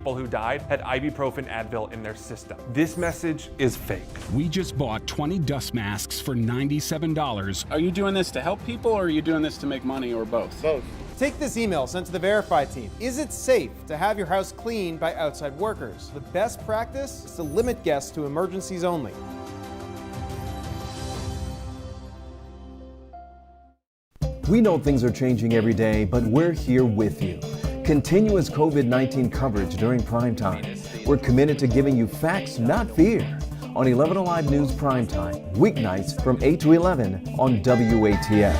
people who died had ibuprofen Advil in their system. This message is fake. We just bought 20 dust masks for $97. Are you doing this to help people, or are you doing this to make money, or both? Both. Take this email sent to the Verify team. Is it safe to have your house cleaned by outside workers? The best practice is to limit guests to emergencies only. We know things are changing every day, but we're here with you. Continuous COVID-19 coverage during prime time. We're committed to giving you facts, not fear. On 11 Alive News Primetime, weeknights from 8 to 11 on WATF.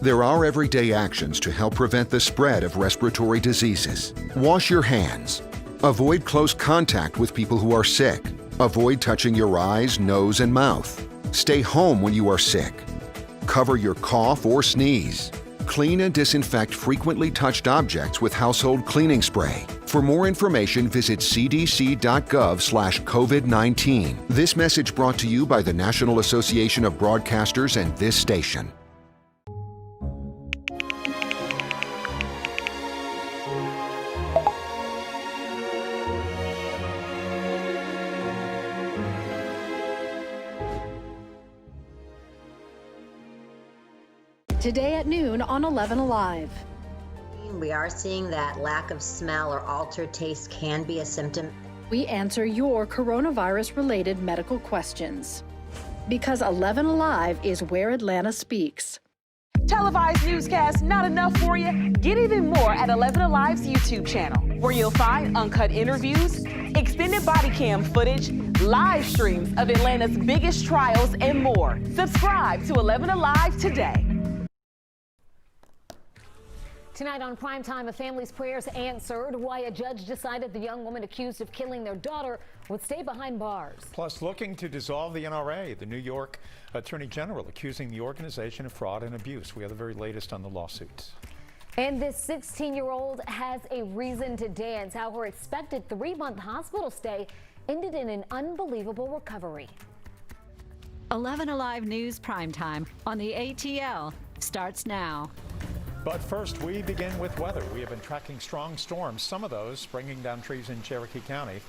There are everyday actions to help prevent the spread of respiratory diseases. Wash your hands. Avoid close contact with people who are sick. Avoid touching your eyes, nose, and mouth. Stay home when you are sick. Cover your cough or sneeze. Clean and disinfect frequently touched objects with household cleaning spray. For more information, visit cdc.gov/COVID-19. This message brought to you by the National Association of Broadcasters and this station. Today at noon on 11 Alive. We are seeing that lack of smell or altered taste can be a symptom. We answer your coronavirus-related medical questions. Because 11 Alive is where Atlanta speaks. Televised newscasts not enough for you? Get even more at 11 Alive's YouTube channel, where you'll find uncut interviews, extended body cam footage, live streams of Atlanta's biggest trials, and more. Subscribe to 11 Alive today. Tonight on Primetime, a family's prayers answered, why a judge decided the young woman accused of killing their daughter would stay behind bars. Plus, looking to dissolve the NRA, the New York Attorney General accusing the organization of fraud and abuse. We have the very latest on the lawsuits. And this 16-year-old has a reason to dance. How her expected 3-month hospital stay ended in an unbelievable recovery. 11 Alive News Primetime on the ATL starts now. But first, we begin with weather. We have been tracking strong storms, some of those bringing down trees in Cherokee County.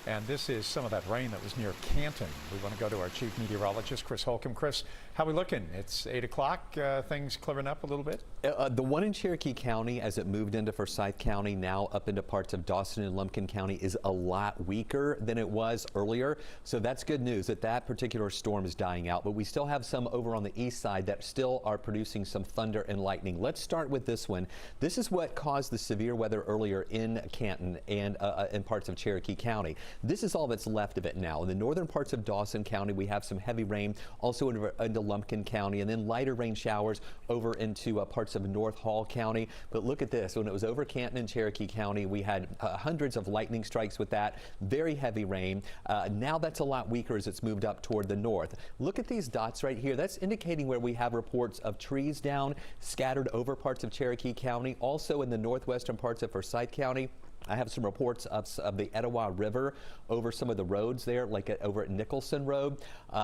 And this is some of that rain that was near Canton. We want to go to our chief meteorologist, Chris Holcomb. Chris, how are we looking? It's 8 o'clock. Things clearing up a little bit? The one in Cherokee County, as it moved into Forsyth County, now up into parts of Dawson and Lumpkin County, is a lot weaker than it was earlier. So that's good news that that particular storm is dying out. But we still have some over on the east side that still are producing some thunder and lightning. Let's start with this one. This is what caused the severe weather earlier in Canton and in parts of Cherokee County. This is all that's left of it now. In the northern parts of Dawson County, we have some heavy rain, also into Lumpkin County, and then lighter rain showers over into parts of North Hall County. But look at this. When it was over Canton and Cherokee County, we had hundreds of lightning strikes with that. Very heavy rain. Now that's a lot weaker as it's moved up toward the north. Look at these dots right here. That's indicating where we have reports of trees down, scattered over parts of Cherokee County, also in the northwestern parts of Forsyth County. I have some reports of the Etowah River over some of the roads there, like over at Nicholson Road.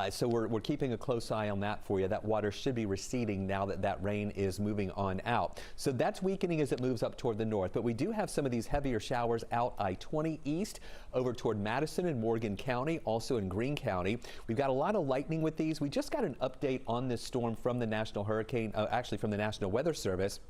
So we're keeping a close eye on that for you. That water should be receding now that that rain is moving on out. So that's weakening as it moves up toward the north. But we do have some of these heavier showers out I-20 east over toward Madison and Morgan County, also in Greene County. We've got a lot of lightning with these. We just got an update on this storm from the National from the National Weather Service.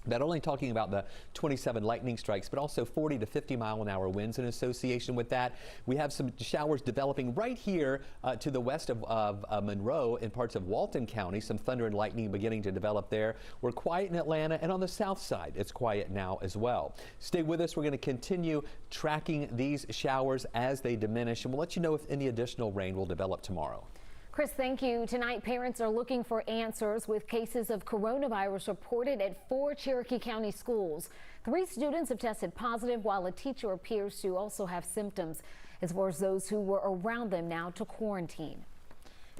Not only talking about the 27 lightning strikes, but also 40 to 50 mile-an-hour winds in association with that. We have some showers developing right here to the west of Monroe in parts of Walton County. Some thunder and lightning beginning to develop there. We're quiet in Atlanta, and on the south side, it's quiet now as well. Stay with us. We're going to continue tracking these showers as they diminish, and we'll let you know if any additional rain will develop tomorrow. Chris, thank you. Tonight, parents are looking for answers with cases of coronavirus reported at 4 Cherokee County schools. 3 students have tested positive, while a teacher appears to also have symptoms, as well as those who were around them now to quarantine.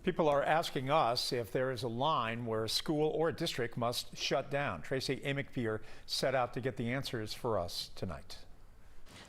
People are asking us if there is a line where a school or a district must shut down. Tracy Amickpier set out to get the answers for us tonight.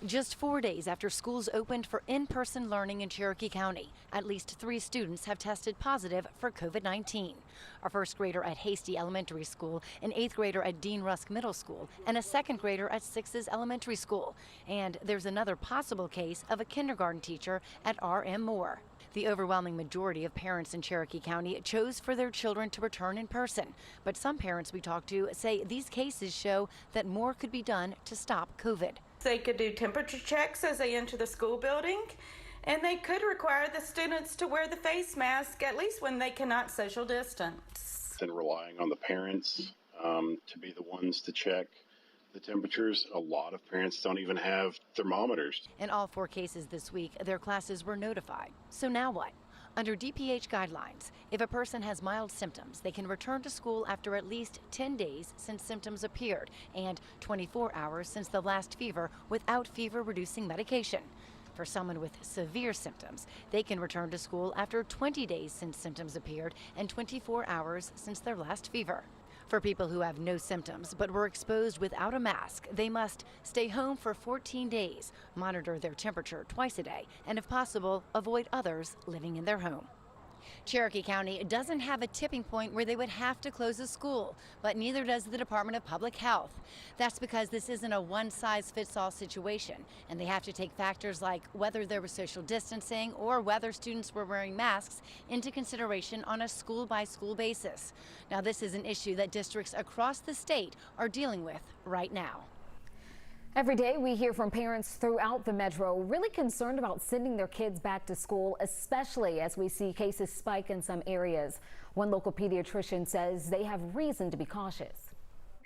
Just 4 days after schools opened for in-person learning in Cherokee County, at least 3 students have tested positive for COVID-19. A first grader at Hasty Elementary School, an 8th grader at Dean Rusk Middle School, and a 2nd grader at Sixes Elementary School. And there's another possible case of a kindergarten teacher at R.M. Moore. The overwhelming majority of parents in Cherokee County chose for their children to return in person. But some parents we talked to say these cases show that more could be done to stop COVID. They could do temperature checks as they enter the school building, and they could require the students to wear the face mask at least when they cannot social distance. And relying on the parents to be the ones to check the temperatures. A lot of parents don't even have thermometers. In all 4 cases this week, their classes were notified. So now what? Under DPH guidelines, if a person has mild symptoms, they can return to school after at least 10 days since symptoms appeared and 24 hours since the last fever without fever-reducing medication. For someone with severe symptoms, they can return to school after 20 days since symptoms appeared and 24 hours since their last fever. For people who have no symptoms but were exposed without a mask, they must stay home for 14 days, monitor their temperature twice a day, and if possible, avoid others living in their home. Cherokee County doesn't have a tipping point where they would have to close a school, but neither does the Department of Public Health. That's because this isn't a one-size-fits-all situation, and they have to take factors like whether there was social distancing or whether students were wearing masks into consideration on a school-by-school basis. Now, this is an issue that districts across the state are dealing with right now. Every day we hear from parents throughout the metro really concerned about sending their kids back to school, especially as we see cases spike in some areas. One local pediatrician says they have reason to be cautious.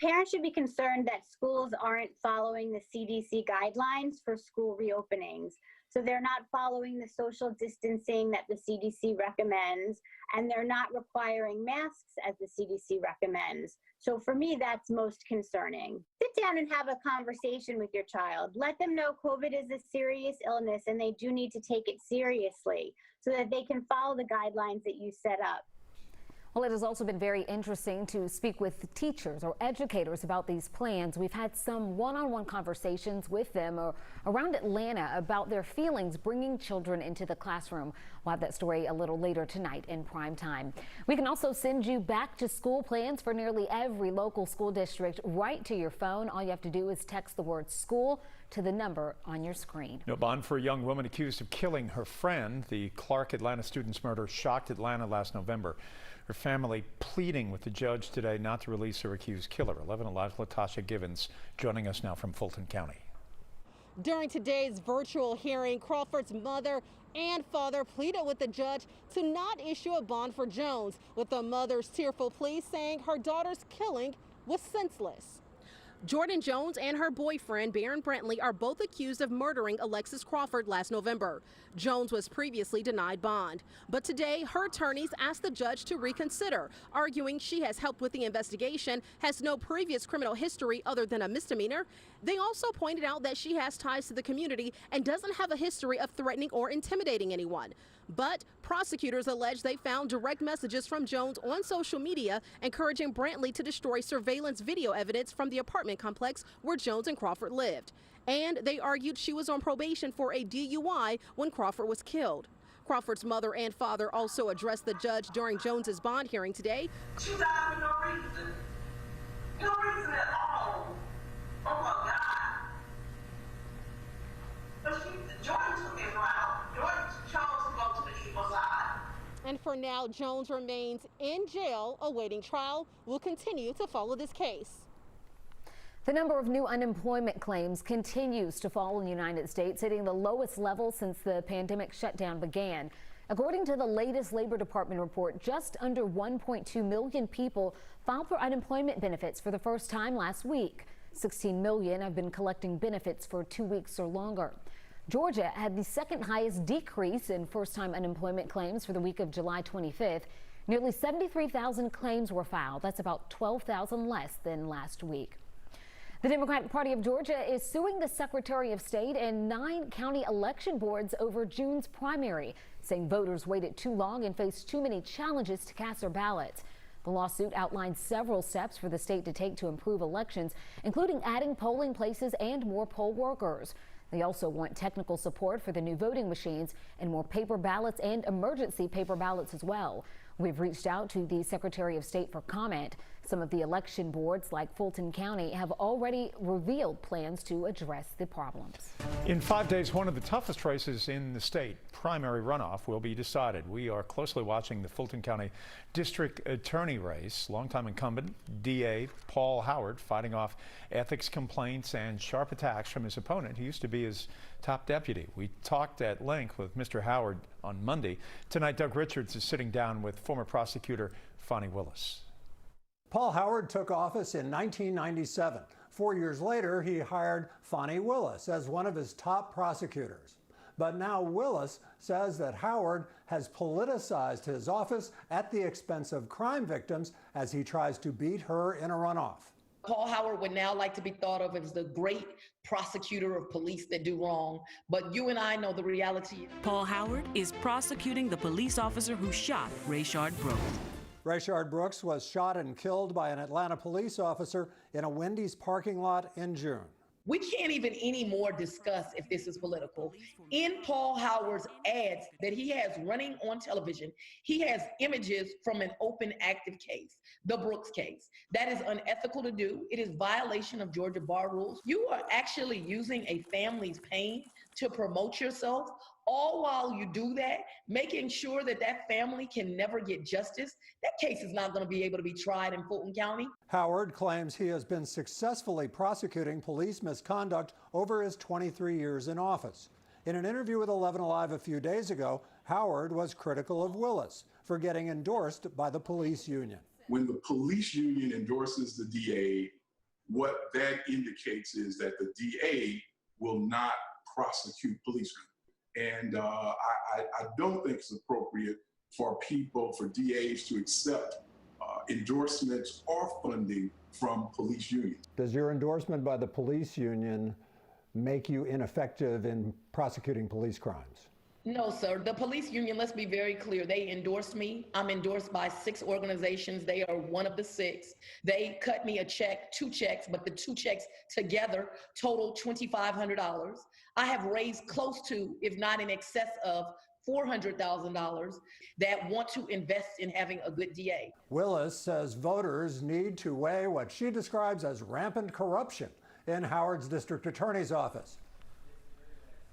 Parents should be concerned that schools aren't following the CDC guidelines for school reopenings. So they're not following the social distancing that the CDC recommends, and they're not requiring masks as the CDC recommends. So for me, that's most concerning. Sit down and have a conversation with your child. Let them know COVID is a serious illness and they do need to take it seriously so that they can follow the guidelines that you set up. Well, it has also been very interesting to speak with teachers or educators about these plans. We've had some one-on-one conversations with them around Atlanta about their feelings bringing children into the classroom. We'll have that story a little later tonight in prime time. We can also send you back to school plans for nearly every local school district right to your phone. All you have to do is text the word school to the number on your screen. No bond for a young woman accused of killing her friend. The Clark Atlanta student's murder shocked Atlanta last November. Her family pleading with the judge today not to release her accused killer. 11 Alive's Latasha Givens joining us now from Fulton County. During today's virtual hearing, Crawford's mother and father pleaded with the judge to not issue a bond for Jones, with the mother's tearful plea saying her daughter's killing was senseless. Jordan Jones and her boyfriend, Barron Brentley, are both accused of murdering Alexis Crawford last November. Jones was previously denied bond. But today, her attorneys asked the judge to reconsider, arguing she has helped with the investigation, has no previous criminal history other than a misdemeanor. They also pointed out that she has ties to the community and doesn't have a history of threatening or intimidating anyone. But prosecutors allege they found direct messages from Jones on social media encouraging Brantley to destroy surveillance video evidence from the apartment complex where Jones and Crawford lived. And they argued she was on probation for a DUI when Crawford was killed. Crawford's mother and father also addressed the judge during Jones's bond hearing today. She died for no reason. No reason at all. Oh my God. But Jordan took it around. Jordan chose to go to the evil side. And for now, Jones remains in jail awaiting trial. We'll continue to follow this case. The number of new unemployment claims continues to fall in the United States, hitting the lowest level since the pandemic shutdown began. According to the latest Labor Department report, just under 1.2 million people filed for unemployment benefits for the first time last week. 16 million have been collecting benefits for 2 weeks or longer. Georgia had the second highest decrease in first-time unemployment claims for the week of July 25th. Nearly 73,000 claims were filed. That's about 12,000 less than last week. The Democratic Party of Georgia is suing the Secretary of State and 9 county election boards over June's primary, saying voters waited too long and faced too many challenges to cast their ballots. The lawsuit outlines several steps for the state to take to improve elections, including adding polling places and more poll workers. They also want technical support for the new voting machines and more paper ballots and emergency paper ballots as well. We've reached out to the Secretary of State for comment. Some of the election boards, like Fulton County, have already revealed plans to address the problems. In 5 days, one of the toughest races in the state, primary runoff, will be decided. We are closely watching the Fulton County District Attorney race. Longtime incumbent DA Paul Howard fighting off ethics complaints and sharp attacks from his opponent. He used to be his top deputy. We talked at length with Mr. Howard on Monday. Tonight, Doug Richards is sitting down with former prosecutor Fani Willis. Paul Howard took office in 1997. 4 years later, he hired Fani Willis as one of his top prosecutors. But now Willis says that Howard has politicized his office at the expense of crime victims as he tries to beat her in a runoff. Paul Howard would now like to be thought of as the great prosecutor of police that do wrong, but you and I know the reality. Paul Howard is prosecuting the police officer who shot Rayshard Brooks. Rayshard Brooks was shot and killed by an Atlanta police officer in a Wendy's parking lot in June. We can't even anymore discuss if this is political. In Paul Howard's ads that he has running on television, he has images from an open active case, the Brooks case. That is unethical to do. It is violation of Georgia bar rules. You are actually using a family's pain to promote yourself, all while you do that, making sure that that family can never get justice. That case is not going to be able to be tried in Fulton County. Howard claims he has been successfully prosecuting police misconduct over his 23 years in office. In an interview with 11 Alive a few days ago, Howard was critical of Willis for getting endorsed by the police union. When the police union endorses the DA, what that indicates is that the DA will not prosecute policemen. And I don't think it's appropriate for DAs to accept endorsements or funding from police unions. Does your endorsement by the police union make you ineffective in prosecuting police crimes? No, sir. The police union, let's be very clear, they endorsed me. I'm endorsed by 6 organizations. They are one of the 6. They cut me a check, 2 checks, but the 2 checks together total $2,500. I have raised close to, if not in excess of, $400,000 that want to invest in having a good DA. Willis says voters need to weigh what she describes as rampant corruption in Howard's district attorney's office.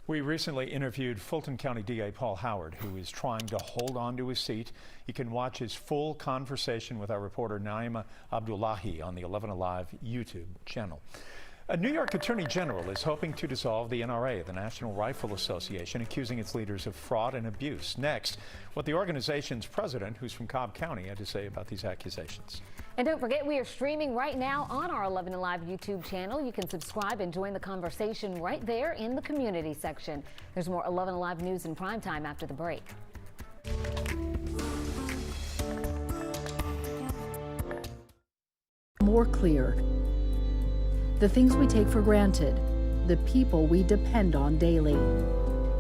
We recently interviewed Fulton County DA Paul Howard, who is trying to hold on to his seat. You can watch his full conversation with our reporter Naima Abdullahi on the 11 Alive YouTube channel. A New York Attorney General is hoping to dissolve the NRA, the National Rifle Association, accusing its leaders of fraud and abuse. Next, what the organization's president, who's from Cobb County, had to say about these accusations. And don't forget, we are streaming right now on our 11 Alive YouTube channel. You can subscribe and join the conversation right there in the community section. There's more 11 Alive news in primetime after the break. More clear. The things we take for granted, the people we depend on daily.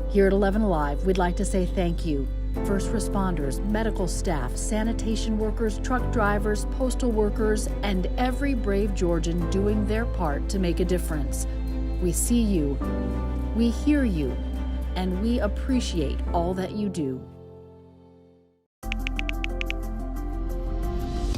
Here at 11 Alive, we'd like to say thank you. First responders, medical staff, sanitation workers, truck drivers, postal workers, and every brave Georgian doing their part to make a difference. We see you, we hear you, and we appreciate all that you do.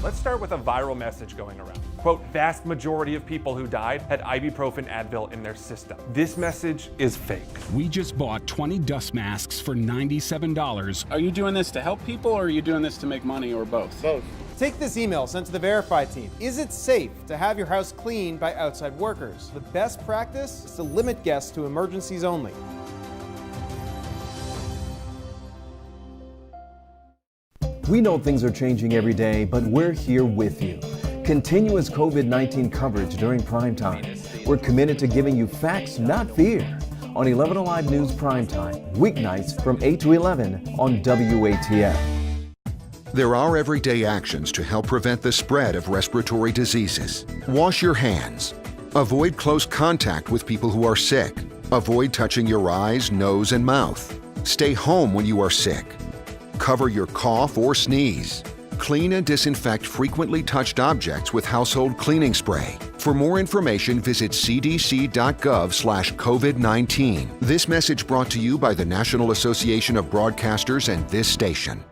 Let's start with a viral message going around. Quote, vast majority of people who died had ibuprofen Advil in their system. This message is fake. We just bought 20 dust masks for $97. Are you doing this to help people or are you doing this to make money or both? Both. Take this email sent to the Verify team. Is it safe to have your house cleaned by outside workers? The best practice is to limit guests to emergencies only. We know things are changing every day, but we're here with you. Continuous COVID-19 coverage during prime time. We're committed to giving you facts, not fear. On 11 Alive News Primetime, weeknights from 8 to 11 on WATF. There are everyday actions to help prevent the spread of respiratory diseases. Wash your hands. Avoid close contact with people who are sick. Avoid touching your eyes, nose, and mouth. Stay home when you are sick. Cover your cough or sneeze. Clean and disinfect frequently touched objects with household cleaning spray. For more information, visit cdc.gov/COVID-19. This message brought to you by the National Association of Broadcasters and this station.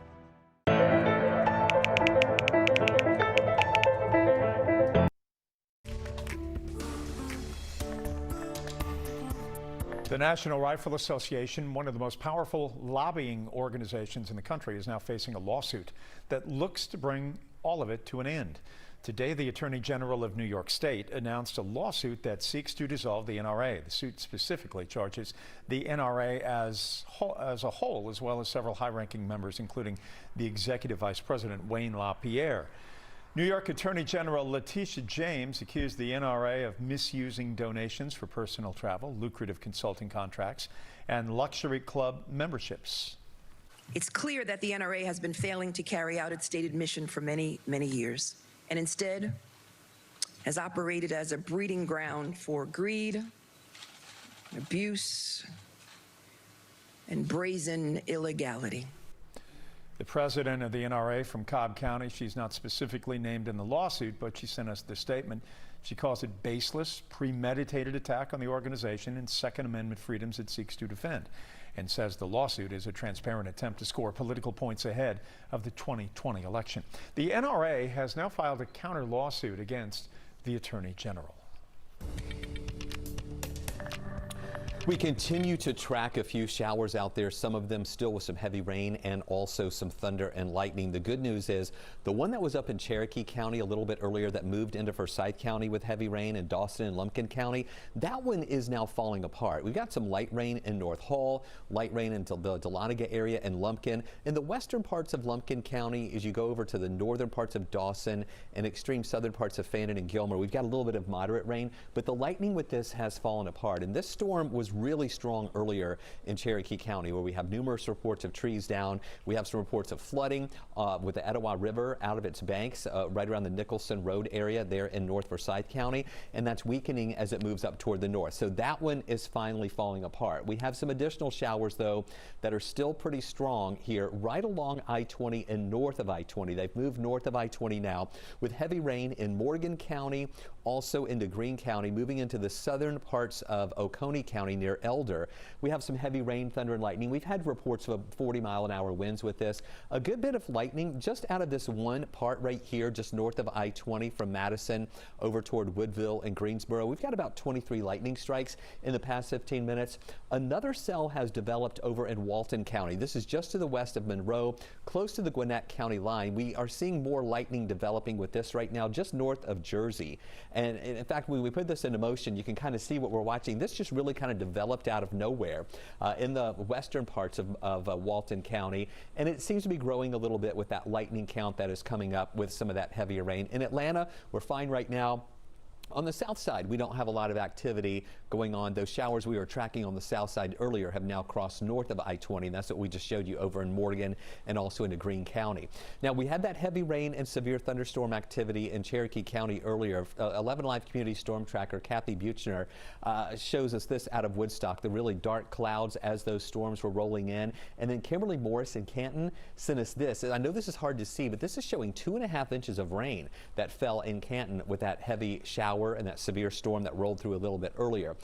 The National Rifle Association, one of the most powerful lobbying organizations in the country, is now facing a lawsuit that looks to bring all of it to an end. Today, the Attorney General of New York State announced a lawsuit that seeks to dissolve the NRA. The suit specifically charges the NRA as a whole, as well as several high-ranking members, including the Executive Vice President Wayne LaPierre. New York Attorney General Letitia James accused the NRA of misusing donations for personal travel, lucrative consulting contracts, and luxury club memberships. It's clear that the NRA has been failing to carry out its stated mission for many, many years, and instead has operated as a breeding ground for greed, abuse, and brazen illegality. The president of the NRA from Cobb County, she's not specifically named in the lawsuit, but she sent us this statement. She calls it baseless, premeditated attack on the organization and Second Amendment freedoms it seeks to defend, and says the lawsuit is a transparent attempt to score political points ahead of the 2020 election. The NRA has now filed a counter lawsuit against the Attorney General. We continue to track a few showers out there, some of them still with some heavy rain and also some thunder and lightning. The good news is the one that was up in Cherokee County a little bit earlier that moved into Forsyth County with heavy rain, and Dawson and Lumpkin County, that one is now falling apart. We've got some light rain in North Hall, light rain into the Dahlonega area and Lumpkin. In the western parts of Lumpkin County, as you go over to the northern parts of Dawson and extreme southern parts of Fannin and Gilmer, we've got a little bit of moderate rain, but the lightning with this has fallen apart. And this storm was really strong earlier in Cherokee County, where we have numerous reports of trees down. We have some reports of flooding with the Etowah River out of its banks right around the Nicholson Road area there in North Forsyth County, and that's weakening as it moves up toward the north. So that one is finally falling apart. We have some additional showers, though, that are still pretty strong here right along I-20 and north of I-20. They've moved north of I-20 now with heavy rain in Morgan County, also into Greene County, moving into the southern parts of Oconee County near Elder. We have some heavy rain, thunder, and lightning. We've had reports of 40-mile-an-hour winds with this. A good bit of lightning just out of this one part right here, just north of I-20 from Madison over toward Woodville and Greensboro. We've got about 23 lightning strikes in the past 15 minutes. Another cell has developed over in Walton County. This is just to the west of Monroe, close to the Gwinnett County line. We are seeing more lightning developing with this right now, just north of Jersey. And in fact, when we put this into motion, you can kind of see what we're watching. This just really kind of developed out of nowhere in the western parts of Walton County, and it seems to be growing a little bit with that lightning count that is coming up with some of that heavier rain. In Atlanta, we're fine right now. On the south side, we don't have a lot of activity going on. Those showers we were tracking on the south side earlier have now crossed north of I-20. That's what we just showed you over in Morgan and also into Greene County. Now, we had that heavy rain and severe thunderstorm activity in Cherokee County earlier. 11 Live Community Storm Tracker Kathy Buchner shows us this out of Woodstock, the really dark clouds as those storms were rolling in. And then Kimberly Morris in Canton sent us this. I know this is hard to see, but this is showing 2.5 inches of rain that fell in Canton with that heavy shower and that severe storm that rolled through a little bit earlier.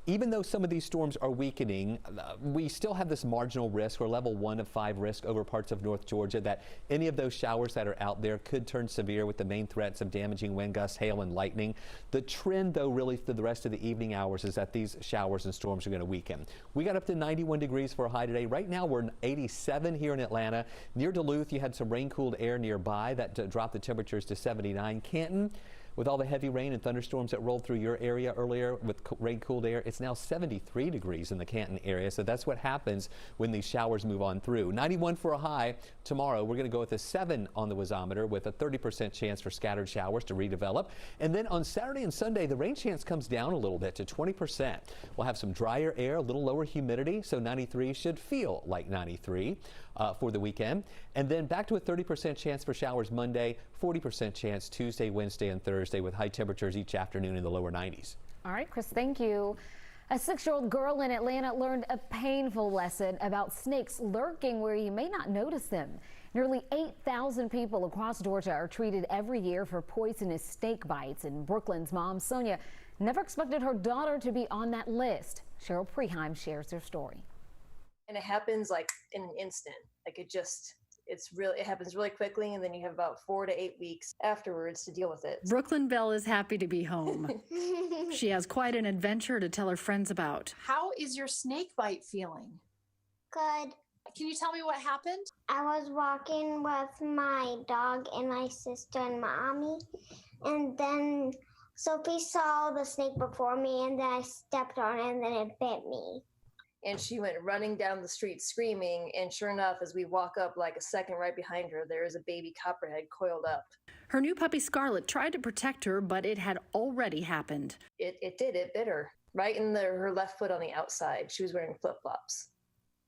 Even though some of these storms are weakening, we still have this marginal risk, or level 1 of 5 risk over parts of North Georgia, that any of those showers that are out there could turn severe with the main threats of damaging wind gusts, hail, and lightning. The trend, though, really for the rest of the evening hours is that these showers and storms are going to weaken. We got up to 91 degrees for a high today. Right now, we're 87 here in Atlanta. Near Duluth, you had some rain-cooled air nearby that dropped the temperatures to 79. Canton, with all the heavy rain and thunderstorms that rolled through your area earlier with rain-cooled air, it's now 73 degrees in the Canton area. So that's what happens when these showers move on through. 91 for a high. Tomorrow, we're going to go with a 7 on the wasometer with a 30% chance for scattered showers to redevelop. And then on Saturday and Sunday, the rain chance comes down a little bit to 20%. We'll have some drier air, a little lower humidity, so 93 should feel like 93 for the weekend. And then back to a 30% chance for showers Monday, 40% chance Tuesday, Wednesday, and Thursday with high temperatures each afternoon in the lower 90s. All right, Chris, thank you. A 6-year-old girl in Atlanta learned a painful lesson about snakes lurking where you may not notice them. Nearly 8,000 people across Georgia are treated every year for poisonous snake bites, and Brooklyn's mom, Sonia, never expected her daughter to be on that list. Cheryl Preheim shares her story. And it happens like in an instant. Like it happens really quickly, and then you have about 4 to 8 weeks afterwards to deal with it. Brooklyn Bell is happy to be home. She has quite an adventure to tell her friends about. How is your snake bite feeling? Good. Can you tell me what happened? I was walking with my dog and my sister and mommy, and then Sophie saw the snake before me, and then I stepped on it, and then it bit me. And she went running down the street screaming, and sure enough, as we walk up like a second right behind her, there is a baby copperhead coiled up. Her new puppy Scarlet tried to protect her, but it had already happened. It bit her right in her left foot on the outside. She was wearing flip-flops.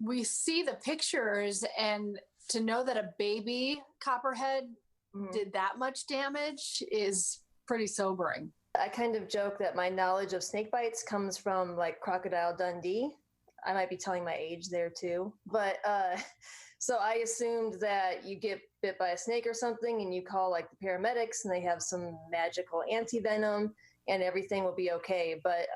We see the pictures, and to know that a baby copperhead did that much damage is pretty sobering. I kind of joke that my knowledge of snake bites comes from like Crocodile Dundee. I might be telling my age there too. But so I assumed that you get bit by a snake or something and you call like the paramedics and they have some magical anti-venom and everything will be okay. But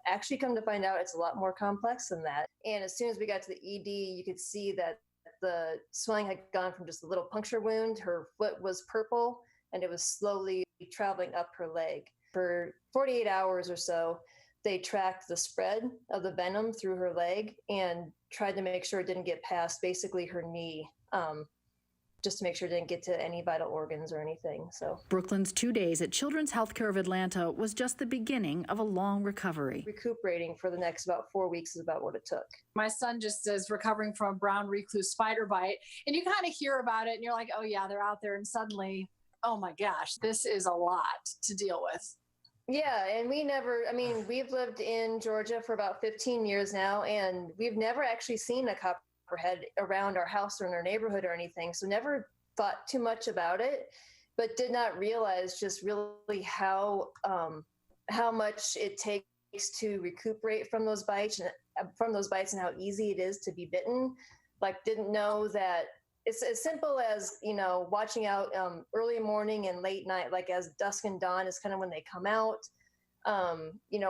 actually come to find out it's a lot more complex than that. And as soon as we got to the ED, you could see that the swelling had gone from just a little puncture wound. Her foot was purple and it was slowly traveling up her leg. For 48 hours or so, they tracked the spread of the venom through her leg and tried to make sure it didn't get past basically her knee, just to make sure it didn't get to any vital organs or anything. So Brooklyn's 2 days at Children's Healthcare of Atlanta was just the beginning of a long recovery. Recuperating for the next about 4 weeks is about what it took. My son just is recovering from a brown recluse spider bite, and you kind of hear about it and you're like, oh yeah, they're out there, and suddenly, oh my gosh, this is a lot to deal with. Yeah, and we've lived in Georgia for about 15 years now, and we've never actually seen a copperhead around our house or in our neighborhood or anything, so never thought too much about it, but did not realize just really how much it takes to recuperate from those bites and how easy it is to be bitten. Like, didn't know that it's as simple as, watching out early morning and late night, like as dusk and dawn is kind of when they come out.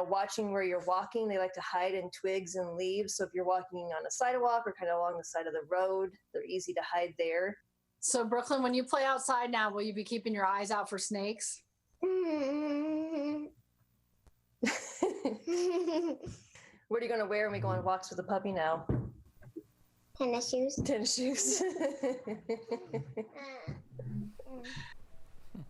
Watching where you're walking, they like to hide in twigs and leaves. So if you're walking on a sidewalk or kind of along the side of the road, they're easy to hide there. So Brooklyn, when you play outside now, will you be keeping your eyes out for snakes? What are you going to wear when we go on walks with the puppy now? Tennis shoes. Tennis shoes.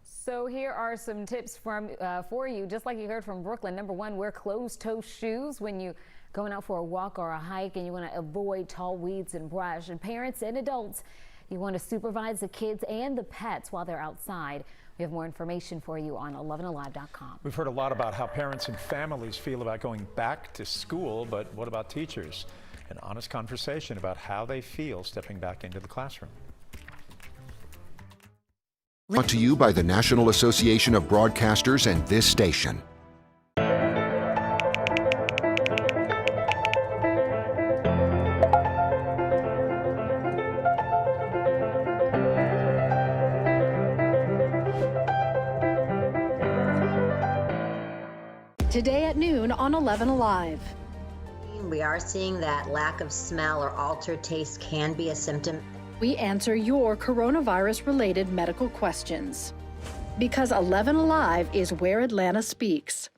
So here are some tips for you, just like you heard from Brooklyn. Number one, wear closed-toe shoes when you going out for a walk or a hike, and you want to avoid tall weeds and brush. And parents and adults, you want to supervise the kids and the pets while they're outside. We have more information for you on 11alive.com. We've heard a lot about how parents and families feel about going back to school, but what about teachers? An honest conversation about how they feel stepping back into the classroom. Brought to you by the National Association of Broadcasters and this station. Today at noon on 11 Alive. We are seeing that lack of smell or altered taste can be a symptom. We answer your coronavirus-related medical questions. Because 11 Alive is where Atlanta speaks.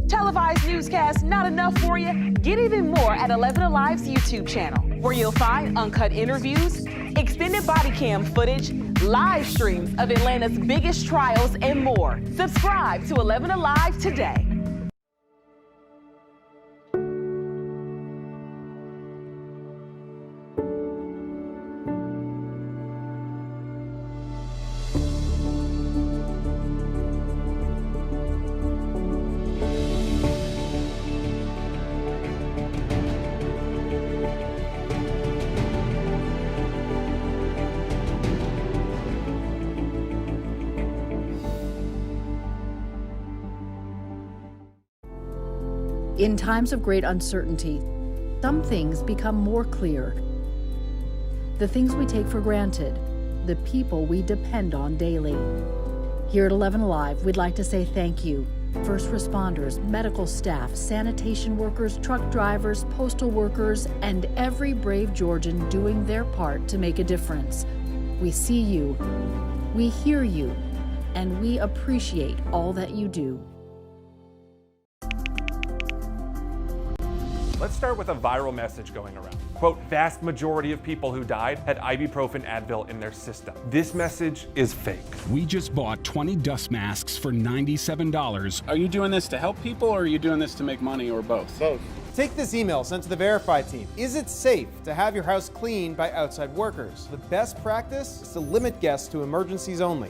Televised newscasts not enough for you? Get even more at 11 Alive's YouTube channel, where you'll find uncut interviews, extended body cam footage, live streams of Atlanta's biggest trials, and more. Subscribe to 11 Alive today. In times of great uncertainty, some things become more clear. The things we take for granted, the people we depend on daily. Here at 11 Alive, we'd like to say thank you. First responders, medical staff, sanitation workers, truck drivers, postal workers, and every brave Georgian doing their part to make a difference. We see you, we hear you, and we appreciate all that you do. Let's start with a viral message going around. Quote, vast majority of people who died had ibuprofen Advil in their system. This message is fake. We just bought 20 dust masks for $97. Are you doing this to help people or are you doing this to make money or both? Both. Take this email sent to the Verify team. Is it safe to have your house cleaned by outside workers? The best practice is to limit guests to emergencies only.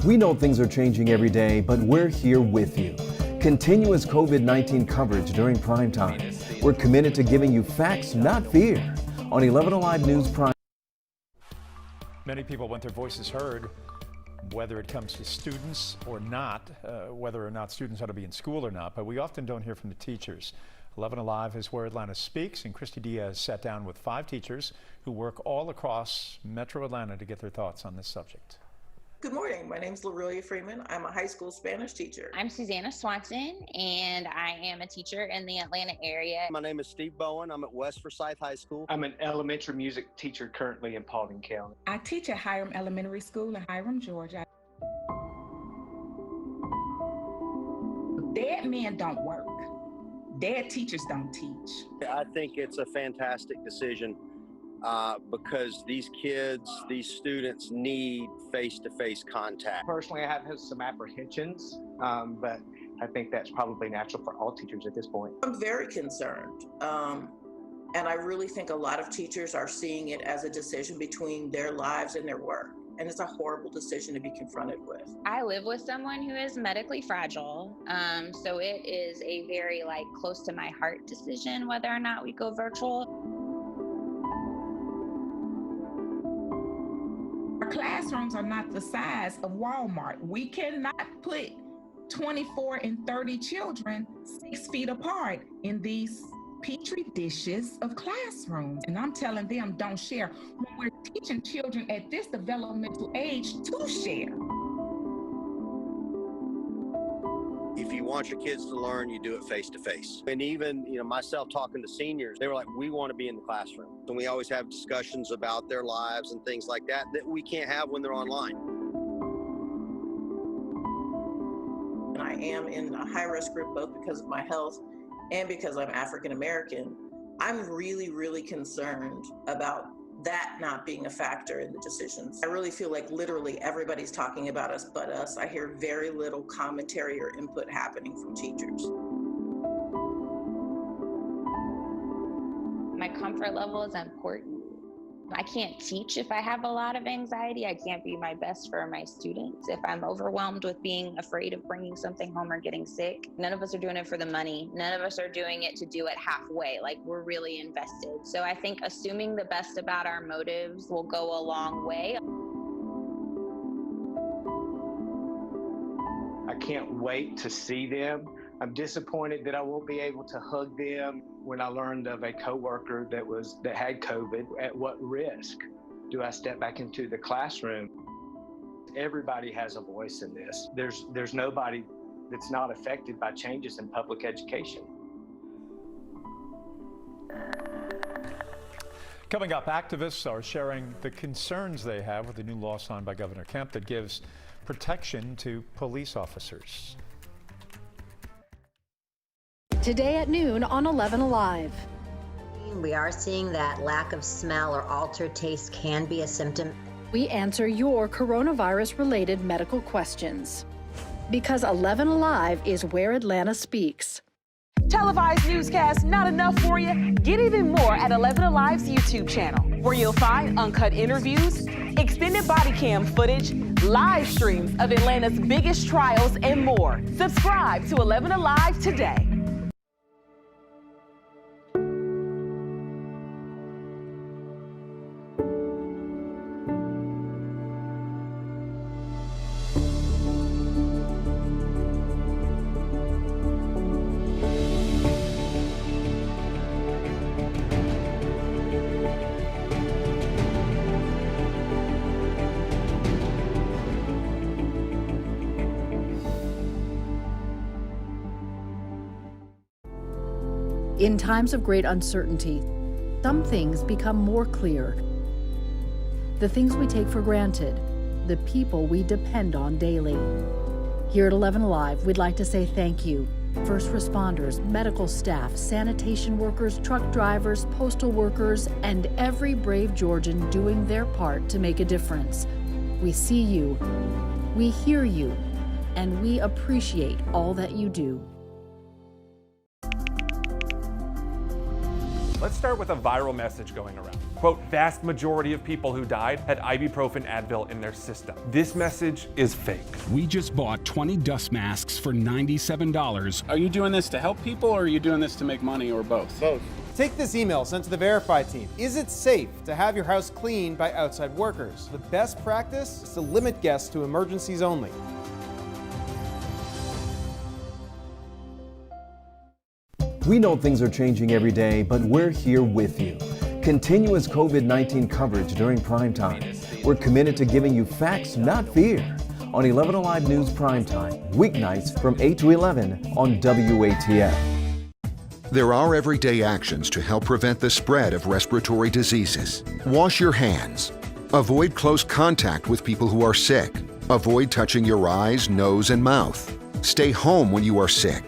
We know things are changing every day, but we're here with you. Continuous COVID-19 coverage during prime time. We're committed to giving you facts, not fear. On 11 Alive News Prime. Many people want their voices heard, whether it comes to students or not, whether or not students ought to be in school or not, but we often don't hear from the teachers. 11 Alive is where Atlanta speaks, and Christy Diaz sat down with 5 teachers who work all across Metro Atlanta to get their thoughts on this subject. Good morning. My name is Laurelia Freeman. I'm a high school Spanish teacher. I'm Susanna Swanson, and I am a teacher in the Atlanta area. My name is Steve Bowen. I'm at West Forsyth High School. I'm an elementary music teacher currently in Paulding County. I teach at Hiram Elementary School in Hiram, Georgia. Dead men don't work. Dead teachers don't teach. I think it's a fantastic decision. Because these kids, these students need face-to-face contact. Personally, I have some apprehensions, but I think that's probably natural for all teachers at this point. I'm very concerned. And I really think a lot of teachers are seeing it as a decision between their lives and their work. And it's a horrible decision to be confronted with. I live with someone who is medically fragile, so it is a very close to my heart decision whether or not we go virtual. Our classrooms are not the size of Walmart. We cannot put 24 and 30 children 6 feet apart in these petri dishes of classrooms. And I'm telling them, don't share. When we're teaching children at this developmental age to share. If you want your kids to learn, you do it face-to-face. And even, myself talking to seniors, they were like, we want to be in the classroom. And we always have discussions about their lives and things like that we can't have when they're online. And I am in a high-risk group both because of my health and because I'm African American. I'm really, really concerned about that not being a factor in the decisions. I really feel like literally everybody's talking about us but us. I hear very little commentary or input happening from teachers. My comfort level is important. I can't teach if I have a lot of anxiety. I can't be my best for my students if I'm overwhelmed with being afraid of bringing something home or getting sick. None of us are doing it for the money. None of us are doing it to do it halfway. We're really invested. So I think assuming the best about our motives will go a long way. I can't wait to see them. I'm disappointed that I won't be able to hug them. When I learned of a coworker that had COVID, at what risk do I step back into the classroom? Everybody has a voice in this. There's nobody that's not affected by changes in public education. Coming up, activists are sharing the concerns they have with the new law signed by Governor Kemp that gives protection to police officers. Today at noon on 11 Alive. We are seeing that lack of smell or altered taste can be a symptom. We answer your coronavirus-related medical questions. Because 11 Alive is where Atlanta speaks. Televised newscasts not enough for you? Get even more at 11 Alive's YouTube channel, where you'll find uncut interviews, extended body cam footage, live streams of Atlanta's biggest trials, and more. Subscribe to 11 Alive today. In times of great uncertainty, some things become more clear. The things we take for granted, the people we depend on daily. Here at 11 Alive, we'd like to say thank you. First responders, medical staff, sanitation workers, truck drivers, postal workers, and every brave Georgian doing their part to make a difference. We see you, we hear you, and we appreciate all that you do. Let's start with a viral message going around. Quote, vast majority of people who died had ibuprofen Advil in their system. This message is fake. We just bought 20 dust masks for $97. Are you doing this to help people or are you doing this to make money or both? Both. Take this email sent to the Verify team. Is it safe to have your house cleaned by outside workers? The best practice is to limit guests to emergencies only. We know things are changing every day, but we're here with you. Continuous COVID-19 coverage during prime time. We're committed to giving you facts, not fear. On 11 Alive News Primetime, weeknights from 8 to 11 on WATF. There are everyday actions to help prevent the spread of respiratory diseases. Wash your hands. Avoid close contact with people who are sick. Avoid touching your eyes, nose, and mouth. Stay home when you are sick.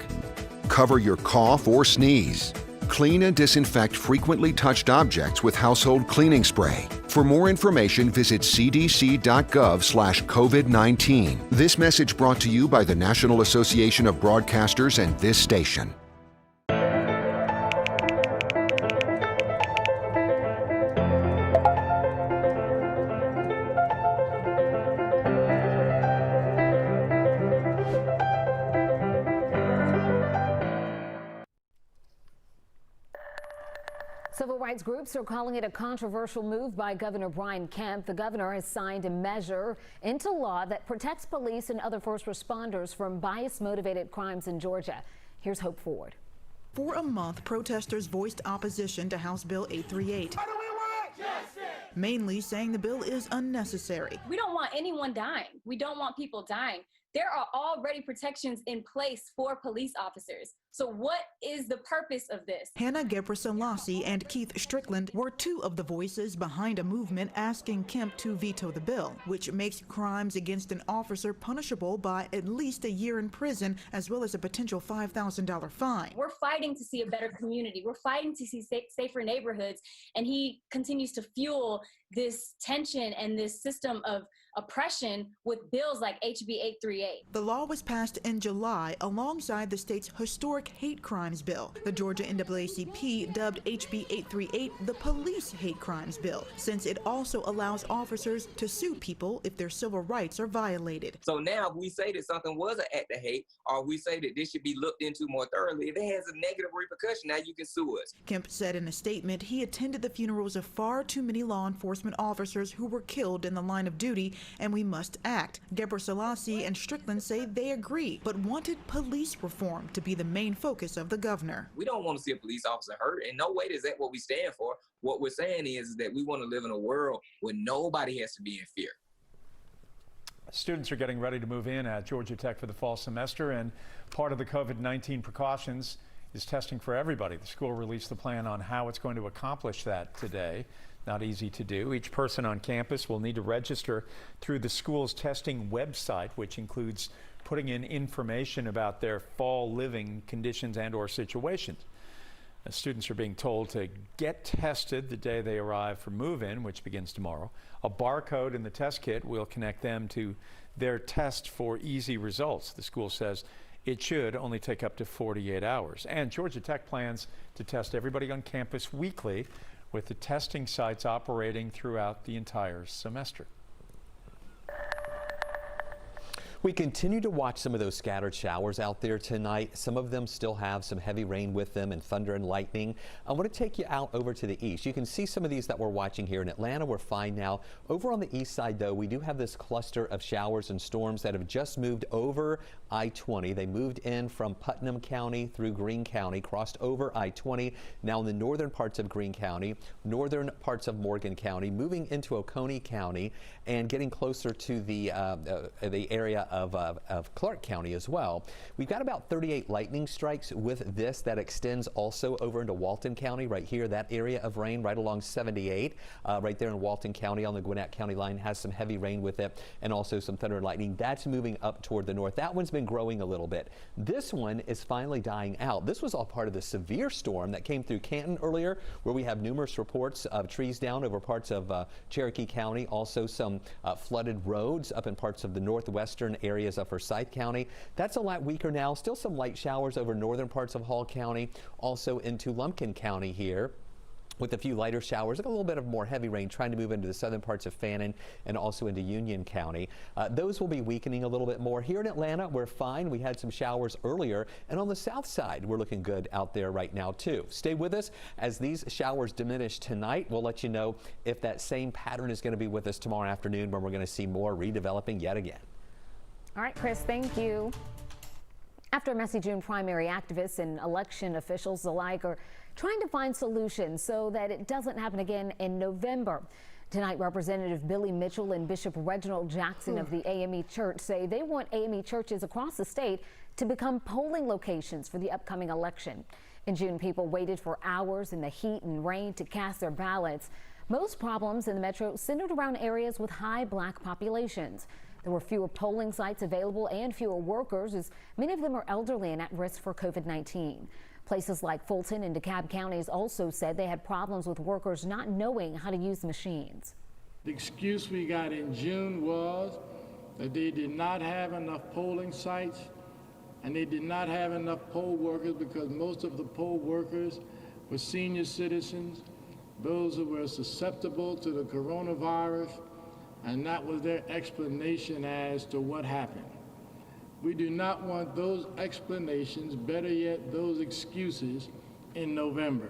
Cover your cough or sneeze. Clean and disinfect frequently touched objects with household cleaning spray. For more information, visit cdc.gov/COVID-19. This message brought to you by the National Association of Broadcasters and this station. Civil rights groups are calling it a controversial move by Governor Brian Kemp. The governor has signed a measure into law that protects police and other first responders from bias-motivated crimes in Georgia. Here's Hope Ford. For a month, protesters voiced opposition to House Bill 838. Mainly saying the bill is unnecessary. We don't want anyone dying. We don't want people dying. There are already protections in place for police officers. So what is the purpose of this? Hannah Gebrselassie and Keith Strickland were two of the voices behind a movement asking Kemp to veto the bill, which makes crimes against an officer punishable by at least a year in prison, as well as a potential $5,000 fine. We're fighting to see a better community. We're fighting to see safer neighborhoods. And he continues to fuel this tension and this system of oppression with bills like HB 838. The law was passed in July alongside the state's historic hate crimes bill. The Georgia NAACP dubbed HB 838 the police hate crimes bill, since it also allows officers to sue people if their civil rights are violated. So now if we say that something was an act of hate, or we say that this should be looked into more thoroughly, it has a negative repercussion. Now you can sue us. Kemp said in a statement he attended the funerals of far too many law enforcement officers who were killed in the line of duty, and we must act. Gebrselassie and Strickland say they agree, but wanted police reform to be the main focus of the governor. We don't want to see a police officer hurt. In no way is that what we stand for. What we're saying is that we want to live in a world where nobody has to be in fear. Students are getting ready to move in at Georgia Tech for the fall semester, and part of the COVID-19 precautions is testing for everybody. The school released the plan on how it's going to accomplish that today. Not easy to do. Each person on campus will need to register through the school's testing website, which includes putting in information about their fall living conditions and or situations. The students are being told to get tested the day they arrive for move-in, which begins tomorrow. A barcode in the test kit will connect them to their test for easy results. The school says it should only take up to 48 hours. And Georgia Tech plans to test everybody on campus weekly, with the testing sites operating throughout the entire semester. We continue to watch some of those scattered showers out there tonight. Some of them still have some heavy rain with them and thunder and lightning. I want to take you out over to the east. You can see some of these that we're watching here in Atlanta. We're fine now. Over on the east side, though, we do have this cluster of showers and storms that have just moved over I-20. They moved in from Putnam County through Greene County, crossed over I-20, now in the northern parts of Greene County, northern parts of Morgan County, moving into Oconee County, and getting closer to the area of Clark County as well. We've got about 38 lightning strikes with this that extends also over into Walton County right here. That area of rain right along 78 right there in Walton County on the Gwinnett County line has some heavy rain with it and also some thunder and lightning. That's moving up toward the north. That one's been growing a little bit. This one is finally dying out. This was all part of the severe storm that came through Canton earlier, where we have numerous reports of trees down over parts of Cherokee County, also some flooded roads up in parts of the northwestern areas of Forsyth County. That's a lot weaker now. Still some light showers over northern parts of Hall County, also into Lumpkin County here, with a few lighter showers, a little bit of more heavy rain trying to move into the southern parts of Fannin and also into Union County. Those will be weakening a little bit more. Here in Atlanta, we're fine. We had some showers earlier, and on the south side, we're looking good out there right now too. Stay with us as these showers diminish tonight. We'll let you know if that same pattern is going to be with us tomorrow afternoon, when we're going to see more redeveloping yet again. All right, Chris, thank you. After a messy June primary, activists and election officials alike are trying to find solutions so that it doesn't happen again in November. Tonight, Representative Billy Mitchell and Bishop Reginald Jackson of the AME Church say they want AME churches across the state to become polling locations for the upcoming election. In June, people waited for hours in the heat and rain to cast their ballots. Most problems in the metro centered around areas with high black populations. There were fewer polling sites available and fewer workers, as many of them are elderly and at risk for COVID-19. Places like Fulton and DeKalb counties also said they had problems with workers not knowing how to use machines. The excuse we got in June was that they did not have enough polling sites and they did not have enough poll workers because most of the poll workers were senior citizens, those who were susceptible to the coronavirus, and that was their explanation as to what happened. We do not want those explanations, better yet, those excuses in November.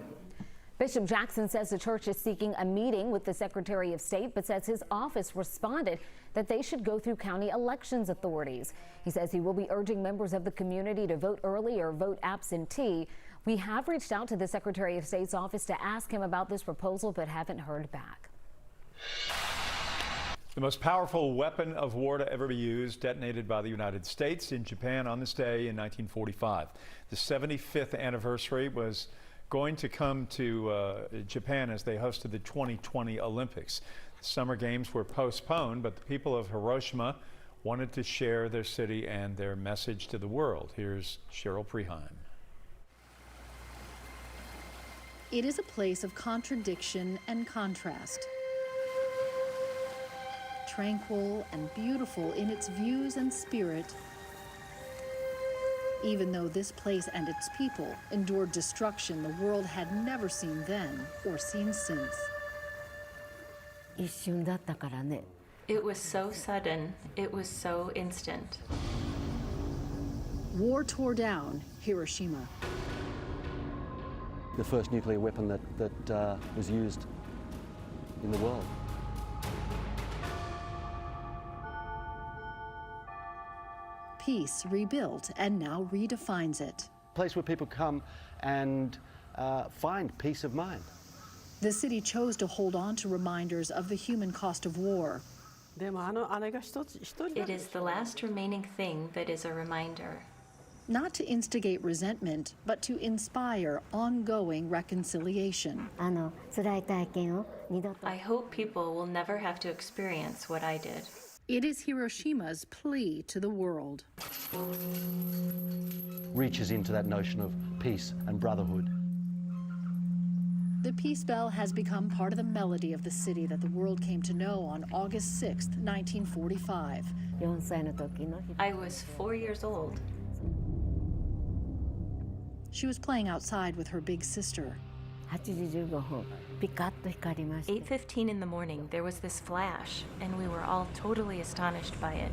Bishop Jackson says the church is seeking a meeting with the Secretary of State, but says his office responded that they should go through county elections authorities. He says he will be urging members of the community to vote early or vote absentee. We have reached out to the Secretary of State's office to ask him about this proposal, but haven't heard back. The most powerful weapon of war to ever be used, detonated by the United States in Japan on this day in 1945. The 75th anniversary was going to come to Japan as they hosted the 2020 Olympics. The Summer Games were postponed, but the people of Hiroshima wanted to share their city and their message to the world. Here's Cheryl Preheim. It is a place of contradiction and contrast. Tranquil and beautiful in its views and spirit, even though this place and its people endured destruction the world had never seen then or seen since. It was so sudden, it was so instant. War tore down Hiroshima. The first nuclear weapon that was used in the world. Peace rebuilt and now redefines it. A place where people come and find peace of mind. The city chose to hold on to reminders of the human cost of war. It is the last remaining thing that is a reminder. Not to instigate resentment, but to inspire ongoing reconciliation. I hope people will never have to experience what I did. It is Hiroshima's plea to the world. Reaches into that notion of peace and brotherhood. The Peace Bell has become part of the melody of the city that the world came to know on August 6th, 1945. I was 4 years old. She was playing outside with her big sister. 8:15 in the morning, there was this flash, and we were all totally astonished by it.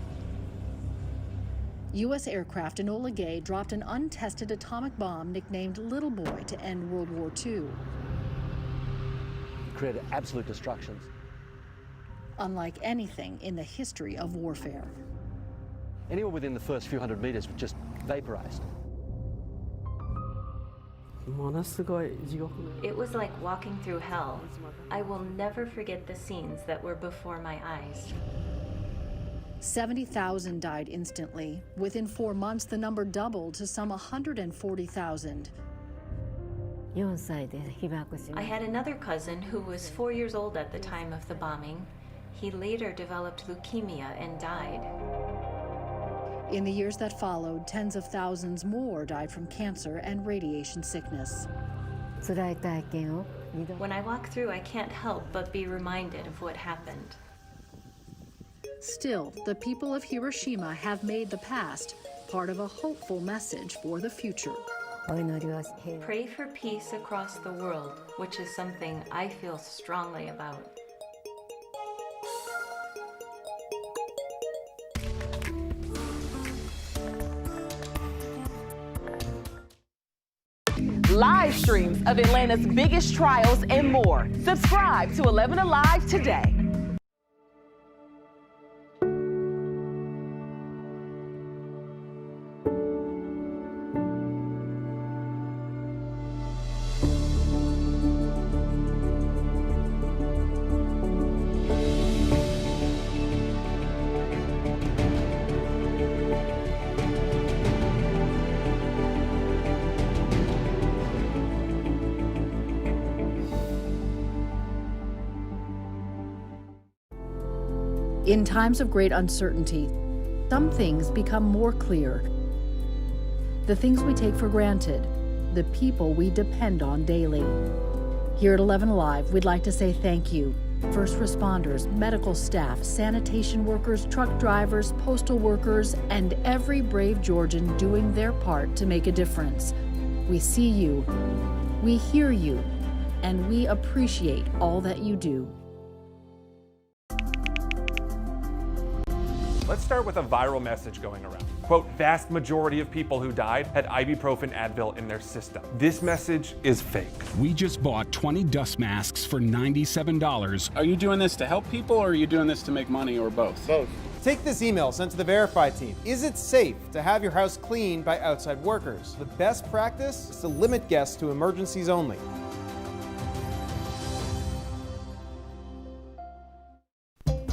U.S. aircraft Enola Gay dropped an untested atomic bomb nicknamed Little Boy to end World War II. Created absolute destruction. Unlike anything in the history of warfare. Anywhere within the first few hundred meters was just vaporized. It was like walking through hell. I will never forget the scenes that were before my eyes. 70,000 died instantly. Within 4 months, the number doubled to some 140,000. I had another cousin who was 4 years old at the time of the bombing. He later developed leukemia and died. In the years that followed, tens of thousands more died from cancer and radiation sickness. When I walk through, I can't help but be reminded of what happened. Still, the people of Hiroshima have made the past part of a hopeful message for the future. Pray for peace across the world, which is something I feel strongly about. Live streams of Atlanta's biggest trials and more. Subscribe to 11 Alive today. In times of great uncertainty, some things become more clear. The things we take for granted, the people we depend on daily. Here at 11 Alive, we'd like to say thank you. First responders, medical staff, sanitation workers, truck drivers, postal workers, and every brave Georgian doing their part to make a difference. We see you, we hear you, and we appreciate all that you do. Let's start with a viral message going around. Quote, vast majority of people who died had ibuprofen Advil in their system. This message is fake. We just bought 20 dust masks for $97. Are you doing this to help people or are you doing this to make money or both? Both. Take this email sent to the Verify team. Is it safe to have your house cleaned by outside workers? The best practice is to limit guests to emergencies only.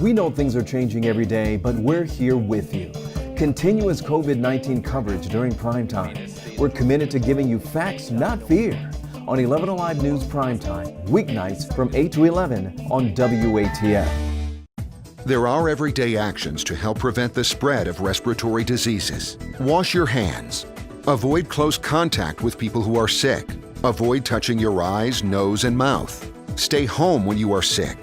We know things are changing every day, but we're here with you. Continuous COVID-19 coverage during prime time. We're committed to giving you facts, not fear. On 11 Alive News Primetime, weeknights from 8 to 11 on WATF. There are everyday actions to help prevent the spread of respiratory diseases. Wash your hands. Avoid close contact with people who are sick. Avoid touching your eyes, nose, and mouth. Stay home when you are sick.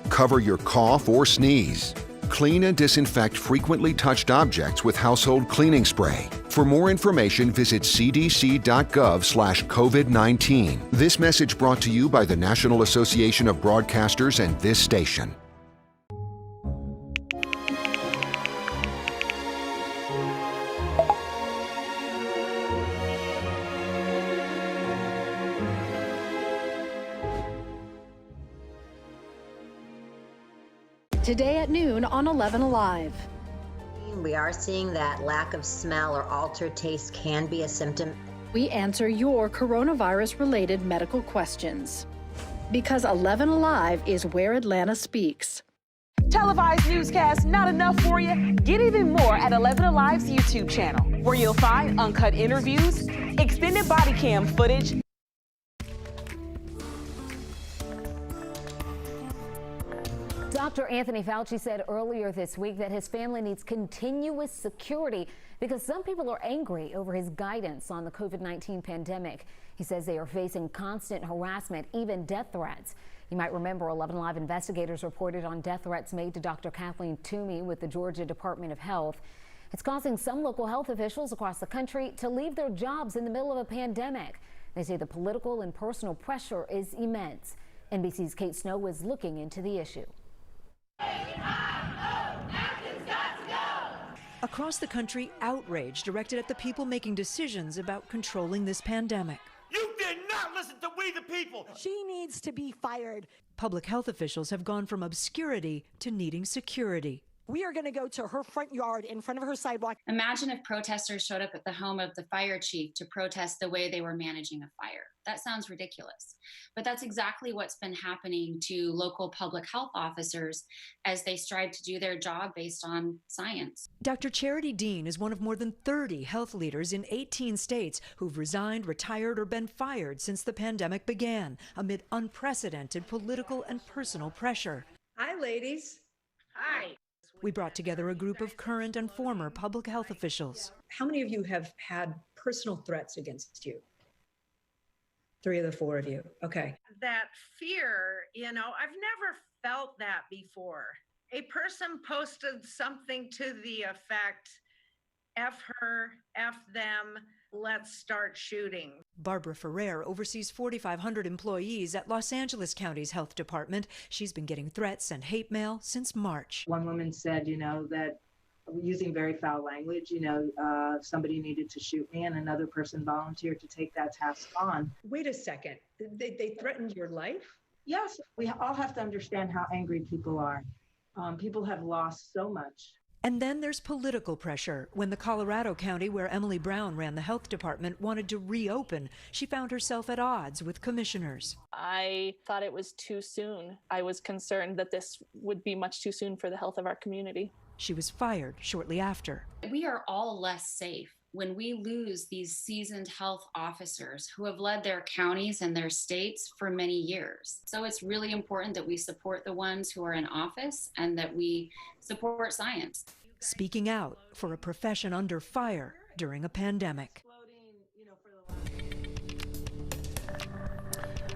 Cover your cough or sneeze. Clean and disinfect frequently touched objects with household cleaning spray. For more information, visit cdc.gov/COVID-19. This message brought to you by the National Association of Broadcasters and this station. Today at noon on 11 Alive. We are seeing that lack of smell or altered taste can be a symptom. We answer your coronavirus-related medical questions. Because 11 Alive is where Atlanta speaks. Televised newscasts not enough for you? Get even more at 11 Alive's YouTube channel, where you'll find uncut interviews, extended body cam footage, Dr. Anthony Fauci said earlier this week that his family needs continuous security because some people are angry over his guidance on the COVID-19 pandemic. He says they are facing constant harassment, even death threats. You might remember 11 Live investigators reported on death threats made to Dr. Kathleen Toomey with the Georgia Department of Health. It's causing some local health officials across the country to leave their jobs in the middle of a pandemic. They say the political and personal pressure is immense. NBC's Kate Snow is looking into the issue. Across the country, outrage directed at the people making decisions about controlling this pandemic. You did not listen to we the people. She needs to be fired. Public health officials have gone from obscurity to needing security. We are going to go to her front yard in front of her sidewalk. Imagine if protesters showed up at the home of the fire chief to protest the way they were managing a fire. That sounds ridiculous. But that's exactly what's been happening to local public health officers as they strive to do their job based on science. Dr. Charity Dean is one of more than 30 health leaders in 18 states who've resigned, retired, or been fired since the pandemic began, amid unprecedented political and personal pressure. Hi, ladies. Hi. We brought together a group of current and former public health officials. How many of you have had personal threats against you? 3 of the 4 of you. Okay. That fear, I've never felt that before. A person posted something to the effect, F her, F them, let's start shooting. Barbara Ferrer oversees 4,500 employees at Los Angeles County's health department. She's been getting threats and hate mail since March. One woman said, that using very foul language, somebody needed to shoot me, and another person volunteered to take that task on. Wait a second. They threatened your life? Yes. We all have to understand how angry people are. People have lost so much. And then there's political pressure. When the Colorado County where Emily Brown ran the health department wanted to reopen, she found herself at odds with commissioners. I thought it was too soon. I was concerned that this would be much too soon for the health of our community. She was fired shortly after. We are all less safe when we lose these seasoned health officers who have led their counties and their states for many years. So it's really important that we support the ones who are in office and that we support science. Speaking out for a profession under fire during a pandemic.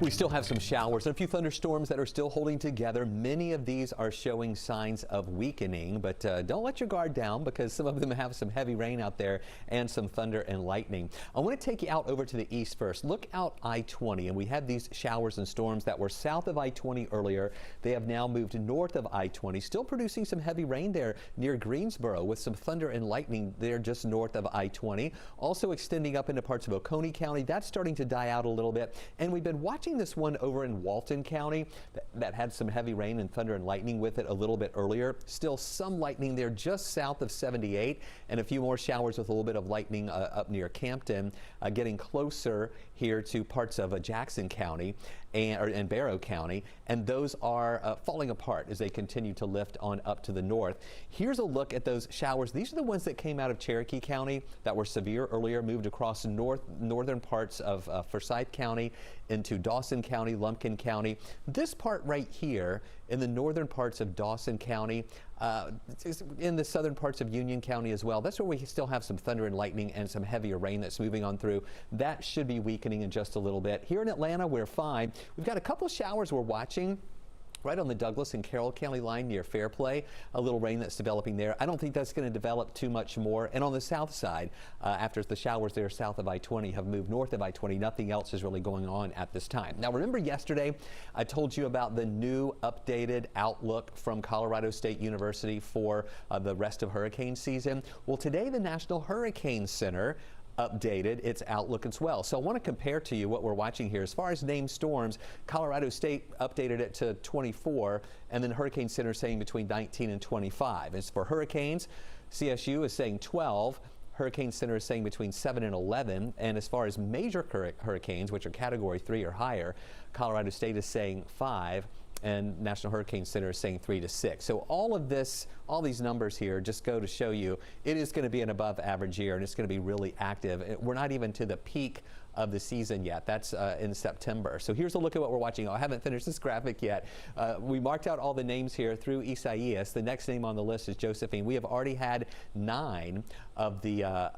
We still have some showers and a few thunderstorms that are still holding together. Many of these are showing signs of weakening, but don't let your guard down because some of them have some heavy rain out there and some thunder and lightning. I want to take you out over to the east first. Look out I-20, and we had these showers and storms that were south of I-20 earlier. They have now moved north of I-20, still producing some heavy rain there near Greensboro with some thunder and lightning there just north of I-20. Also extending up into parts of Oconee County. That's starting to die out a little bit, and we've been watching this one over in Walton County that had some heavy rain and thunder and lightning with it a little bit earlier. Still some lightning there just south of 78, and a few more showers with a little bit of lightning up near Campton, getting closer here to parts of Jackson County and Barrow County, and those are falling apart as they continue to lift on up to the north. Here's a look at those showers. These are the ones that came out of Cherokee County that were severe earlier, moved across northern parts of Forsyth County into Dawson County, Lumpkin County. This part right here in the northern parts of Dawson County, in the southern parts of Union County as well. That's where we still have some thunder and lightning and some heavier rain that's moving on through. That should be weakening in just a little bit. Here in Atlanta, we're fine. We've got a couple showers we're watching right on the Douglas and Carroll County line near Fairplay. A little rain that's developing there. I don't think that's going to develop too much more. And on the south side, after the showers there south of I-20 have moved north of I-20, nothing else is really going on at this time. Now, remember yesterday I told you about the new updated outlook from Colorado State University for the rest of hurricane season? Well, today the National Hurricane Center updated its outlook as well. So I want to compare to you what we're watching here. As far as named storms, Colorado State updated it to 24, and then Hurricane Center saying between 19 and 25. As for hurricanes, CSU is saying 12. Hurricane Center is saying between 7 and 11. And as far as major hurricanes, which are Category 3 or higher, Colorado State is saying 5. And National Hurricane Center is saying 3 to 6. So all of this, all these numbers here just go to show you it is going to be an above average year, and it's going to be really active. We're not even to the peak of the season yet. That's in September. So here's a look at what we're watching. I haven't finished this graphic yet. We marked out all the names here through Isaias. The next name on the list is Josephine. We have already had 9 of the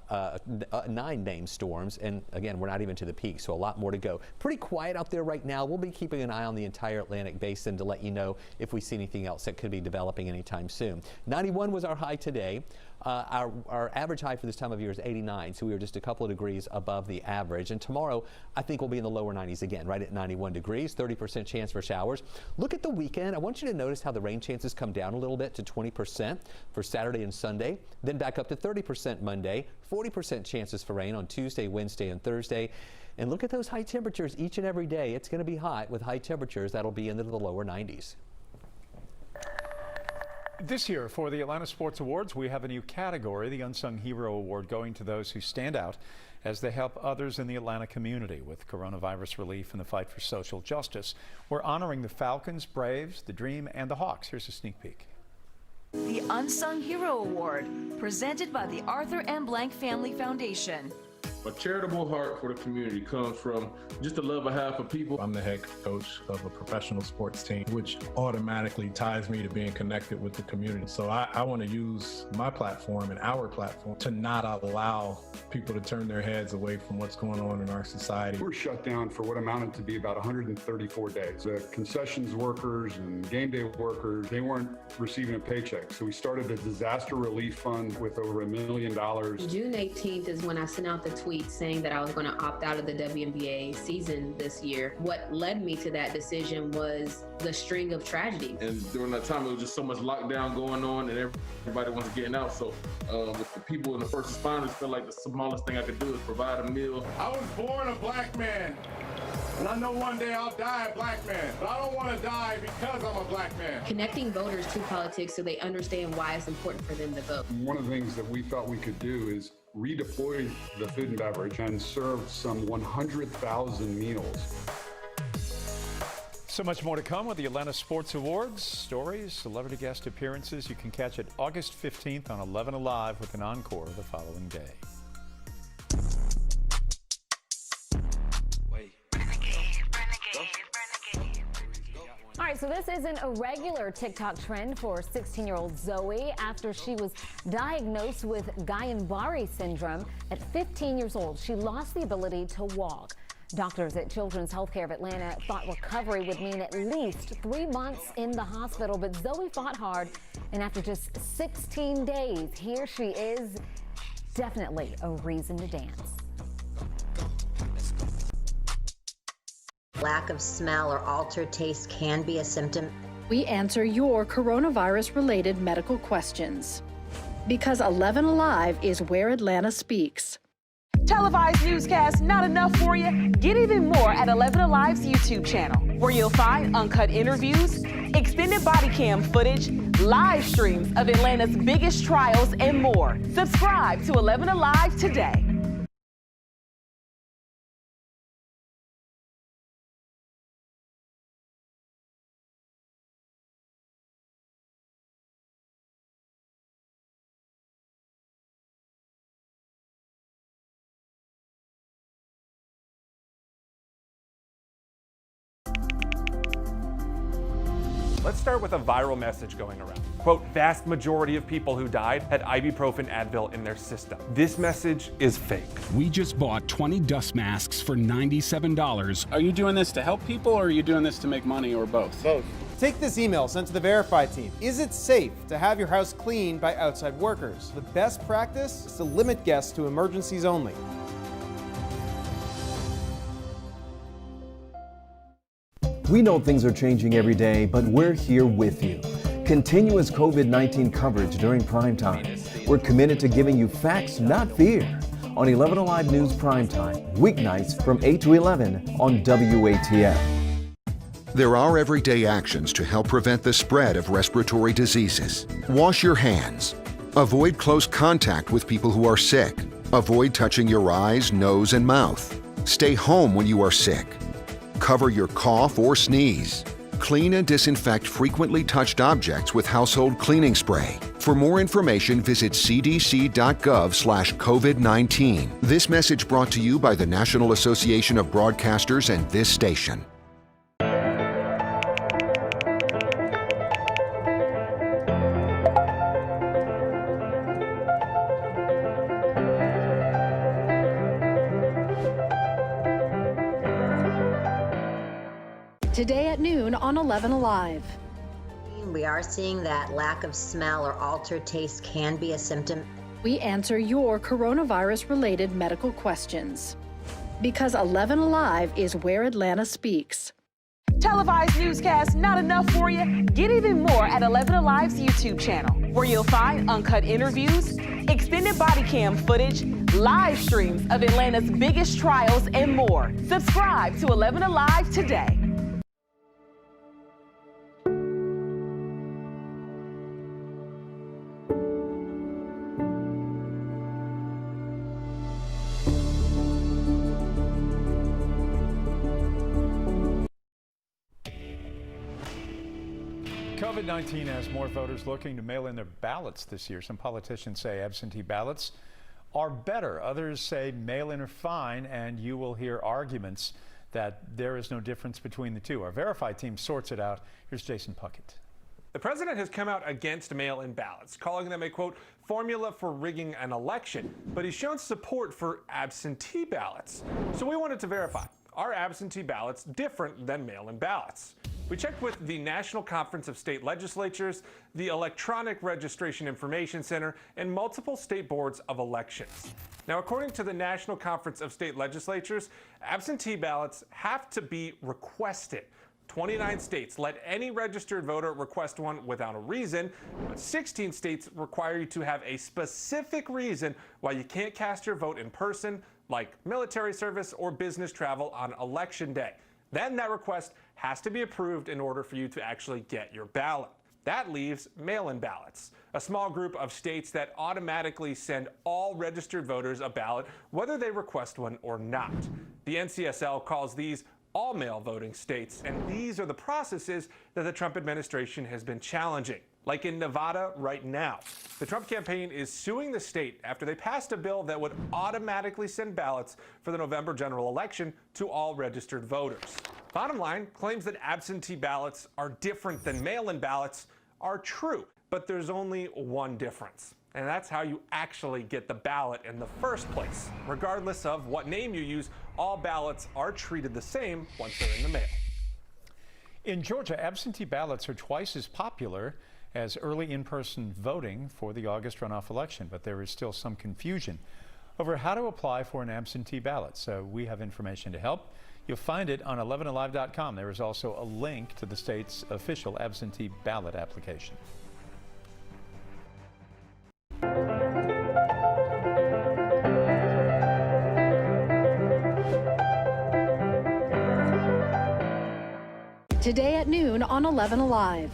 9 named storms, and again, we're not even to the peak, so a lot more to go. Pretty quiet out there right now. We'll be keeping an eye on the entire Atlantic basin to let you know if we see anything else that could be developing anytime soon. 91 was our high today. Our average high for this time of year is 89, so we were just a couple of degrees above the average. And tomorrow, I think we'll be in the lower 90s again, right at 91 degrees, 30% chance for showers. Look at the weekend. I want you to notice how the rain chances come down a little bit to 20% for Saturday and Sunday, then back up to 30% Monday, 40% chances for rain on Tuesday, Wednesday, and Thursday. And look at those high temperatures each and every day. It's going to be hot with high temperatures. That'll be into the lower 90s. This year for the Atlanta Sports Awards, we have a new category, the Unsung Hero Award, going to those who stand out as they help others in the Atlanta community with coronavirus relief and the fight for social justice. We're honoring the Falcons, Braves, the Dream, and the Hawks. Here's a sneak peek. The Unsung Hero Award, presented by the Arthur M. Blank Family Foundation. A charitable heart for the community comes from just the love I have for people. I'm the head coach of a professional sports team, which automatically ties me to being connected with the community. So I want to use my platform and our platform to not allow people to turn their heads away from what's going on in our society. We're shut down for what amounted to be about 134 days. The concessions workers and game day workers, they weren't receiving a paycheck. So we started a disaster relief fund with over $1 million. June 18th is when I sent out the tweet saying that I was going to opt out of the WNBA season this year. What led me to that decision was the string of tragedy. And during that time, it was just so much lockdown going on and everybody was getting out. So with the people and the first responders, felt like the smallest thing I could do is provide a meal. I was born a black man. And I know one day I'll die a black man, but I don't want to die because I'm a black man. Connecting voters to politics so they understand why it's important for them to vote. One of the things that we thought we could do is redeploy the food and beverage and serve some 100,000 meals. So much more to come with the Atlanta Sports Awards. Stories, celebrity guest appearances. You can catch it August 15th on 11 Alive with an encore the following day. All right, so this isn't a regular TikTok trend for 16-year-old Zoe after she was diagnosed with Guillain-Barré syndrome. At 15 years old, she lost the ability to walk. Doctors at Children's Healthcare of Atlanta thought recovery would mean at least 3 months in the hospital, but Zoe fought hard, and after just 16 days, here she is. Definitely a reason to dance. Lack of smell or altered taste can be a symptom. We answer your coronavirus-related medical questions. Because 11 Alive is where Atlanta speaks. Televised newscasts not enough for you? Get even more at 11 Alive's YouTube channel, where you'll find uncut interviews, extended body cam footage, live streams of Atlanta's biggest trials, and more. Subscribe to 11 Alive today. Let's start with a viral message going around. Quote, vast majority of people who died had ibuprofen Advil in their system. This message is fake. We just bought 20 dust masks for $97. Are you doing this to help people or are you doing this to make money or both? Both. Take this email sent to the Verify team. Is it safe to have your house cleaned by outside workers? The best practice is to limit guests to emergencies only. We know things are changing every day, but we're here with you. Continuous COVID-19 coverage during prime time. We're committed to giving you facts, not fear. On 11 Alive News Primetime, weeknights from 8 to 11 on WATF. There are everyday actions to help prevent the spread of respiratory diseases. Wash your hands. Avoid close contact with people who are sick. Avoid touching your eyes, nose, and mouth. Stay home when you are sick. Cover your cough or sneeze. Clean and disinfect frequently touched objects with household cleaning spray. For more information, visit cdc.gov/COVID-19. This message brought to you by the National Association of Broadcasters and this station. Today at noon on 11 Alive. We are seeing that lack of smell or altered taste can be a symptom. We answer your coronavirus-related medical questions. Because 11 Alive is where Atlanta speaks. Televised newscasts not enough for you? Get even more at 11 Alive's YouTube channel, where you'll find uncut interviews, extended body cam footage, live streams of Atlanta's biggest trials, and more. Subscribe to 11 Alive today. COVID-19 has more voters looking to mail in their ballots this year. Some politicians say absentee ballots are better. Others say mail-in are fine, and you will hear arguments that there is no difference between the two. Our Verified team sorts it out. Here's Jason Puckett. The president has come out against mail-in ballots, calling them a, quote, formula for rigging an election. But he's shown support for absentee ballots. So we wanted to verify, are absentee ballots different than mail-in ballots? We checked with the National Conference of State Legislatures, the Electronic Registration Information Center, and multiple state boards of elections. Now, according to the National Conference of State Legislatures, absentee ballots have to be requested. 29 states let any registered voter request one without a reason, but 16 states require you to have a specific reason why you can't cast your vote in person, like military service or business travel on election day. Then that request has to be approved in order for you to actually get your ballot. That leaves mail-in ballots, a small group of states that automatically send all registered voters a ballot, whether they request one or not. The NCSL calls these all-mail voting states, and these are the processes that the Trump administration has been challenging. Like in Nevada right now. The Trump campaign is suing the state after they passed a bill that would automatically send ballots for the November general election to all registered voters. Bottom line, claims that absentee ballots are different than mail-in ballots are true, but there's only one difference. And that's how you actually get the ballot in the first place. Regardless of what name you use, all ballots are treated the same once they're in the mail. In Georgia, absentee ballots are twice as popular as early in-person voting for the August runoff election, but there is still some confusion over how to apply for an absentee ballot. So we have information to help. You'll find it on 11alive.com. There is also a link to the state's official absentee ballot application. Today at noon on 11 Alive.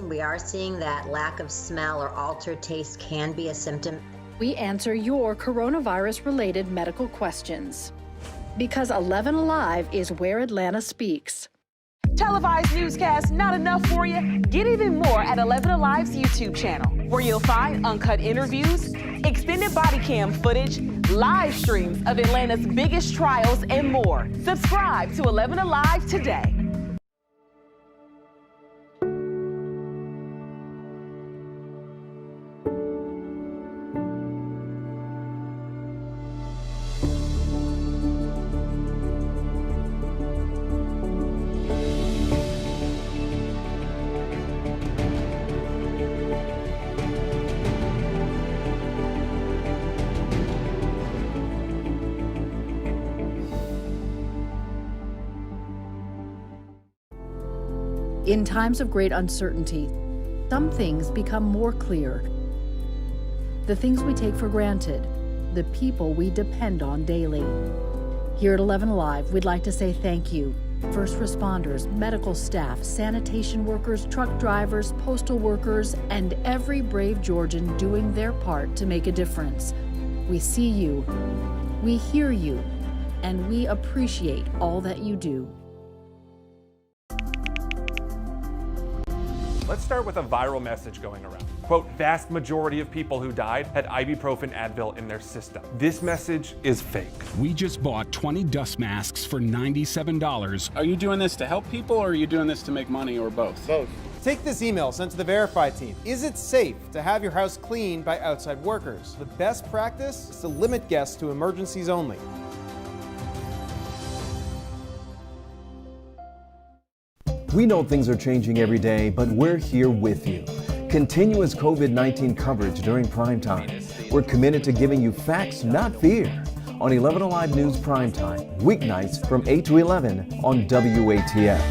We are seeing that lack of smell or altered taste can be a symptom. We answer your coronavirus-related medical questions. Because 11 Alive is where Atlanta speaks. Televised newscasts not enough for you? Get even more at 11 Alive's YouTube channel, where you'll find uncut interviews, extended body cam footage, live streams of Atlanta's biggest trials, and more. Subscribe to 11 Alive today. In times of great uncertainty, some things become more clear. The things we take for granted, the people we depend on daily. Here at 11 Alive, we'd like to say thank you. First responders, medical staff, sanitation workers, truck drivers, postal workers, and every brave Georgian doing their part to make a difference. We see you, we hear you, and we appreciate all that you do. Let's start with a viral message going around. Quote, vast majority of people who died had ibuprofen Advil in their system. This message is fake. We just bought 20 dust masks for $97. Are you doing this to help people, or are you doing this to make money, or both? Both. Take this email sent to the Verified team. Is it safe to have your house cleaned by outside workers? The best practice is to limit guests to emergencies only. We know things are changing every day, but we're here with you. Continuous COVID-19 coverage during prime time. We're committed to giving you facts, not fear. On 11 Alive News Primetime, weeknights from 8 to 11 on WATF.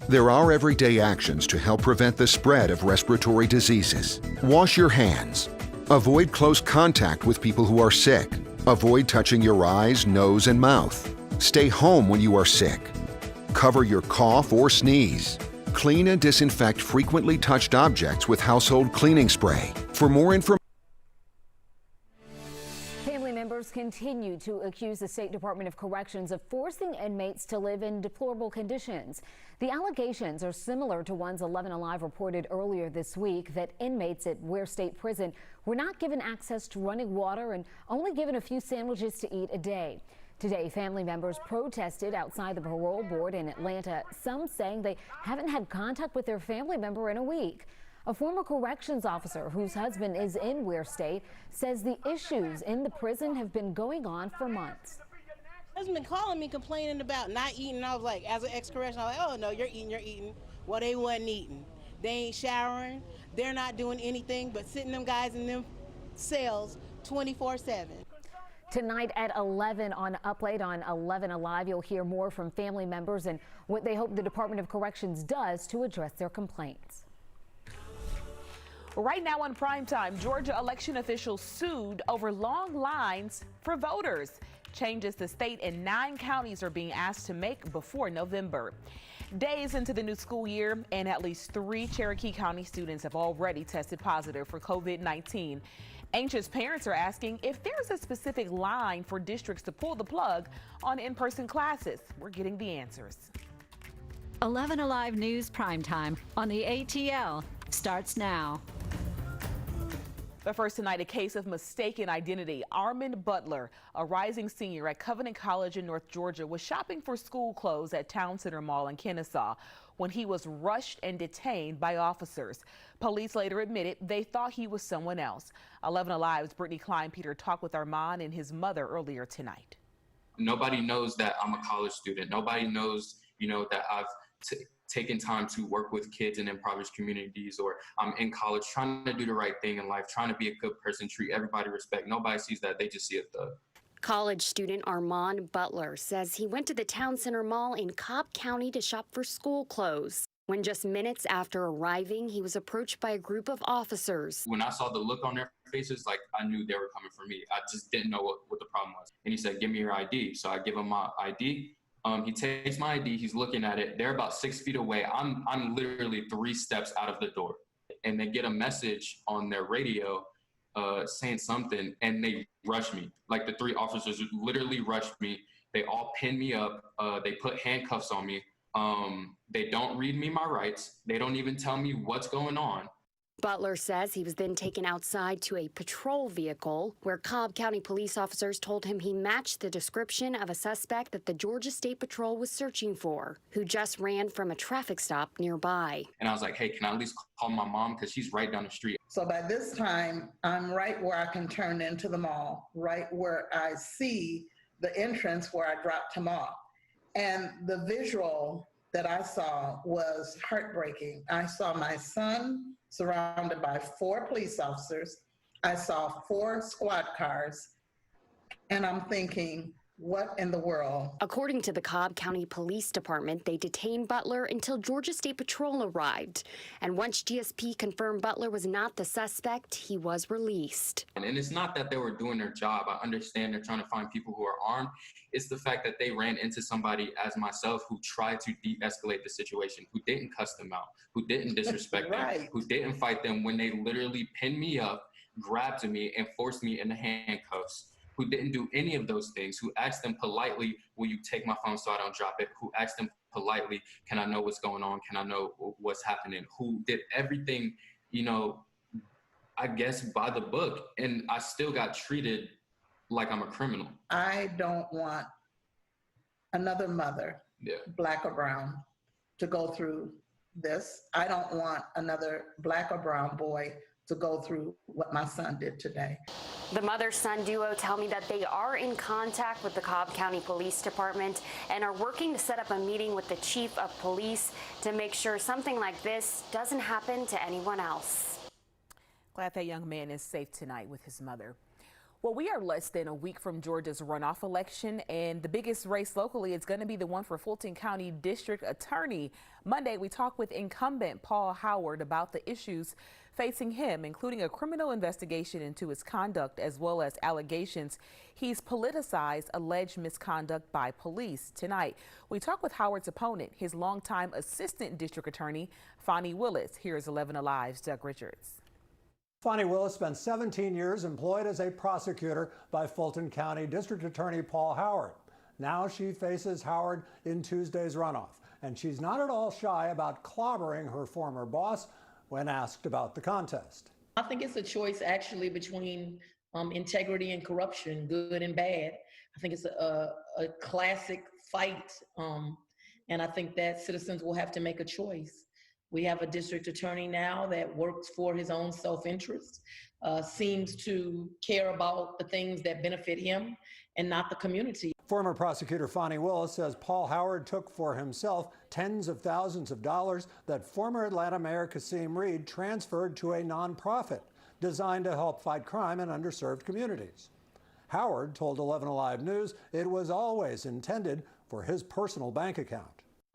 There are everyday actions to help prevent the spread of respiratory diseases. Wash your hands. Avoid close contact with people who are sick. Avoid touching your eyes, nose, and mouth. Stay home when you are sick. Cover your cough or sneeze. Clean and disinfect frequently touched objects with household cleaning spray. For more information, Family members continue to accuse the State Department of Corrections of forcing inmates to live in deplorable conditions. The allegations are similar to ones 11 Alive reported earlier this week, that inmates at Ware State Prison were not given access to running water and only given a few sandwiches to eat a day. Today, family members protested outside the parole board in Atlanta, some saying they haven't had contact with their family member in a week. A former corrections officer whose husband is in Ware State says the issues in the prison have been going on for months. Husband been calling me complaining about not eating. I was like, as an ex-correction, I was like, oh no, you're eating. Well, they wasn't eating. They ain't showering. They're not doing anything but sitting them guys in them cells 24/7. Tonight at 11 on Up Late on 11 Alive, you'll hear more from family members and what they hope the Department of Corrections does to address their complaints. Right now on primetime, Georgia election officials sued over long lines for voters. Changes the state and 9 counties are being asked to make before November. Days into the new school year, and at least 3 Cherokee County students have already tested positive for COVID-19. Anxious parents are asking if there's a specific line for districts to pull the plug on in-person classes. We're getting the answers. 11 Alive News Primetime on the ATL starts now. But first tonight, a case of mistaken identity. Armand Butler, a rising senior at Covenant College in North Georgia, was shopping for school clothes at Town Center Mall in Kennesaw when he was rushed and detained by officers. Police later admitted they thought he was someone else. 11 Alive's Brittany Klein-Peter talked with Armand and his mother earlier tonight. Nobody knows that I'm a college student. Nobody knows, that I've taken time to work with kids in impoverished communities, or I'm in college trying to do the right thing in life, trying to be a good person, treat everybody with respect. Nobody sees that. They just see a thug. College student Armand Butler says he went to the Town Center Mall in Cobb County to shop for school clothes. When just minutes after arriving, he was approached by a group of officers. When I saw the look on their faces, I knew they were coming for me. I just didn't know what the problem was. And he said, "Give me your ID." So I give him my ID. He takes my ID, he's looking at it. They're about 6 feet away. I'm literally 3 steps out of the door. And they get a message on their radio saying something, and they rush me. Like, the 3 officers literally rushed me. They all pinned me up. They put handcuffs on me. They don't read me my rights. They don't even tell me what's going on. Butler says he was then taken outside to a patrol vehicle where Cobb County police officers told him he matched the description of a suspect that the Georgia State Patrol was searching for, who just ran from a traffic stop nearby. And I was like, hey, can I at least call my mom? Because she's right down the street. So by this time, I'm right where I can turn into the mall, right where I see the entrance where I dropped him off. And the visual that I saw was heartbreaking. I saw my son surrounded by 4 police officers. I saw 4 squad cars, and I'm thinking, what in the world? According to the Cobb County Police Department, they detained Butler until Georgia State Patrol arrived. And once GSP confirmed Butler was not the suspect, he was released. And it's not that they were doing their job. I understand they're trying to find people who are armed. It's the fact that they ran into somebody as myself who tried to de-escalate the situation, who didn't cuss them out, who didn't disrespect them, who didn't fight them when they literally pinned me up, grabbed me, and forced me into handcuffs. Who didn't do any of those things, who asked them politely, will you take my phone so I don't drop it? Who asked them politely, can I know what's going on? Can I know what's happening? Who did everything, I guess by the book, and I still got treated like I'm a criminal. I don't want another mother, black or brown, to go through this. I don't want another black or brown boy to go through what my son did today. The mother-son duo tell me that they are in contact with the Cobb County Police Department and are working to set up a meeting with the chief of police to make sure something like this doesn't happen to anyone else. Glad that young man is safe tonight with his mother. Well, we are less than a week from Georgia's runoff election, and the biggest race locally is going to be the one for Fulton County District Attorney. Monday, we talked with incumbent Paul Howard about the issues facing him, including a criminal investigation into his conduct, as well as allegations he's politicized alleged misconduct by police. Tonight, we talk with Howard's opponent, his longtime assistant district attorney, Fonnie Willis. Here's 11 Alive's Doug Richards. Fani Willis spent 17 years employed as a prosecutor by Fulton County District Attorney Paul Howard. Now she faces Howard in Tuesday's runoff, and she's not at all shy about clobbering her former boss when asked about the contest. I think it's a choice actually between integrity and corruption, good and bad. I think it's a classic fight, and I think that citizens will have to make a choice. We have a district attorney now that works for his own self-interest, seems to care about the things that benefit him and not the community. Former prosecutor Fani Willis says Paul Howard took for himself tens of thousands of dollars that former Atlanta Mayor Kasim Reed transferred to a nonprofit designed to help fight crime in underserved communities. Howard told 11 Alive News it was always intended for his personal bank account.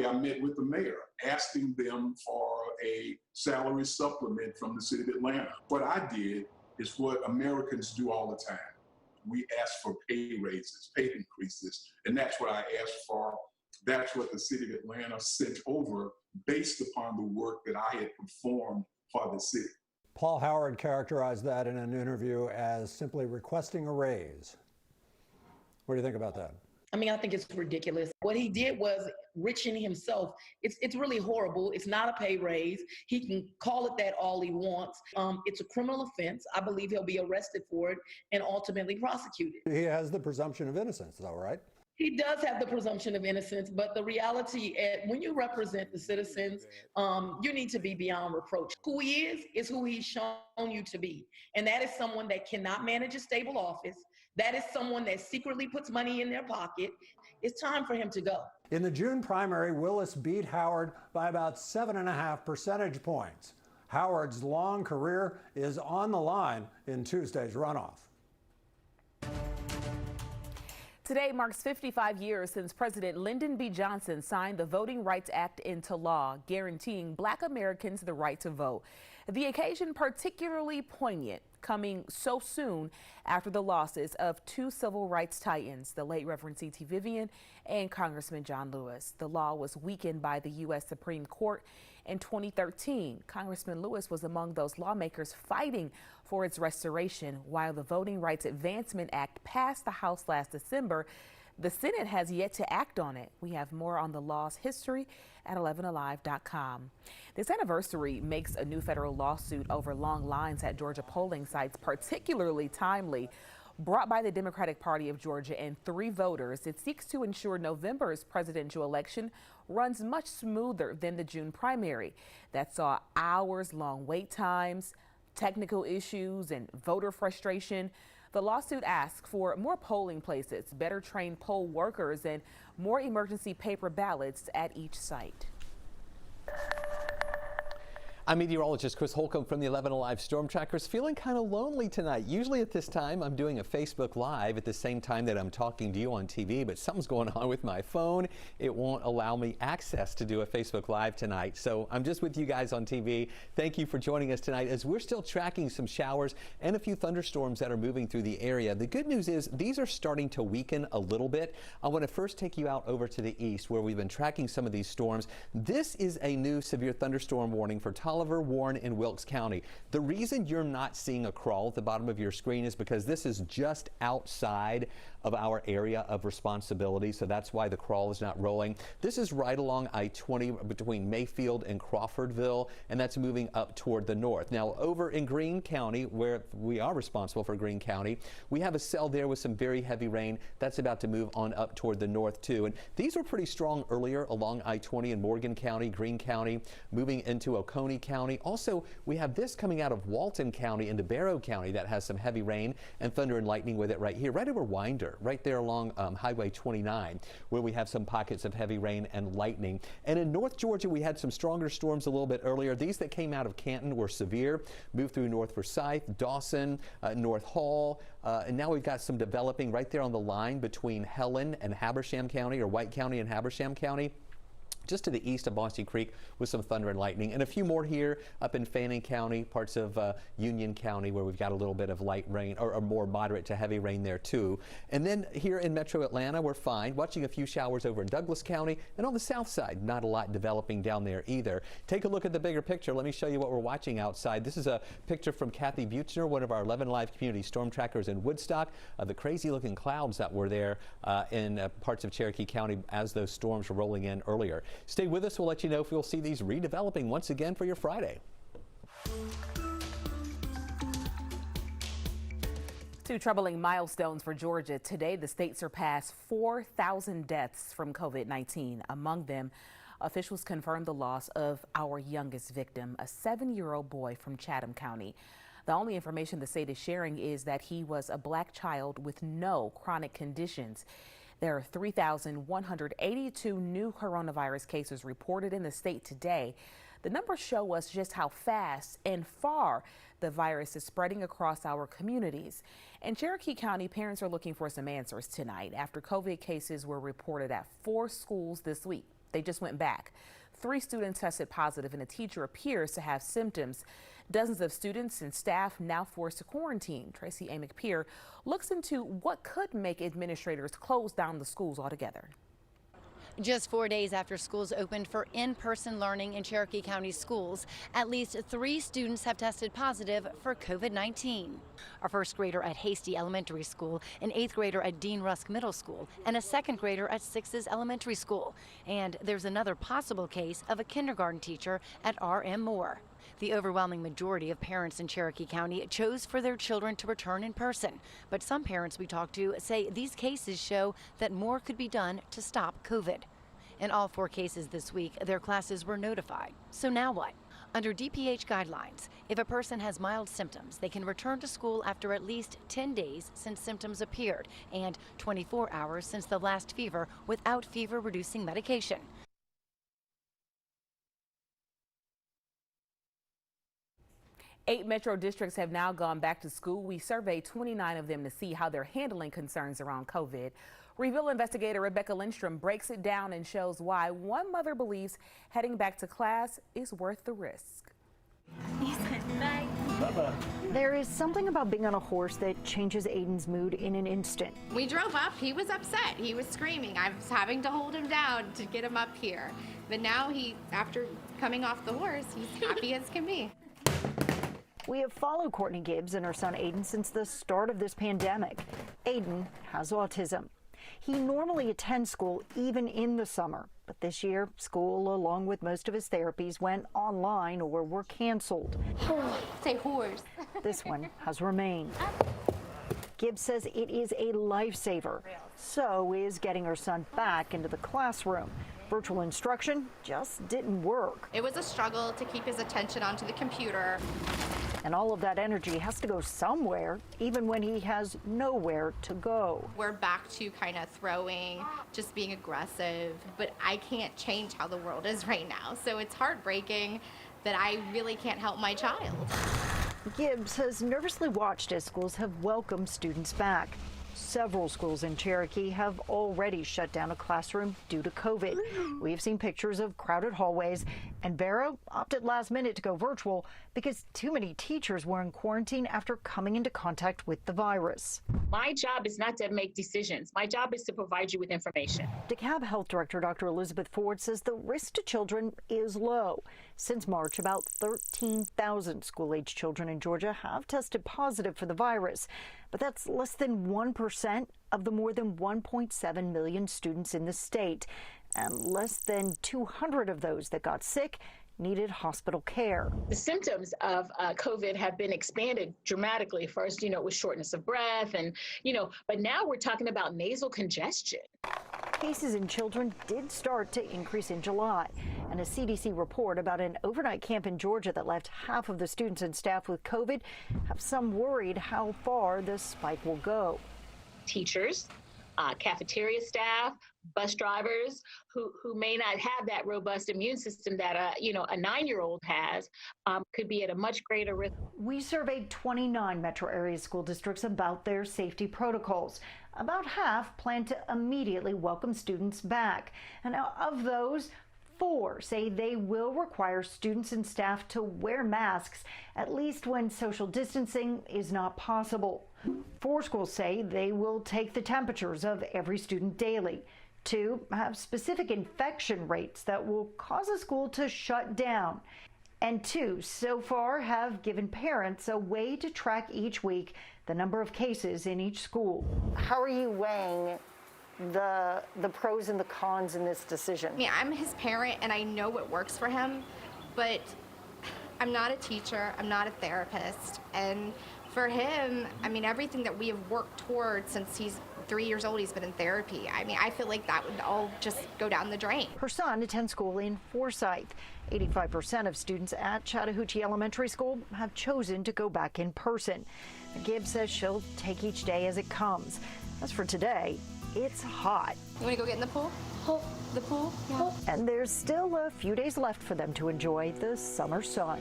I met with the mayor, asking them for a salary supplement from the city of Atlanta. What I did is what Americans do all the time. We ask for pay raises, pay increases, and that's what I asked for. That's what the city of Atlanta sent over based upon the work that I had performed for the city. Paul Howard characterized that in an interview as simply requesting a raise. What do you think about that? I mean, I think it's ridiculous. What he did was enriching himself. It's really horrible. It's not a pay raise. He can call it that all he wants. It's a criminal offense. I believe he'll be arrested for it and ultimately prosecuted. He has the presumption of innocence, though, right? He does have the presumption of innocence, but the reality, when you represent the citizens, you need to be beyond reproach. Who he is who he's shown you to be. And that is someone that cannot manage a stable office. That is someone that secretly puts money in their pocket. It's time for him to go. In the June primary, Willis beat Howard by about 7.5 percentage points. Howard's long career is on the line in Tuesday's runoff. Today marks 55 years since President Lyndon B. Johnson signed the Voting Rights Act into law, guaranteeing Black Americans the right to vote. The occasion particularly poignant, coming so soon after the losses of two civil rights titans, the late Reverend C.T. Vivian and Congressman John Lewis. The law was weakened by the U.S. Supreme Court in 2013. Congressman Lewis was among those lawmakers fighting for its restoration. While the Voting Rights Advancement Act passed the House last December, the Senate has yet to act on it. We have more on the law's history at 11alive.com. This anniversary makes a new federal lawsuit over long lines at Georgia polling sites particularly timely. Brought by the Democratic Party of Georgia and 3 voters, it seeks to ensure November's presidential election runs much smoother than the June primary that saw hours-long wait times, technical issues, and voter frustration. The lawsuit asks for more polling places, better trained poll workers, and more emergency paper ballots at each site. I'm meteorologist Chris Holcomb from the 11 Alive Storm Trackers. Feeling kind of lonely tonight. Usually at this time I'm doing a Facebook Live at the same time that I'm talking to you on TV, but something's going on with my phone. It won't allow me access to do a Facebook Live tonight. So I'm just with you guys on TV. Thank you for joining us tonight as we're still tracking some showers and a few thunderstorms that are moving through the area. The good news is these are starting to weaken a little bit. I want to first take you out over to the east where we've been tracking some of these storms. This is a new severe thunderstorm warning for Tolliver, Warren, and Wilkes County. The reason you're not seeing a crawl at the bottom of your screen is because this is just outside of our area of responsibility, so that's why the crawl is not rolling. This is right along I-20 between Mayfield and Crawfordville, and that's moving up toward the north. Now over in Greene County, where we are responsible for Greene County, we have a cell there with some very heavy rain. That's about to move on up toward the north too, and these were pretty strong earlier along I-20 in Morgan County, Greene County, moving into Oconee County. Also, we have this coming out of Walton County into Barrow County that has some heavy rain and thunder and lightning with it right here, right over Winder, right there along Highway 29, where we have some pockets of heavy rain and lightning. And in North Georgia, we had some stronger storms a little bit earlier. These that came out of Canton were severe, moved through North Forsyth, Dawson, North Hall, and now we've got some developing right there on the line between Helen and Habersham County, or White County and Habersham County. just to the east of Mossy Creek with some thunder and lightning, and a few more here up in Fannin County, parts of Union County, where we've got a little bit of light rain or more moderate to heavy rain there too. And then here in metro Atlanta, we're fine. Watching a few showers over in Douglas County, and on the south side, not a lot developing down there either. Take a look at the bigger picture. Let me show you what we're watching outside. This is a picture from Kathy Buchner, one of our 11 Live community storm trackers in Woodstock, of the crazy looking clouds that were there in parts of Cherokee County as those storms were rolling in earlier. Stay with us. We'll let you know if we'll see these redeveloping once again for your Friday. Two troubling milestones for Georgia. Today, the state surpassed 4,000 deaths from COVID-19. Among them, officials confirmed the loss of our youngest victim, a 7-year-old boy from Chatham County. The only information the state is sharing is that he was a black child with no chronic conditions. There are 3,182 new coronavirus cases reported in the state today. The numbers show us just how fast and far the virus is spreading across our communities. In Cherokee County, parents are looking for some answers tonight after COVID cases were reported at 4 schools this week. They just went back. 3 students tested positive and a teacher appears to have symptoms. Dozens of students and staff now forced to quarantine. Tracy Amick-Peer looks into what could make administrators close down the schools altogether. Just 4 days after schools opened for in-person learning in Cherokee County schools, at least 3 students have tested positive for COVID-19. A first grader at Hasty Elementary School, an 8th grader at Dean Rusk Middle School, and a 2nd grader at Sixes Elementary School. And there's another possible case of a kindergarten teacher at R.M. Moore. The overwhelming majority of parents in Cherokee County chose for their children to return in person. But some parents we talked to say these cases show that more could be done to stop COVID. In all 4 cases this week, their classes were notified. So now what? Under DPH guidelines, if a person has mild symptoms, they can return to school after at least 10 days since symptoms appeared and 24 hours since the last fever without fever-reducing medication. Eight metro districts have now gone back to school. We surveyed 29 of them to see how they're handling concerns around COVID. Reveal investigator Rebecca Lindstrom breaks it down and shows why one mother believes heading back to class is worth the risk. There is something about being on a horse that changes Aiden's mood in an instant. We drove up, he was upset, he was screaming. I was having to hold him down to get him up here. But now after coming off the horse, he's happy as can be. We have followed Courtney Gibbs and her son Aiden since the start of this pandemic. Aiden has autism. He normally attends school even in the summer, but this year school, along with most of his therapies, went online or were canceled. Say horse. This one has remained. Gibbs says it is a lifesaver. So is getting her son back into the classroom. Virtual instruction just didn't work. It was a struggle to keep his attention onto the computer. And all of that energy has to go somewhere, even when he has nowhere to go. We're back to kind of throwing, just being aggressive, but I can't change how the world is right now. So it's heartbreaking that I really can't help my child. Gibbs has nervously watched as schools have welcomed students back. Several schools in Cherokee have already shut down a classroom due to COVID. We've seen pictures of crowded hallways, and Vera opted last minute to go virtual because too many teachers were in quarantine after coming into contact with the virus. My job is not to make decisions. My job is to provide you with information. DeKalb Health Director Dr. Elizabeth Ford says the risk to children is low. Since March, about 13,000 school-age children in Georgia have tested positive for the virus, but that's less than 1% of the more than 1.7 million students in the state, and less than 200 of those that got sick needed hospital care. The symptoms of COVID have been expanded dramatically. First, it was shortness of breath and, but now we're talking about nasal congestion. Cases in children did start to increase in July, and a CDC report about an overnight camp in Georgia that left half of the students and staff with COVID have some worried how far this spike will go. Teachers, cafeteria staff, bus drivers who may not have that robust immune system that a 9-year-old has could be at a much greater risk. We surveyed 29 metro area school districts about their safety protocols. About half plan to immediately welcome students back. And of those, 4 say they will require students and staff to wear masks, at least when social distancing is not possible. 4 schools say they will take the temperatures of every student daily. 2 have specific infection rates that will cause a school to shut down. And 2 so far have given parents a way to track each week the number of cases in each school. How are you weighing the pros and the cons in this decision? I mean, I'm his parent and I know what works for him, but I'm not a teacher, I'm not a therapist. And for him, I mean, everything that we have worked towards since he's 3 years old, he's been in therapy. I mean, I feel like that would all just go down the drain. Her son attends school in Forsyth. 85% of students at Chattahoochee Elementary School have chosen to go back in person. Gibbs says she'll take each day as it comes. As for today, it's hot. You want to go get in the pool? The pool? Yeah. And there's still a few days left for them to enjoy the summer sun.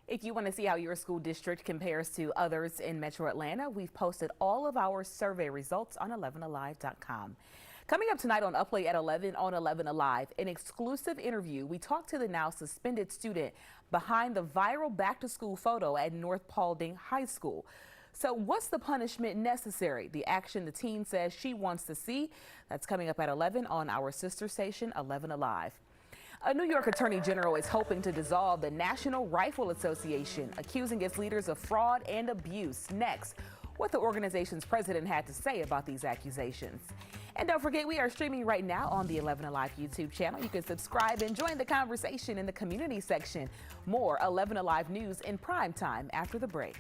If you want to see how your school district compares to others in Metro Atlanta, we've posted all of our survey results on 11alive.com. Coming up tonight on Upplay at 11 on 11 Alive, an exclusive interview. We talked to the now suspended student behind the viral back-to-school photo at North Paulding High School. So what's the punishment necessary? The action the teen says she wants to see. That's coming up at 11 on our sister station, 11 Alive. A New York Attorney General is hoping to dissolve the National Rifle Association, accusing its leaders of fraud and abuse. Next, what the organization's president had to say about these accusations. And don't forget, we are streaming right now on the 11 Alive YouTube channel. You can subscribe and join the conversation in the community section. More 11 Alive news in prime time after the break.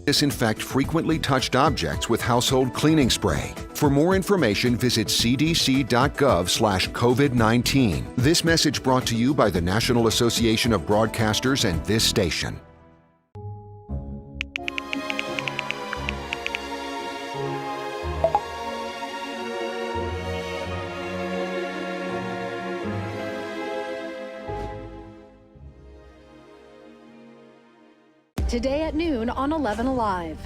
Disinfect frequently touched objects with household cleaning spray. For more information, visit cdc.gov/COVID-19. This message brought to you by the National Association of Broadcasters and this station. Today at noon on 11 Alive.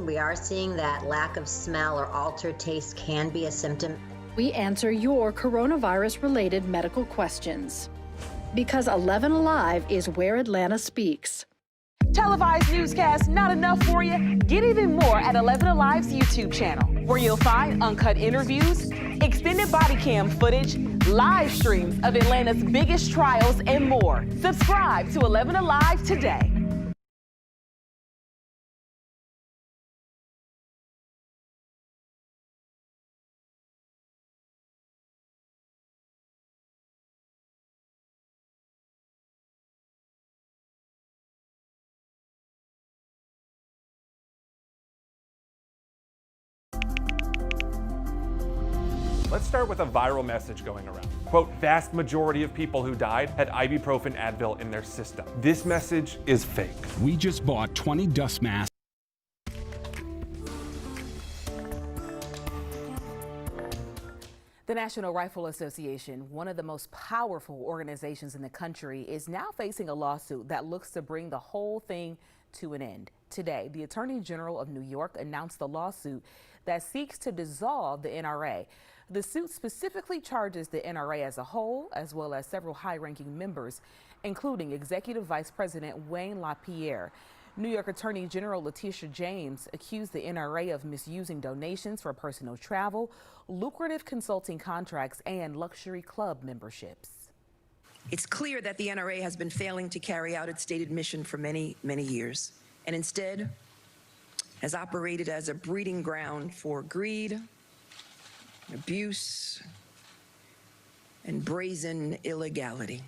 We are seeing that lack of smell or altered taste can be a symptom. We answer your coronavirus-related medical questions. Because 11 Alive is where Atlanta speaks. Televised newscasts not enough for you? Get even more at 11 Alive's YouTube channel, where you'll find uncut interviews, extended body cam footage, live streams of Atlanta's biggest trials, and more. Subscribe to 11 Alive today. Let's start with a viral message going around. Quote, vast majority of people who died had ibuprofen Advil in their system. This message is fake. We just bought 20 dust masks. The National Rifle Association, one of the most powerful organizations in the country, is now facing a lawsuit that looks to bring the whole thing to an end. Today, the Attorney General of New York announced the lawsuit that seeks to dissolve the NRA. The suit specifically charges the NRA as a whole, as well as several high-ranking members, including Executive Vice President Wayne LaPierre. New York Attorney General Letitia James accused the NRA of misusing donations for personal travel, lucrative consulting contracts, and luxury club memberships. It's clear that the NRA has been failing to carry out its stated mission for many, many years, and instead has operated as a breeding ground for greed, abuse, and brazen illegality.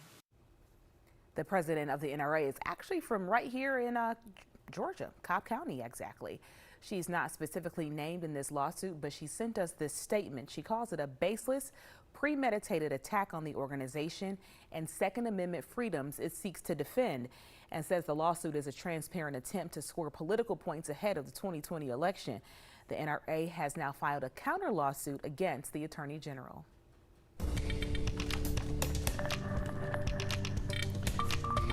The president of the NRA is actually from right here in Georgia, Cobb County, exactly. She's not specifically named in this lawsuit, but she sent us this statement. She calls it a baseless, premeditated attack on the organization and Second Amendment freedoms it seeks to defend, and says the lawsuit is a transparent attempt to score political points ahead of the 2020 election. The NRA has now filed a counter lawsuit against the Attorney General.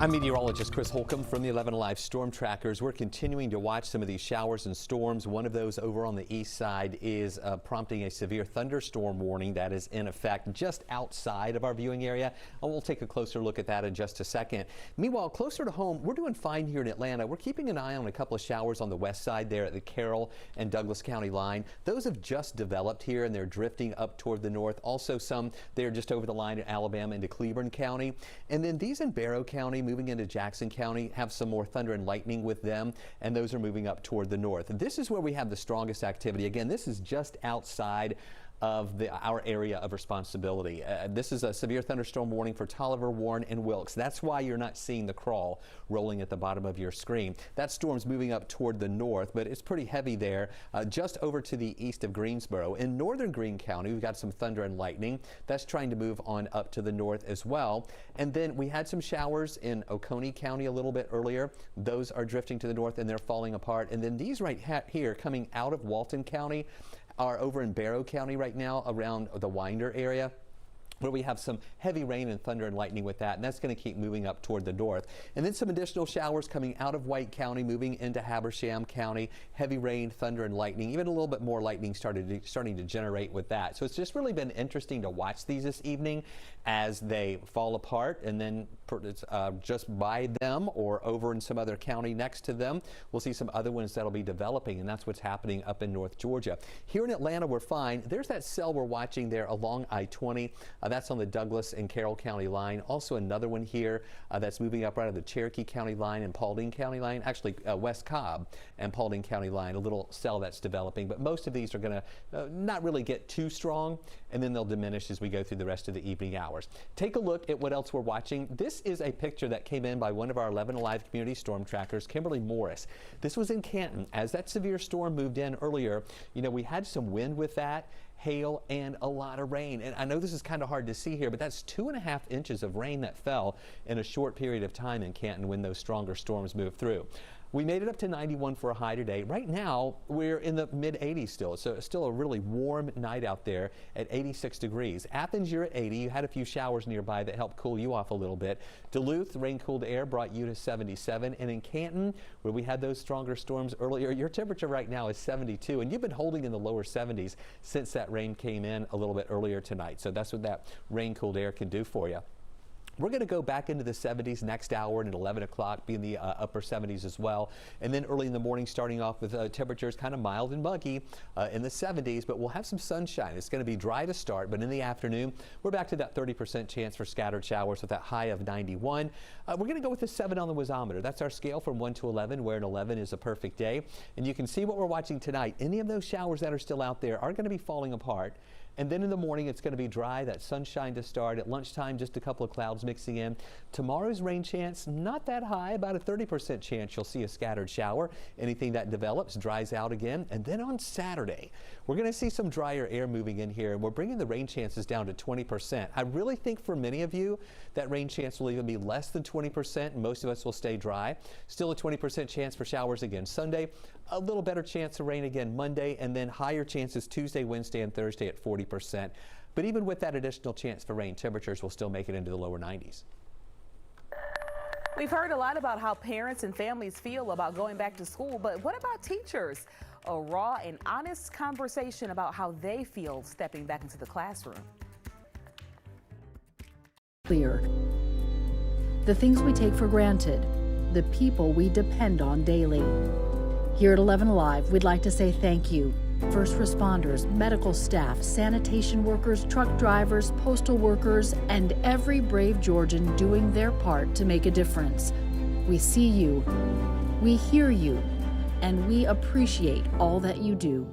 I'm meteorologist Chris Holcomb from the 11 Alive Storm Trackers. We're continuing to watch some of these showers and storms. One of those over on the east side is prompting a severe thunderstorm warning that is in effect just outside of our viewing area. And we'll take a closer look at that in just a second. Meanwhile, closer to home, we're doing fine here in Atlanta. We're keeping an eye on a couple of showers on the west side there at the Carroll and Douglas County line. Those have just developed here and they're drifting up toward the north. Also some there just over the line in Alabama into Cleburne County. And then these in Barrow County moving into Jackson County have some more thunder and lightning with them, and those are moving up toward the north. This is where we have the strongest activity. Again, this is just outside of our area of responsibility. This is a severe thunderstorm warning for Tolliver, Warren, and Wilkes. That's why you're not seeing the crawl rolling at the bottom of your screen. That storm's moving up toward the north, but it's pretty heavy there, just over to the east of Greensboro. In northern Greene County, we've got some thunder and lightning. That's trying to move on up to the north as well. And then we had some showers in Oconee County a little bit earlier. Those are drifting to the north and they're falling apart. And then these right here coming out of Walton County are over in Barrow County right now around the Winder area, where we have some heavy rain and thunder and lightning with that, and that's going to keep moving up toward the north. And then some additional showers coming out of White County, moving into Habersham County. Heavy rain, thunder, and lightning. Even a little bit more lightning starting to generate with that. So it's just really been interesting to watch these this evening as they fall apart, and then just by them or over in some other county next to them, we'll see some other ones that'll be developing, and that's what's happening up in North Georgia. Here in Atlanta, we're fine. There's that cell we're watching there along I-20. That's on the Douglas and Carroll County line. Also another one here that's moving up right on the Cherokee County line and Paulding County line. Actually, West Cobb and Paulding County line, a little cell that's developing. But most of these are going to not really get too strong, and then they'll diminish as we go through the rest of the evening hours. Take a look at what else we're watching. This is a picture that came in by one of our 11 Alive community storm trackers, Kimberly Morris. This was in Canton. As that severe storm moved in earlier, you know, we had some wind with that, hail, and a lot of rain. And I know this is kind of hard to see here, but that's 2.5 inches of rain that fell in a short period of time in Canton when those stronger storms moved through. We made it up to 91 for a high today. Right now, we're in the mid-80s still. So it's still a really warm night out there at 86 degrees. Athens, you're at 80. You had a few showers nearby that helped cool you off a little bit. Duluth, rain-cooled air brought you to 77. And in Canton, where we had those stronger storms earlier, your temperature right now is 72. And you've been holding in the lower 70s since that rain came in a little bit earlier tonight. So that's what that rain-cooled air can do for you. We're going to go back into the 70s next hour, and at 11 o'clock be in the upper 70s as well. And then early in the morning, starting off with temperatures kind of mild and muggy in the 70s, but we'll have some sunshine. It's going to be dry to start, but in the afternoon, we're back to that 30% chance for scattered showers with that high of 91. We're going to go with a 7 on the wazometer. That's our scale from 1 to 11, where an 11 is a perfect day. And you can see what we're watching tonight. Any of those showers that are still out there are going to be falling apart. And then in the morning, it's going to be dry, that sunshine to start. At lunchtime, just a couple of clouds mixing in. Tomorrow's rain chance, not that high, about a 30% chance you'll see a scattered shower. Anything that develops dries out again. And then on Saturday, we're going to see some drier air moving in here, and we're bringing the rain chances down to 20%. I really think for many of you, that rain chance will even be less than 20%, and most of us will stay dry. Still a 20% chance for showers again Sunday. A little better chance of rain again Monday, and then higher chances Tuesday, Wednesday, and Thursday at 40%. But even with that additional chance for rain, temperatures will still make it into the lower 90s. We've heard a lot about how parents and families feel about going back to school, but what about teachers? A raw and honest conversation about how they feel stepping back into the classroom. Clear. The things we take for granted, the people we depend on daily. Here at 11 Alive, we'd like to say thank you. First responders, medical staff, sanitation workers, truck drivers, postal workers, and every brave Georgian doing their part to make a difference. We see you, we hear you, and we appreciate all that you do.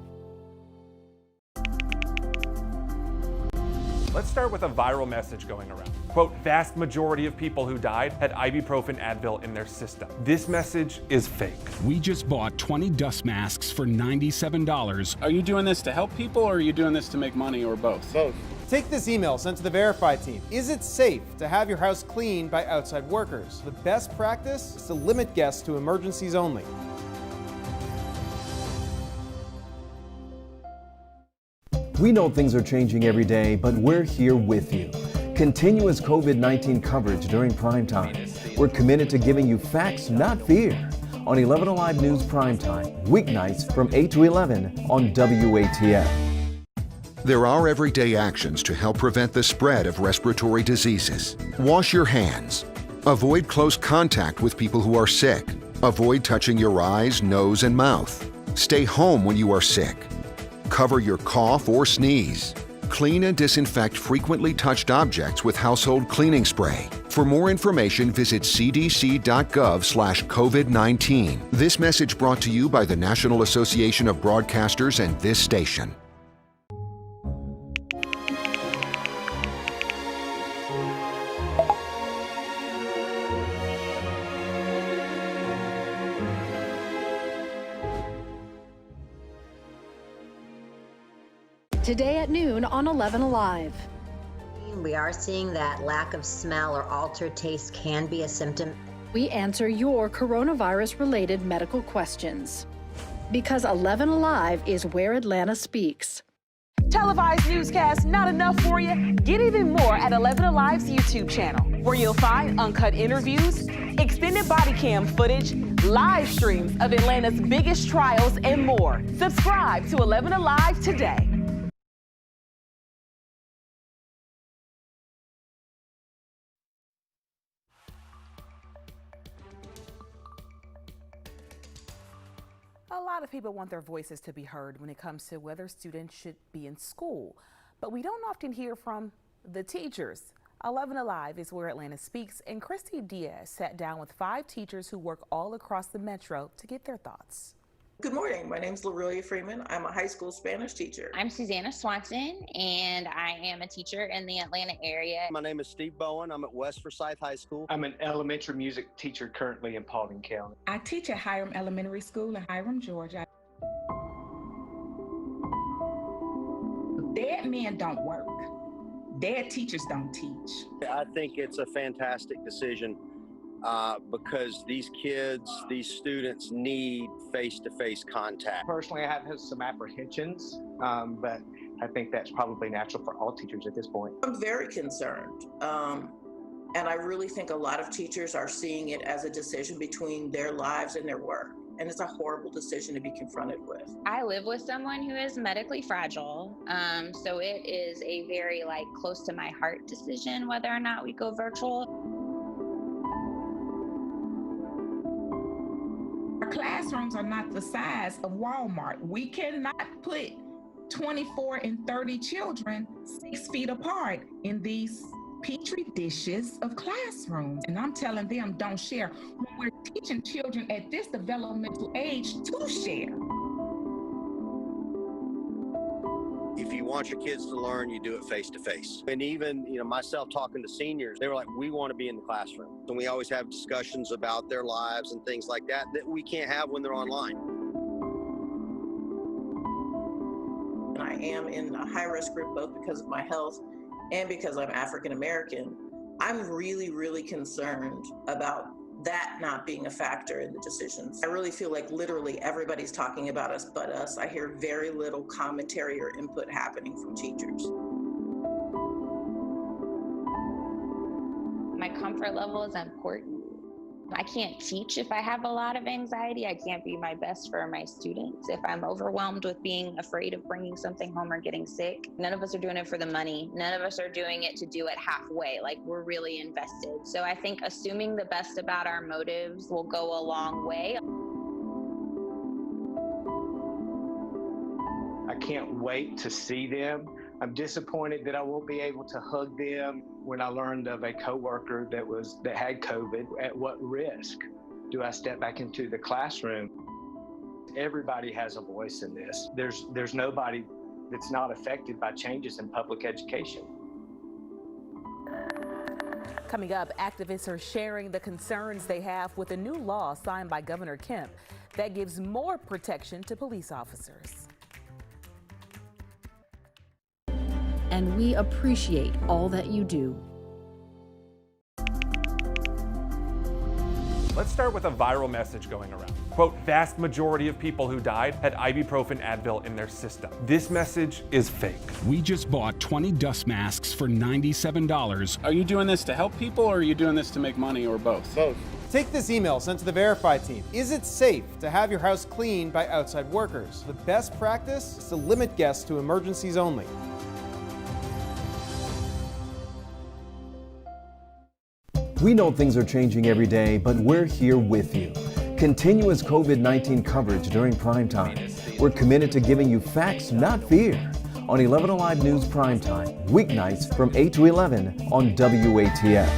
Let's start with a viral message going around. Quote, vast majority of people who died had ibuprofen Advil in their system. This message is fake. We just bought 20 dust masks for $97. Are you doing this to help people, or are you doing this to make money, or both? Both. Take this email sent to the Verify team. Is it safe to have your house cleaned by outside workers? The best practice is to limit guests to emergencies only. We know things are changing every day, but we're here with you. Continuous COVID-19 coverage during prime time. We're committed to giving you facts, not fear. On 11 Alive News Primetime, weeknights from 8 to 11 on WATF. There are everyday actions to help prevent the spread of respiratory diseases. Wash your hands. Avoid close contact with people who are sick. Avoid touching your eyes, nose, and mouth. Stay home when you are sick. Cover your cough or sneeze. Clean and disinfect frequently touched objects with household cleaning spray. For more information, visit cdc.gov/COVID-19. This message brought to you by the National Association of Broadcasters and this station. Today at noon on 11 Alive. We are seeing that lack of smell or altered taste can be a symptom. We answer your coronavirus-related medical questions. Because 11 Alive is where Atlanta speaks. Televised newscasts not enough for you? Get even more at 11 Alive's YouTube channel, where you'll find uncut interviews, extended body cam footage, live streams of Atlanta's biggest trials, and more. Subscribe to 11 Alive today. A lot of people want their voices to be heard when it comes to whether students should be in school, but we don't often hear from the teachers. 11 Alive is where Atlanta speaks, and Christy Diaz sat down with 5 teachers who work all across the metro to get their thoughts. Good morning. My name is Laurelia Freeman. I'm a high school Spanish teacher. I'm Susanna Swanson, and I am a teacher in the Atlanta area. My name is Steve Bowen. I'm at West Forsyth High School. I'm an elementary music teacher currently in Paulding County. I teach at Hiram Elementary School in Hiram, Georgia. Dead men don't work. Dead teachers don't teach. I think it's a fantastic decision. Because these kids, these students need face-to-face contact. Personally, I have some apprehensions, but I think that's probably natural for all teachers at this point. I'm very concerned, and I really think a lot of teachers are seeing it as a decision between their lives and their work, and it's a horrible decision to be confronted with. I live with someone who is medically fragile, so it is a very close to my heart decision whether or not we go virtual. Our classrooms are not the size of Walmart. We cannot put 24 and 30 children 6 feet apart in these petri dishes of classrooms. And I'm telling them, don't share. When we're teaching children at this developmental age to share. If you want your kids to learn, you do it face-to-face. And even, myself talking to seniors, they were like, we want to be in the classroom. And we always have discussions about their lives and things like that we can't have when they're online. I am in a high-risk group both because of my health and because I'm African American. I'm really, really concerned about that not being a factor in the decisions. I really feel like literally everybody's talking about us but us. I hear very little commentary or input happening from teachers. My comfort level is important. I can't teach if I have a lot of anxiety. I can't be my best for my students. If I'm overwhelmed with being afraid of bringing something home or getting sick, none of us are doing it for the money. None of us are doing it to do it halfway. We're really invested. So I think assuming the best about our motives will go a long way. I can't wait to see them. I'm disappointed that I won't be able to hug them. When I learned of a coworker that had COVID, at what risk do I step back into the classroom? Everybody has a voice in this. There's nobody that's not affected by changes in public education. Coming up, activists are sharing the concerns they have with a new law signed by Governor Kemp that gives more protection to police officers. And we appreciate all that you do. Let's start with a viral message going around. Quote, vast majority of people who died had ibuprofen Advil in their system. This message is fake. We just bought 20 dust masks for $97. Are you doing this to help people or are you doing this to make money or both? Both. Take this email sent to the Verify team. Is it safe to have your house cleaned by outside workers? The best practice is to limit guests to emergencies only. We know things are changing every day, but we're here with you. Continuous COVID-19 coverage during prime time. We're committed to giving you facts, not fear. On 11 Alive News Primetime, weeknights from 8 to 11 on WATF.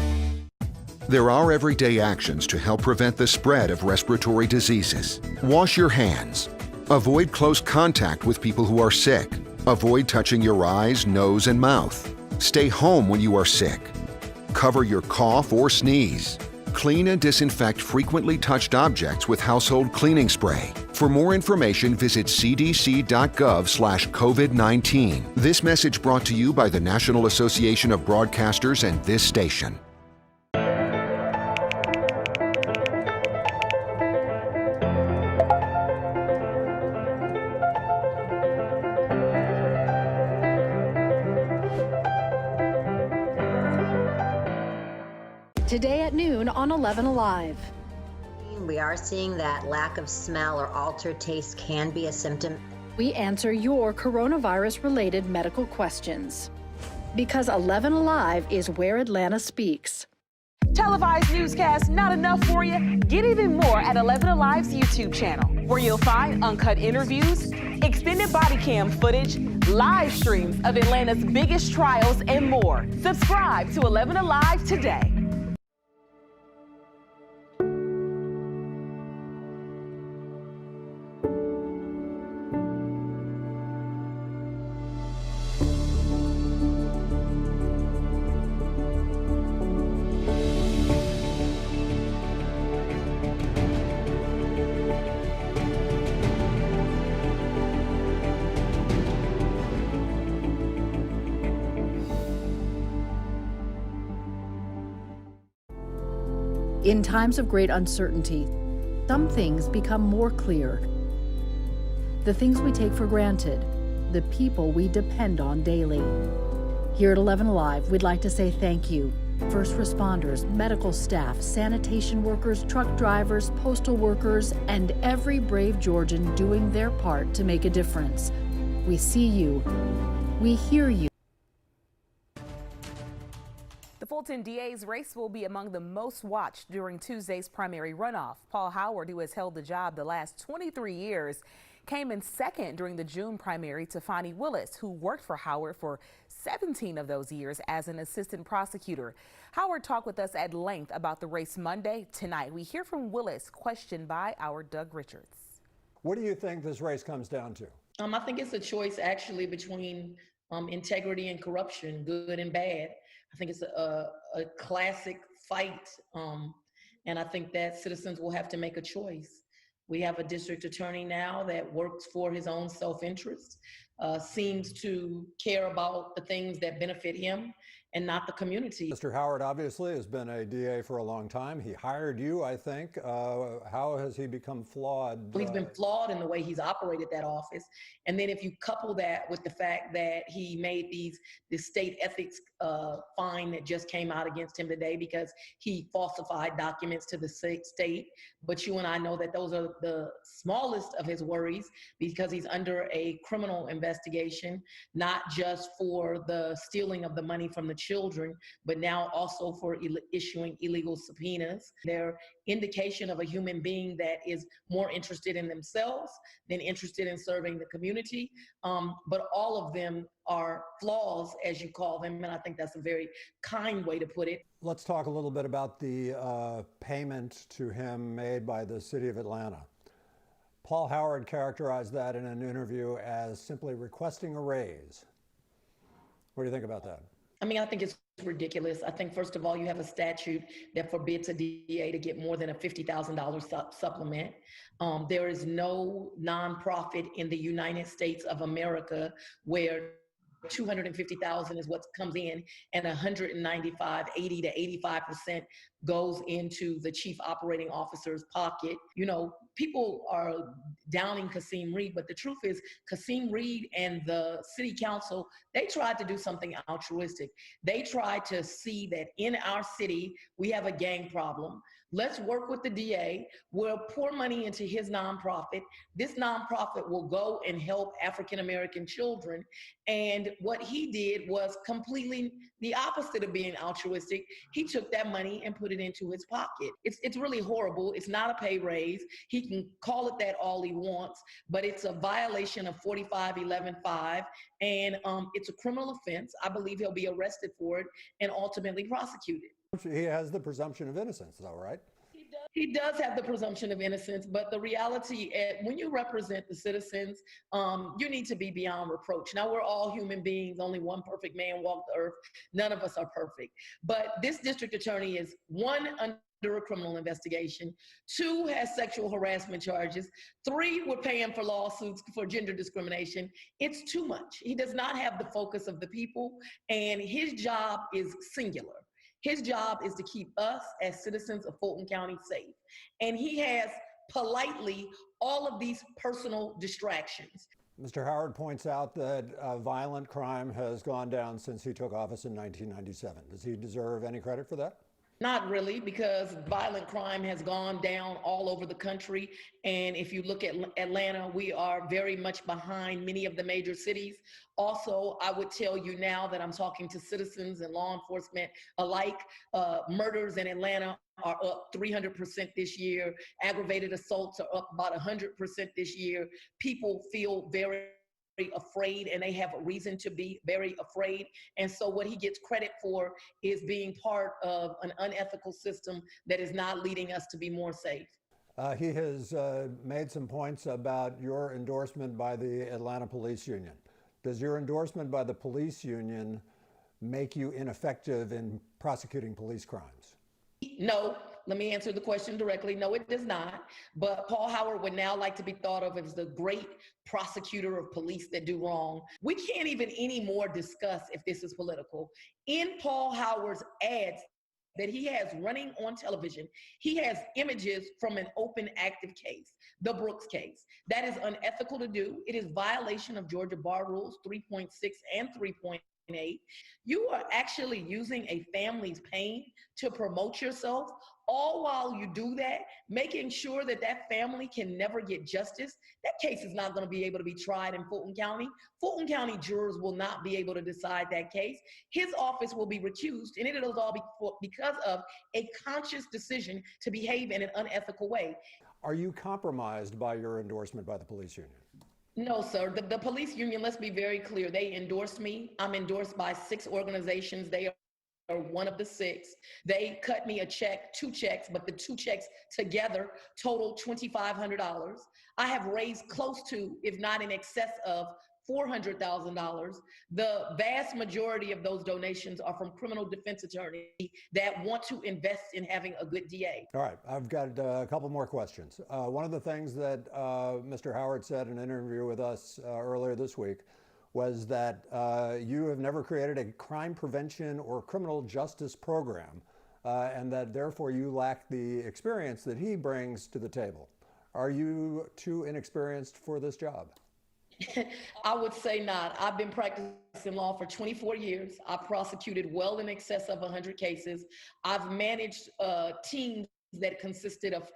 There are everyday actions to help prevent the spread of respiratory diseases. Wash your hands. Avoid close contact with people who are sick. Avoid touching your eyes, nose, and mouth. Stay home when you are sick. Cover your cough or sneeze. Clean and disinfect frequently touched objects with household cleaning spray. For more information, visit cdc.gov/COVID-19. This message brought to you by the National Association of Broadcasters and this station. Today at noon on 11 Alive. We are seeing that lack of smell or altered taste can be a symptom. We answer your coronavirus-related medical questions. Because 11 Alive is where Atlanta speaks. Televised newscasts not enough for you? Get even more at 11 Alive's YouTube channel, where you'll find uncut interviews, extended body cam footage, live streams of Atlanta's biggest trials, and more. Subscribe to 11 Alive today. In times of great uncertainty, some things become more clear. The things we take for granted, the people we depend on daily. Here at 11 Alive, we'd like to say thank you. First responders, medical staff, sanitation workers, truck drivers, postal workers, and every brave Georgian doing their part to make a difference. We see you. We hear you. The Fulton DA's race will be among the most watched during Tuesday's primary runoff. Paul Howard, who has held the job the last 23 years, came in second during the June primary to Fani Willis, who worked for Howard for 17 of those years as an assistant prosecutor. Howard talked with us at length about the race Monday. Tonight, we hear from Willis, questioned by our Doug Richards. What do you think this race comes down to? I think it's a choice actually between integrity and corruption, good and bad. I think it's a classic fight, and I think that citizens will have to make a choice. We have a district attorney now that works for his own self-interest, seems to care about the things that benefit him and not the community. Mr. Howard obviously has been a DA for a long time. He hired you, I think. How has he become flawed? He's been flawed in the way he's operated that office. And then if you couple that with the fact that he made this state ethics fine that just came out against him today because he falsified documents to the state. But you and I know that those are the smallest of his worries because he's under a criminal investigation, not just for the stealing of the money from the children, but now also for issuing illegal subpoenas. They're indication of a human being that is more interested in themselves than interested in serving the community. But all of them are flaws, as you call them, and I think that's a very kind way to put it. Let's talk a little bit about the payment to him made by the city of Atlanta. Paul Howard characterized that in an interview as simply requesting a raise. What do you think about that? I think it's ridiculous. I think, first of all, you have a statute that forbids a DA to get more than a $50,000 supplement. There is no nonprofit in the United States of America where 250,000 is what comes in, and 195, 80 to 85% goes into the chief operating officer's pocket. You know, people are downing Kasim Reed, but the truth is Kasim Reed and the city council, they tried to do something altruistic. They tried to see that in our city, we have a gang problem. Let's work with the DA. We'll pour money into his nonprofit. This nonprofit will go and help African-American children. And what he did was completely the opposite of being altruistic. He took that money and put it into his pocket. It's really horrible. It's not a pay raise. He can call it that all he wants, but it's a violation of 4511.5, and it's a criminal offense. I believe he'll be arrested for it and ultimately prosecuted. He has the presumption of innocence, though, right? He does have the presumption of innocence, but the reality, when you represent the citizens, you need to be beyond reproach. Now, we're all human beings. Only one perfect man walked the earth. None of us are perfect. But this district attorney is, one, under a criminal investigation, 2, has sexual harassment charges, 3, we're paying for lawsuits for gender discrimination. It's too much. He does not have the focus of the people, and his job is singular. His job is to keep us as citizens of Fulton County safe. And he has politely all of these personal distractions. Mr. Howard points out that violent crime has gone down since he took office in 1997. Does he deserve any credit for that? Not really, because violent crime has gone down all over the country. And if you look at Atlanta, we are very much behind many of the major cities. Also, I would tell you now that I'm talking to citizens and law enforcement alike, murders in Atlanta are up 300% this year. Aggravated assaults are up about 100% this year. People feel very afraid, and they have a reason to be very afraid. And so what he gets credit for is being part of an unethical system that is not leading us to be more safe. He has made some points about your endorsement by the Atlanta Police Union. Does your endorsement by the police union make you ineffective in prosecuting police crimes? No. Let me answer the question directly. No, it does not. But Paul Howard would now like to be thought of as the great prosecutor of police that do wrong. We can't even anymore discuss if this is political. In Paul Howard's ads that he has running on television, he has images from an open active case, the Brooks case. That is unethical to do. It is violation of Georgia Bar Rules 3.6 and 3.8. You are actually using a family's pain to promote yourself, all while you do that, making sure that that family can never get justice. That case is not going to be able to be tried in Fulton County. Fulton County jurors will not be able to decide that case. His office will be recused, and it'll all be because of a conscious decision to behave in an unethical way. Are you compromised by your endorsement by the police union? No, sir. The police union, let's be very clear, they endorsed me. I'm endorsed by 6 organizations. They are one of the 6. They cut me a check, 2 checks, but the 2 checks together total $2,500. I have raised close to, if not in excess of, $400,000. The vast majority of those donations are from criminal defense attorneys that want to invest in having a good DA. All right, I've got a couple more questions. One of the things that Mr. Howard said in an interview with us earlier this week was that you have never created a crime prevention or criminal justice program, and that therefore you lack the experience that he brings to the table. Are you too inexperienced for this job? I would say not. I've been practicing law for 24 years. I've prosecuted well in excess of 100 cases. I've managed teams that consisted of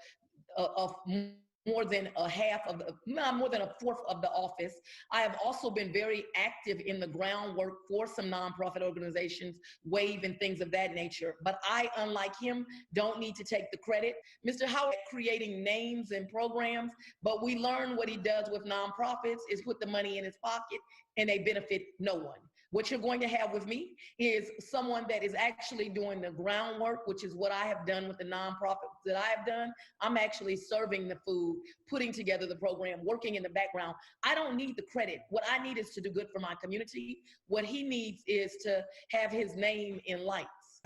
more than a fourth of the office. I have also been very active in the groundwork for some nonprofit organizations, WAVE and things of that nature. But I, unlike him, don't need to take the credit. Mr. Howard creating names and programs, but we learn what he does with nonprofits is put the money in his pocket and they benefit no one. What you're going to have with me is someone that is actually doing the groundwork, which is what I have done with the nonprofits that I have done. I'm actually serving the food, putting together the program, working in the background. I don't need the credit. What I need is to do good for my community. What he needs is to have his name in lights.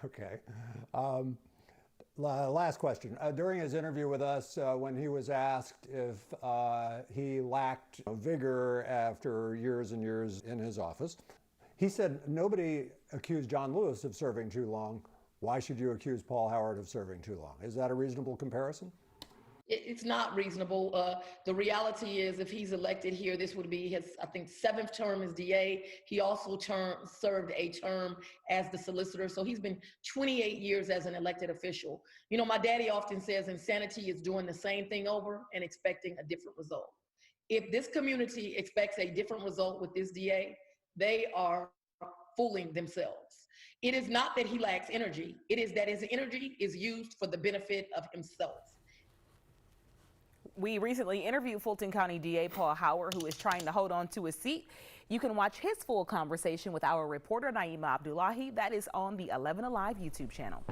Okay. Last question. During his interview with us, when he was asked if he lacked vigor after years and years in his office, he said, nobody accused John Lewis of serving too long. Why should you accuse Paul Howard of serving too long? Is that a reasonable comparison? It's not reasonable. The reality is, if he's elected here, this would be his, I think, 7th term as DA. He also served a term as the solicitor. So he's been 28 years as an elected official. You know, my daddy often says insanity is doing the same thing over and expecting a different result. If this community expects a different result with this DA, they are fooling themselves. It is not that he lacks energy. It is that his energy is used for the benefit of himself. We recently interviewed Fulton County DA Paul Howard, who is trying to hold on to his seat. You can watch his full conversation with our reporter Naima Abdullahi. That is on the 11 Alive YouTube channel.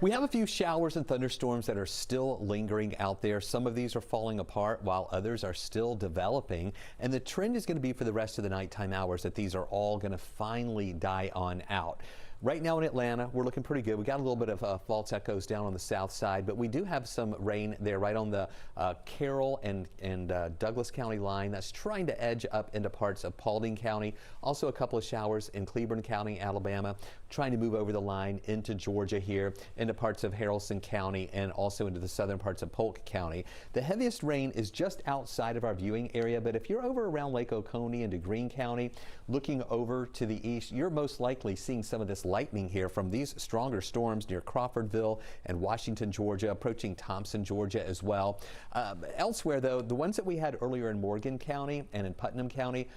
We have a few showers and thunderstorms that are still lingering out there. Some of these are falling apart while others are still developing. And the trend is going to be for the rest of the nighttime hours that these are all going to finally die on out. Right now in Atlanta, we're looking pretty good. We got a little bit of false echoes down on the south side, but we do have some rain there right on the Carroll and Douglas County line. That's trying to edge up into parts of Paulding County. Also a couple of showers in Cleburne County, Alabama, trying to move over the line into Georgia here, into parts of Haralson County, and also into the southern parts of Polk County. The heaviest rain is just outside of our viewing area, but if you're over around Lake Oconee into Greene County, looking over to the east, you're most likely seeing some of this lightning here from these stronger storms near Crawfordville and Washington, Georgia, approaching Thompson, Georgia as well. Elsewhere, though, the ones that we had earlier in Morgan County and in Putnam County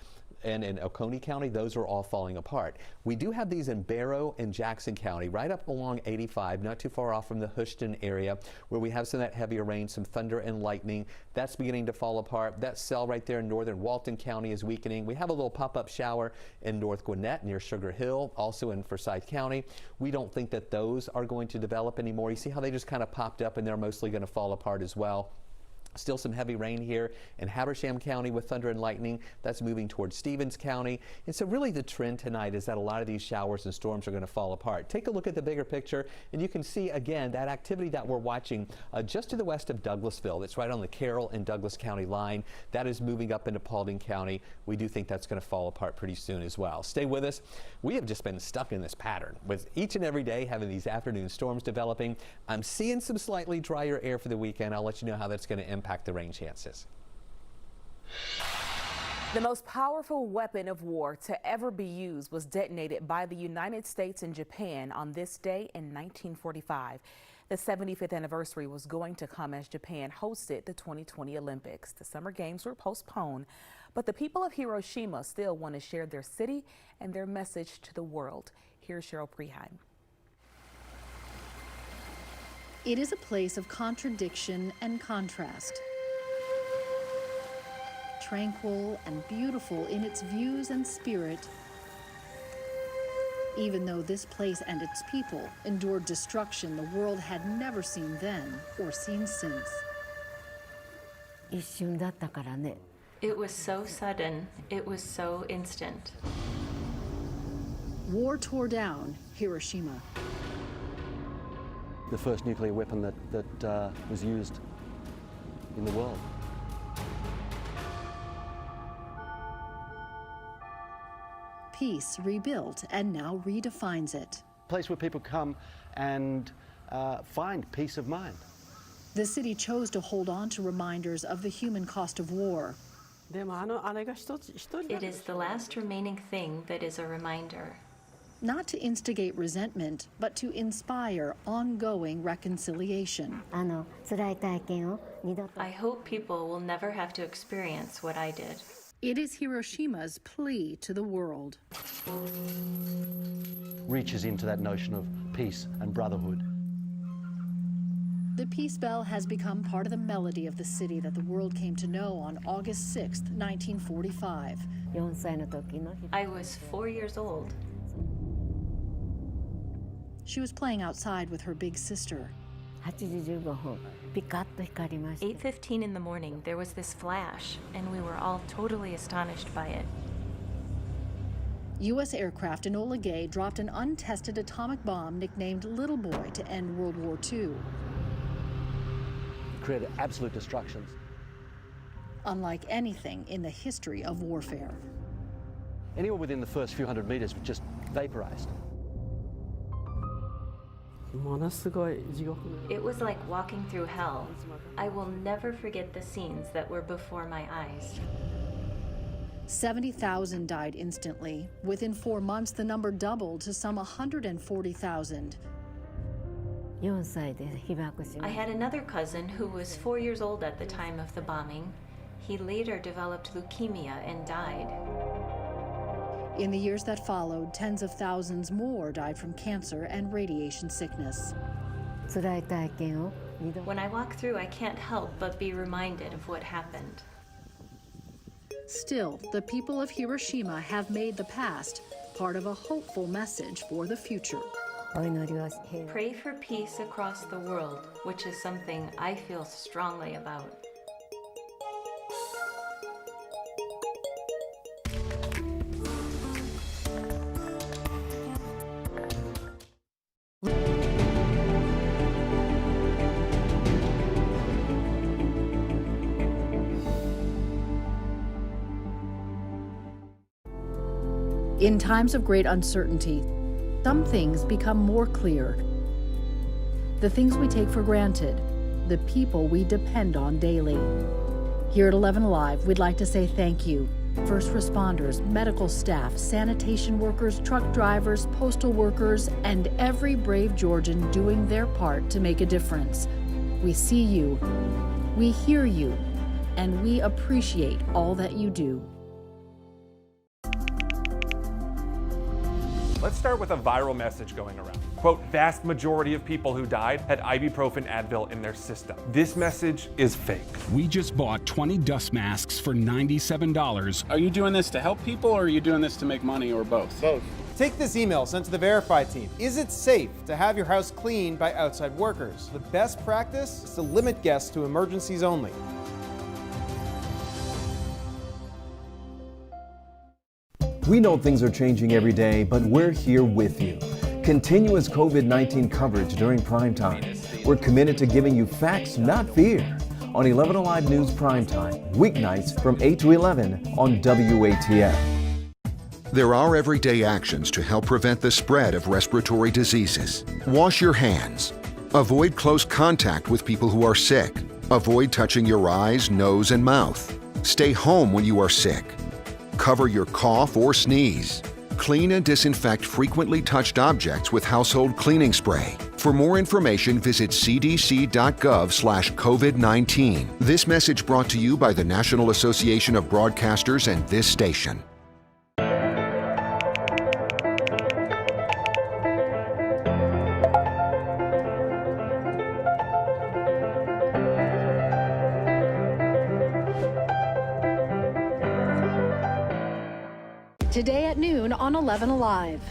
and in Oconee County, those are all falling apart. We do have these in Barrow and Jackson County, right up along 85, not too far off from the Houston area, where we have some of that heavier rain, some thunder and lightning. That's beginning to fall apart. That cell right there in northern Walton County is weakening. We have a little pop-up shower in North Gwinnett near Sugar Hill, also in Forsyth County. We don't think that those are going to develop anymore. You see how they just kind of popped up and they're mostly going to fall apart as well. Still some heavy rain here in Habersham County with thunder and lightning. That's moving towards Stevens County. And so really the trend tonight is that a lot of these showers and storms are going to fall apart. Take a look at the bigger picture and you can see again that activity that we're watching just to the west of Douglasville. That's right on the Carroll and Douglas County line. That is moving up into Paulding County. We do think that's going to fall apart pretty soon as well. Stay with us. We have just been stuck in this pattern with each and every day having these afternoon storms developing. I'm seeing some slightly drier air for the weekend. I'll let you know how that's going to impact the rain chances. The most powerful weapon of war to ever be used was detonated by the United States and Japan on this day in 1945. The 75th anniversary was going to come as Japan hosted the 2020 Olympics. The Summer Games were postponed, but the people of Hiroshima still want to share their city and their message to the world. Here's Cheryl Preheim. It is a place of contradiction and contrast. Tranquil and beautiful in its views and spirit, even though this place and its people endured destruction the world had never seen then or seen since. It was so sudden, it was so instant. War tore down Hiroshima. The first nuclear weapon that was used in the world. Peace rebuilt and now redefines it. A place where people come and find peace of mind. The city chose to hold on to reminders of the human cost of war. It is the last remaining thing that is a reminder. Not to instigate resentment, but to inspire ongoing reconciliation. I hope people will never have to experience what I did. It is Hiroshima's plea to the world. Reaches into that notion of peace and brotherhood. The peace bell has become part of the melody of the city that the world came to know on August 6, 1945. I was 4 years old. She was playing outside with her big sister. 8:15 in the morning, there was this flash, and we were all totally astonished by it. U.S. aircraft Enola Gay dropped an untested atomic bomb nicknamed Little Boy to end World War II. Created absolute destruction. Unlike anything in the history of warfare. Anyone within the first few hundred meters was just vaporized. It was like walking through hell. I will never forget the scenes that were before my eyes. 70,000 died instantly. Within 4 months, the number doubled to some 140,000. I had another cousin who was 4 years old at the time of the bombing. He later developed leukemia and died. In the years that followed, tens of thousands more died from cancer and radiation sickness. When I walk through, I can't help but be reminded of what happened. Still, the people of Hiroshima have made the past part of a hopeful message for the future. Pray for peace across the world, which is something I feel strongly about. In times of great uncertainty, some things become more clear. The things we take for granted, the people we depend on daily. Here at 11 Alive, we'd like to say thank you. First responders, medical staff, sanitation workers, truck drivers, postal workers, and every brave Georgian doing their part to make a difference. We see you, we hear you, and we appreciate all that you do. Let's start with a viral message going around. Quote, vast majority of people who died had ibuprofen Advil in their system. This message is fake. We just bought 20 dust masks for $97. Are you doing this to help people or are you doing this to make money or both? Both. Take this email sent to the Verify team. Is it safe to have your house cleaned by outside workers? The best practice is to limit guests to emergencies only. We know things are changing every day, but we're here with you. Continuous COVID-19 coverage during prime time. We're committed to giving you facts, not fear. On 11 Alive News Primetime, weeknights from 8 to 11 on WATF. There are everyday actions to help prevent the spread of respiratory diseases. Wash your hands. Avoid close contact with people who are sick. Avoid touching your eyes, nose, and mouth. Stay home when you are sick. Cover your cough or sneeze. Clean and disinfect frequently touched objects with household cleaning spray. For more information, visit cdc.gov/COVID-19. This message brought to you by the National Association of Broadcasters and this station. Today at noon on 11 Alive.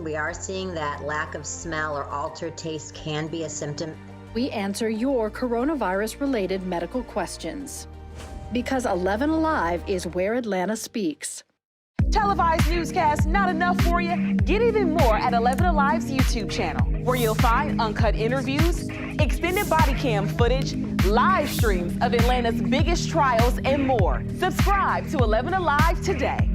We are seeing that lack of smell or altered taste can be a symptom. We answer your coronavirus-related medical questions. Because 11 Alive is where Atlanta speaks. Televised newscasts not enough for you? Get even more at 11 Alive's YouTube channel, where you'll find uncut interviews, extended body cam footage, live streams of Atlanta's biggest trials, and more. Subscribe to 11 Alive today.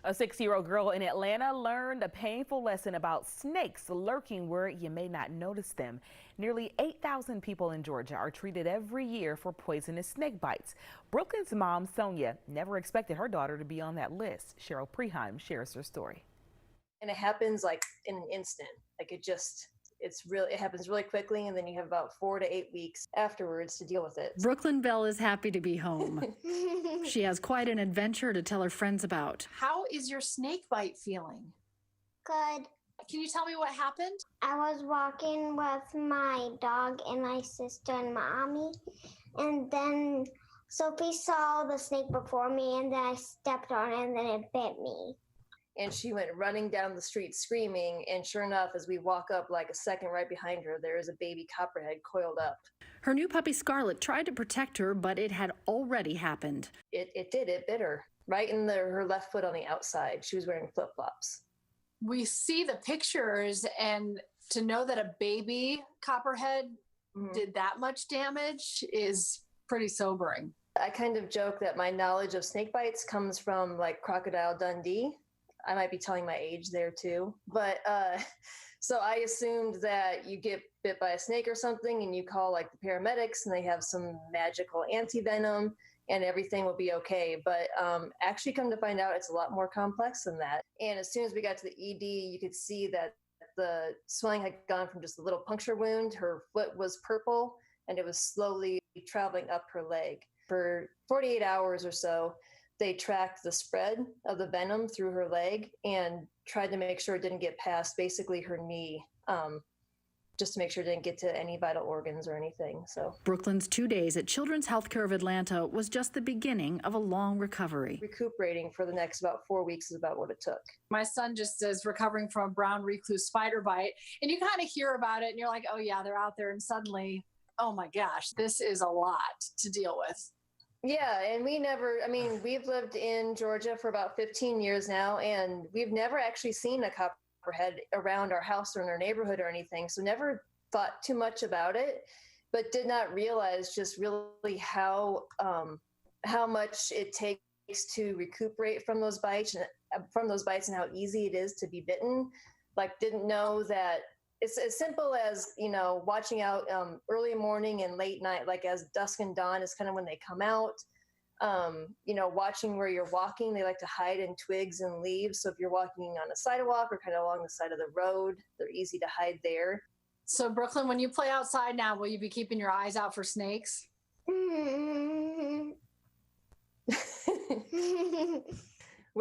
A 6-year-old girl in Atlanta learned a painful lesson about snakes lurking where you may not notice them. Nearly 8,000 people in Georgia are treated every year for poisonous snake bites. Brooklyn's mom, Sonia, never expected her daughter to be on that list. Cheryl Preheim shares her story. And it happens like in an instant. Like it happens really quickly, and then you have about 4 to 8 weeks afterwards to deal with it. Brooklyn Bell is happy to be home. She has quite an adventure to tell her friends about. How is your snake bite feeling? Good. Can you tell me what happened? I was walking with my dog and my sister and mommy, and then Sophie saw the snake before me, and then I stepped on it, and then it bit me. And she went running down the street screaming, and sure enough, as we walk up like a second right behind her, there is a baby copperhead coiled up. Her new puppy Scarlet tried to protect her, but it had already happened. It bit her right in her left foot on the outside. She was wearing flip-flops. We see the pictures, and to know that a baby copperhead did that much damage is pretty sobering. I kind of joke that my knowledge of snake bites comes from like Crocodile Dundee. I might be telling my age there too. But so I assumed that you get bit by a snake or something and you call like the paramedics and they have some magical anti-venom and everything will be okay. But actually come to find out it's a lot more complex than that. And as soon as we got to the ED, you could see that the swelling had gone from just a little puncture wound. Her foot was purple and it was slowly traveling up her leg. For 48 hours or so, they tracked the spread of the venom through her leg and tried to make sure it didn't get past basically her knee, just to make sure it didn't get to any vital organs or anything. So Brooklyn's 2 days at Children's Healthcare of Atlanta was just the beginning of a long recovery. Recuperating for the next about 4 weeks is about what it took. My son just is recovering from a brown recluse spider bite, and you kind of hear about it and you're like, oh yeah, they're out there, and suddenly, oh my gosh, this is a lot to deal with. Yeah, and we've lived in Georgia for about 15 years now, and we've never actually seen a copperhead around our house or in our neighborhood or anything, so never thought too much about it, but did not realize just really how much it takes to recuperate from those bites and how easy it is to be bitten. Like, didn't know that it's as simple as, watching out early morning and late night, like as dusk and dawn is kind of when they come out. Watching where you're walking, they like to hide in twigs and leaves. So if you're walking on a sidewalk or kind of along the side of the road, they're easy to hide there. So Brooklyn, when you play outside now, will you be keeping your eyes out for snakes? What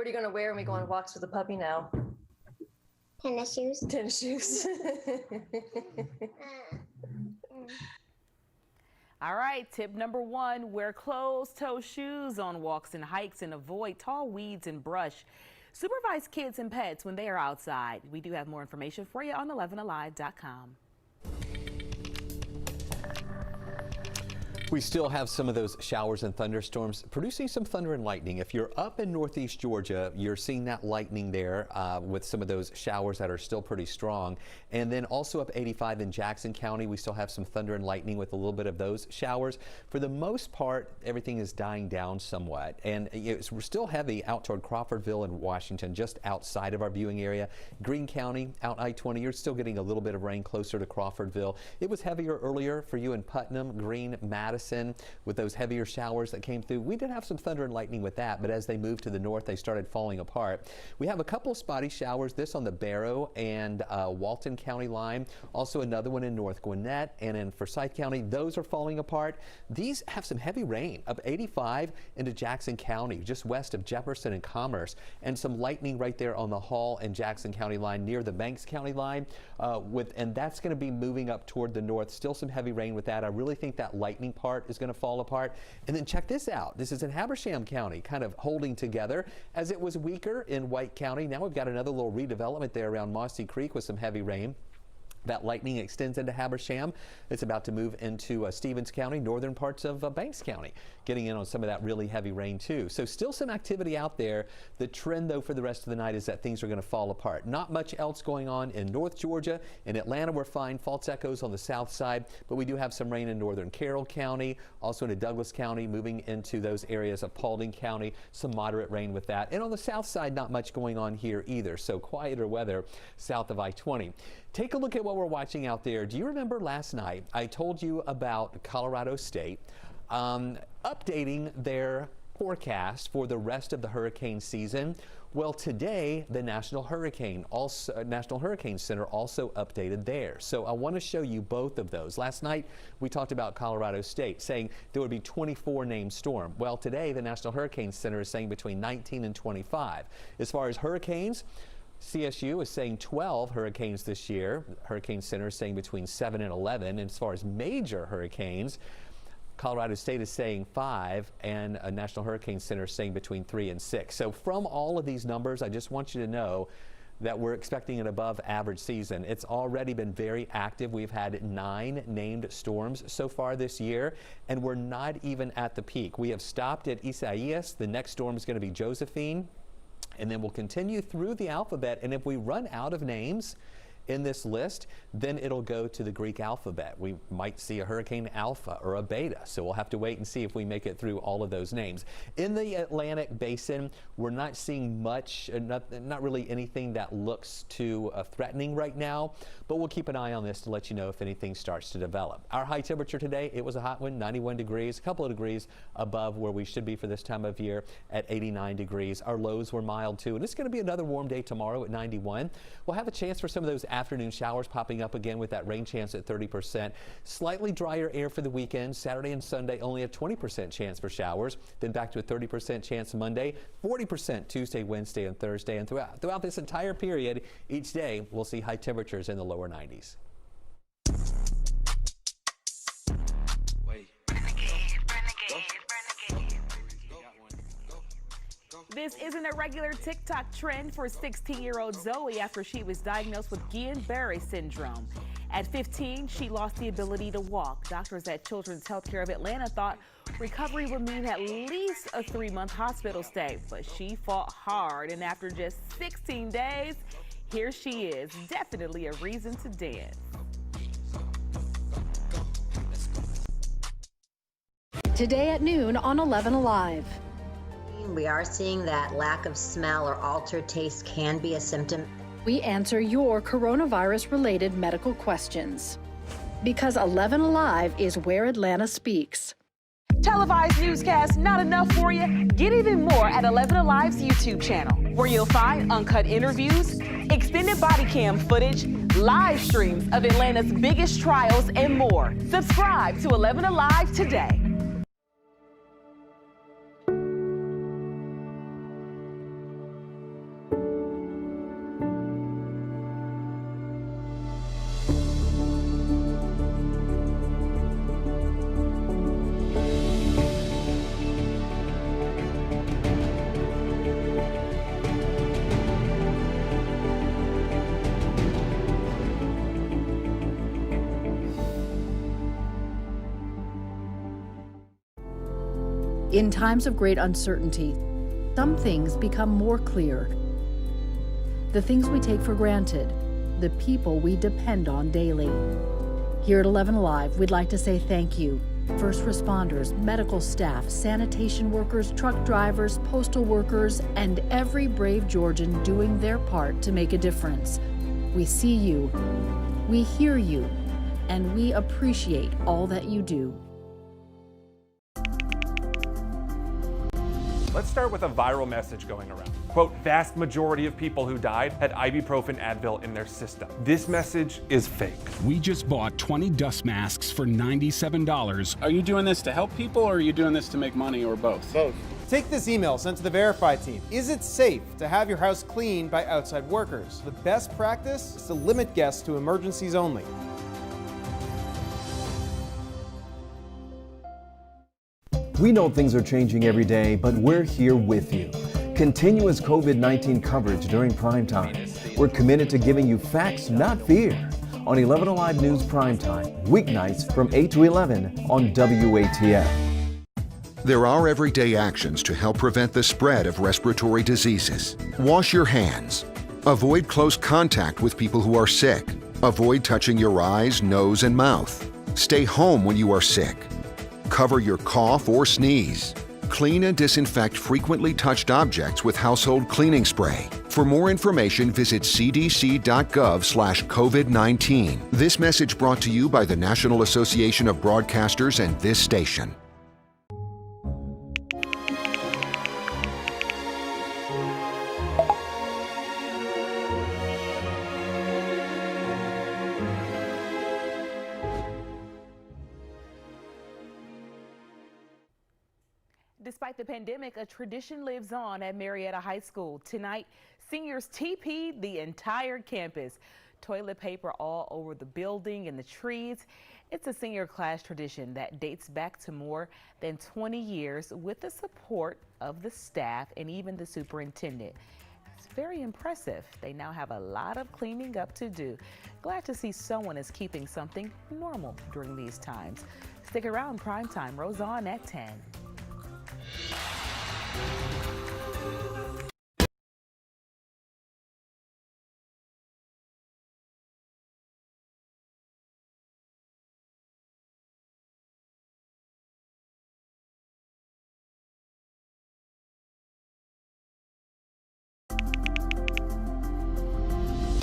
are you going to wear when we go on walks with the puppy now? Tennis shoes. Tennis shoes. All right, tip number 1, wear closed-toe shoes on walks and hikes and avoid tall weeds and brush. Supervise kids and pets when they are outside. We do have more information for you on 11alive.com. We still have some of those showers and thunderstorms producing some thunder and lightning. If you're up in northeast Georgia, you're seeing that lightning there with some of those showers that are still pretty strong. And then also up 85 in Jackson County, we still have some thunder and lightning with a little bit of those showers. For the most part, everything is dying down somewhat. And we're still heavy out toward Crawfordville and Washington, just outside of our viewing area. Greene County, out I-20, you're still getting a little bit of rain closer to Crawfordville. It was heavier earlier for you in Putnam, Greene, Madison, with those heavier showers that came through. We did have some thunder and lightning with that, but as they moved to the north, they started falling apart. We have a couple of spotty showers, this on the Barrow and Walton County line, also another one in North Gwinnett and in Forsyth County. Those are falling apart. These have some heavy rain up 85 into Jackson County, just west of Jefferson and Commerce, and some lightning right there on the Hall and Jackson County line near the Banks County line, and that's going to be moving up toward the north. Still some heavy rain with that. I really think that lightning part is going to fall apart. And then check this out. This is in Habersham County, kind of holding together as it was weaker in White County. Now we've got another little redevelopment there around Mossy Creek with some heavy rain. That lightning extends into Habersham. It's about to move into Stevens County, northern parts of Banks County, getting in on some of that really heavy rain too. So still some activity out there. The trend though for the rest of the night is that things are going to fall apart. Not much else going on in North Georgia. In Atlanta we're fine. False echoes on the south side, but we do have some rain in northern Carroll County, also into Douglas County, moving into those areas of Paulding County. Some moderate rain with that. And on the south side, not much going on here either. So quieter weather south of I-20. Take a look at what we're watching out there. Do you remember last night I told you about Colorado State updating their forecast for the rest of the hurricane season? Well, today the National Hurricane Center also updated theirs. So I want to show you both of those. Last night we talked about Colorado State saying there would be 24 named storm. Well, today the National Hurricane Center is saying between 19 and 25. As far as hurricanes, CSU is saying 12 hurricanes this year. Hurricane Center is saying between 7 and 11. And as far as major hurricanes, Colorado State is saying 5, and a National Hurricane Center is saying between 3 and 6. So from all of these numbers, I just want you to know that we're expecting an above average season. It's already been very active. We've had 9 named storms so far this year, and we're not even at the peak. We have stopped at Isaias. The next storm is going to be Josephine, and then we'll continue through the alphabet. And if we run out of names in this list, then it'll go to the Greek alphabet. We might see a Hurricane Alpha or a Beta, so we'll have to wait and see if we make it through all of those names. In the Atlantic Basin, we're not seeing much, not really anything that looks too threatening right now, but we'll keep an eye on this to let you know if anything starts to develop. Our high temperature today, it was a hot one, 91 degrees, a couple of degrees above where we should be for this time of year at 89 degrees. Our lows were mild too, and it's going to be another warm day tomorrow at 91. We'll have a chance for some of those afternoon showers popping up again with that rain chance at 30%. Slightly drier air for the weekend. Saturday and Sunday only a 20% chance for showers. Then back to a 30% chance Monday, 40% Tuesday, Wednesday, and Thursday. And throughout this entire period, each day we'll see high temperatures in the lower 90s. This isn't a regular TikTok trend for 16-year-old Zoe after she was diagnosed with Guillain-Barré syndrome. At 15, she lost the ability to walk. Doctors at Children's Healthcare of Atlanta thought recovery would mean at least a 3-month hospital stay, but she fought hard, and after just 16 days, here she is. Definitely a reason to dance. Today at noon on 11 Alive. We are seeing that lack of smell or altered taste can be a symptom. We answer your coronavirus-related medical questions. Because 11 Alive is where Atlanta speaks. Televised newscasts not enough for you? Get even more at 11 Alive's YouTube channel, where you'll find uncut interviews, extended body cam footage, live streams of Atlanta's biggest trials, and more. Subscribe to 11 Alive today. In times of great uncertainty, some things become more clear. The things we take for granted, the people we depend on daily. Here at 11 Alive, we'd like to say thank you. First responders, medical staff, sanitation workers, truck drivers, postal workers, and every brave Georgian doing their part to make a difference. We see you, we hear you, and we appreciate all that you do. Let's start with a viral message going around. Quote, vast majority of people who died had ibuprofen Advil in their system. This message is fake. We just bought 20 dust masks for $97. Are you doing this to help people, or are you doing this to make money, or both? Both. Take this email sent to the Verify team. Is it safe to have your house cleaned by outside workers? The best practice is to limit guests to emergencies only. We know things are changing every day, but we're here with you. Continuous COVID-19 coverage during prime time. We're committed to giving you facts, not fear. On 11 Alive News Prime Time, weeknights from 8 to 11 on WATF. There are everyday actions to help prevent the spread of respiratory diseases. Wash your hands. Avoid close contact with people who are sick. Avoid touching your eyes, nose, and mouth. Stay home when you are sick. Cover your cough or sneeze. Clean and disinfect frequently touched objects with household cleaning spray. For more information, visit cdc.gov/COVID-19. This message brought to you by the National Association of Broadcasters and this station. Despite the pandemic, a tradition lives on at Marietta High School. Tonight, Seniors TP'd the entire campus. Toilet paper all over the building and the trees. It's a senior class tradition that dates back to more than 20 years with the support of the staff and even the superintendent. It's very impressive. They now have a lot of cleaning up to do. Glad to see someone is keeping something normal during these times. Stick around, Primetime rolls on at 10.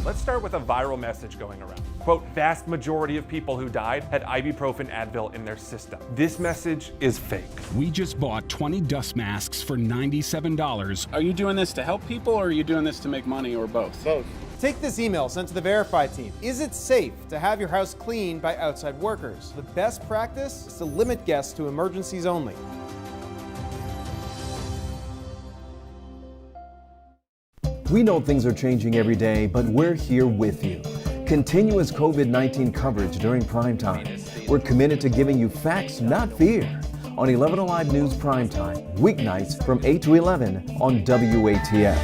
Let's start with a viral message going around. Quote, vast majority of people who died had ibuprofen Advil in their system. This message is fake. We just bought 20 dust masks for $97. Are you doing this to help people or are you doing this to make money or both? Both. Take this email sent to the Verify team. Is it safe to have your house cleaned by outside workers? The best practice is to limit guests to emergencies only. We know things are changing every day, but we're here with you. Continuous COVID-19 coverage during prime time. We're committed to giving you facts, not fear. On 11 Alive News Primetime, weeknights from 8 to 11 on WATF.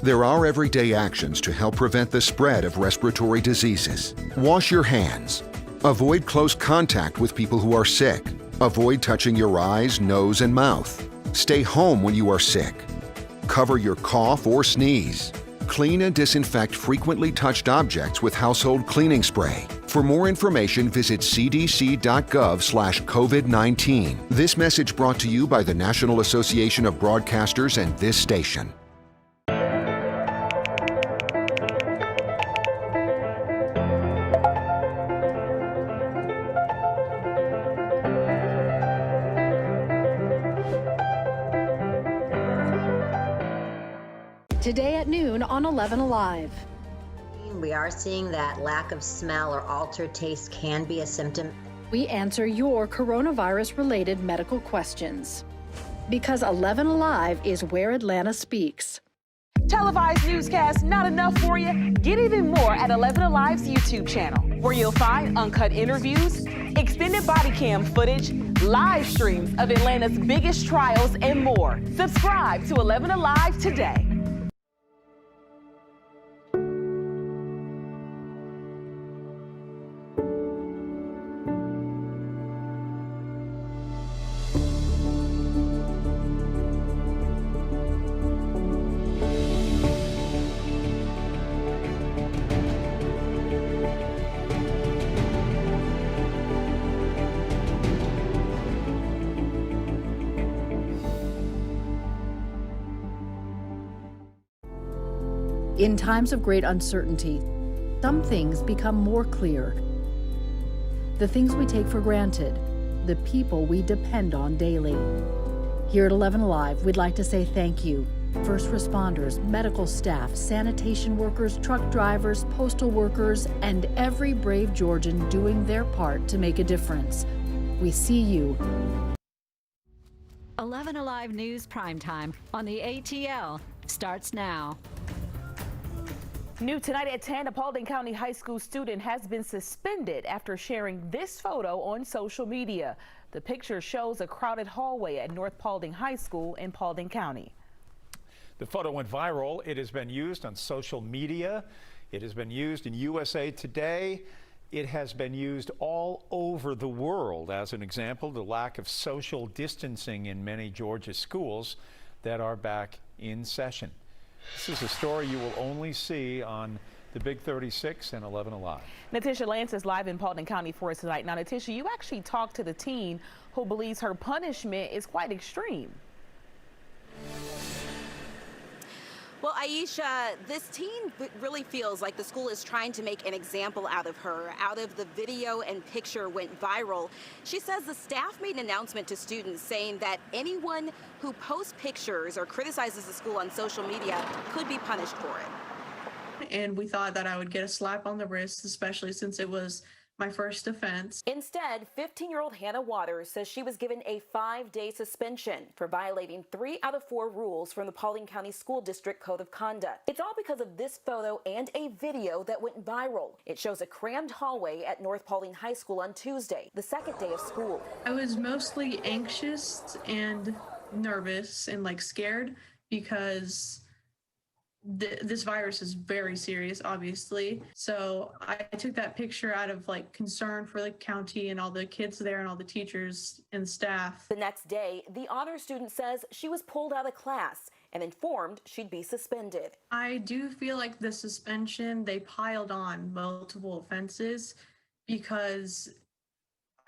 There are everyday actions to help prevent the spread of respiratory diseases. Wash your hands. Avoid close contact with people who are sick. Avoid touching your eyes, nose, and mouth. Stay home when you are sick. Cover your cough or sneeze. Clean and disinfect frequently touched objects with household cleaning spray. For more information, visit cdc.gov/COVID-19. This message brought to you by the National Association of Broadcasters and this station. Today at noon on 11 Alive. We are seeing that lack of smell or altered taste can be a symptom. We answer your coronavirus-related medical questions. Because 11 Alive is where Atlanta speaks. Televised newscasts not enough for you? Get even more at 11 Alive's YouTube channel, where you'll find uncut interviews, extended body cam footage, live streams of Atlanta's biggest trials, and more. Subscribe to 11 Alive today. In times of great uncertainty, some things become more clear. The things we take for granted, the people we depend on daily. Here at 11 Alive, we'd like to say thank you. First responders, medical staff, sanitation workers, truck drivers, postal workers, and every brave Georgian doing their part to make a difference. We see you. 11 Alive News Primetime on the ATL starts now. New tonight at 10, a Paulding County High School student has been suspended after sharing this photo on social media. The picture shows a crowded hallway at North Paulding High School in Paulding County. The photo went viral. It has been used on social media. It has been used in USA Today. It has been used all over the world as an example of the lack of social distancing in many Georgia schools that are back in session. This is a story you will only see on the Big 36 and 11 Alive. Natisha Lance is live in Paulding County for us tonight. Now, Natisha, you actually talked to the teen who believes her punishment is quite extreme. Well, Aisha, this teen really feels like the school is trying to make an example out of her. Out of the video and picture went viral. She says the staff made an announcement to students saying that anyone who posts pictures or criticizes the school on social media could be punished for it. And we thought that I would get a slap on the wrist, especially since it was my first offense. Instead, 15-year-old Hannah Waters says she was given a 5-day suspension for violating 3 out of 4 rules from the Paulding County School District Code of Conduct. It's all because of this photo and a video that went viral. It shows a crammed hallway at North Paulding High School on Tuesday, the second day of school. I was mostly anxious and nervous and scared because this virus is very serious, obviously. So I took that picture out of concern for the county and all the kids there and all the teachers and staff. The next day, the honor student says she was pulled out of class and informed she'd be suspended. I do feel like the suspension, they piled on multiple offenses because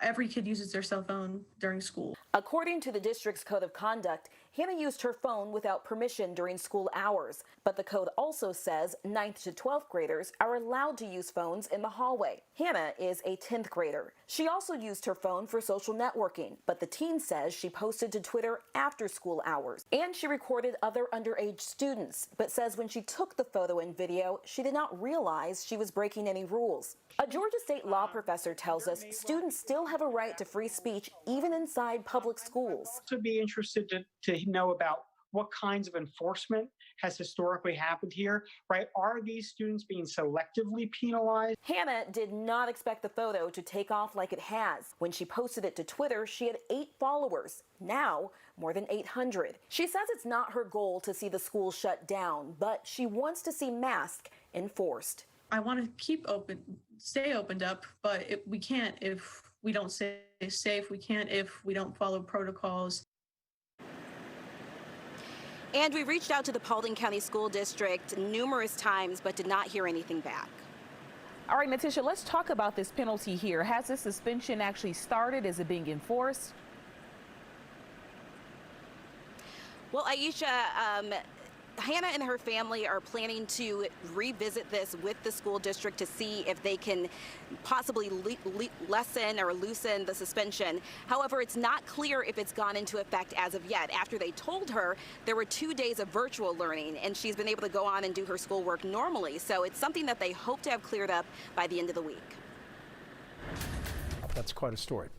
every kid uses their cell phone during school. According to the district's code of conduct, Hannah used her phone without permission during school hours, but the code also says 9th to 12th graders are allowed to use phones in the hallway. Hannah is a 10th grader. She also used her phone for social networking, but the teen says she posted to Twitter after school hours, and she recorded other underage students, but says when she took the photo and video, she did not realize she was breaking any rules. A Georgia State law professor tells us students still have a right to free speech even inside public schools. I'd also be interested to know about what kinds of enforcement has historically happened here, right? Are these students being selectively penalized? Hannah did not expect the photo to take off like it has. When she posted it to Twitter, she had 8 followers. Now, more than 800. She says it's not her goal to see the school shut down, but she wants to see masks enforced. I want to stay opened up, but we can't if we don't stay safe. We can't if we don't follow protocols. And we reached out to the Paulding County School District numerous times, but did not hear anything back. All right, Natisha, let's talk about this penalty here. Has the suspension actually started? Is it being enforced? Well, Aisha, Hannah and her family are planning to revisit this with the school district to see if they can possibly lessen or loosen the suspension. However, it's not clear if it's gone into effect as of yet. After they told her there were 2 days of virtual learning and she's been able to go on and do her schoolwork normally. So it's something that they hope to have cleared up by the end of the week. That's quite a story.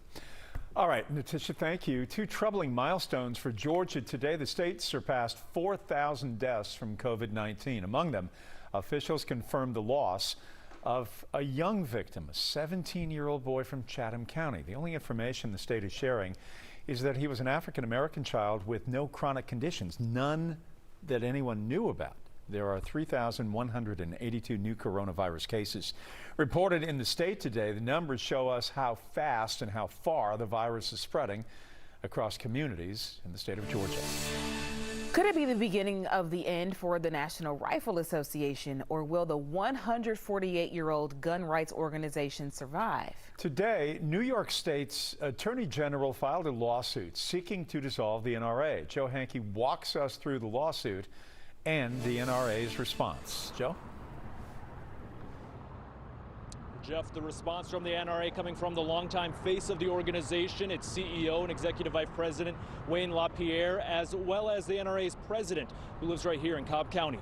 All right, Natisha, thank you. 2 troubling milestones for Georgia today. The state surpassed 4,000 deaths from COVID-19. Among them, officials confirmed the loss of a young victim, a 17-year-old boy from Chatham County. The only information the state is sharing is that he was an African-American child with no chronic conditions, none that anyone knew about. There are 3,182 new coronavirus cases reported in the state today. The numbers show us how fast and how far the virus is spreading across communities in the state of Georgia. Could it be the beginning of the end for the National Rifle Association, or will the 148-year-old gun rights organization survive? Today, New York State's Attorney General filed a lawsuit seeking to dissolve the NRA. Joe Hankey walks us through the lawsuit and the NRA's response. Joe? Jeff, the response from the NRA coming from the longtime face of the organization, its CEO and Executive Vice President Wayne LaPierre, as well as the NRA's president, who lives right here in Cobb County.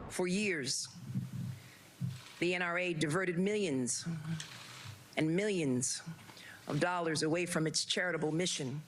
For years, the NRA diverted millions and millions of dollars away from its charitable mission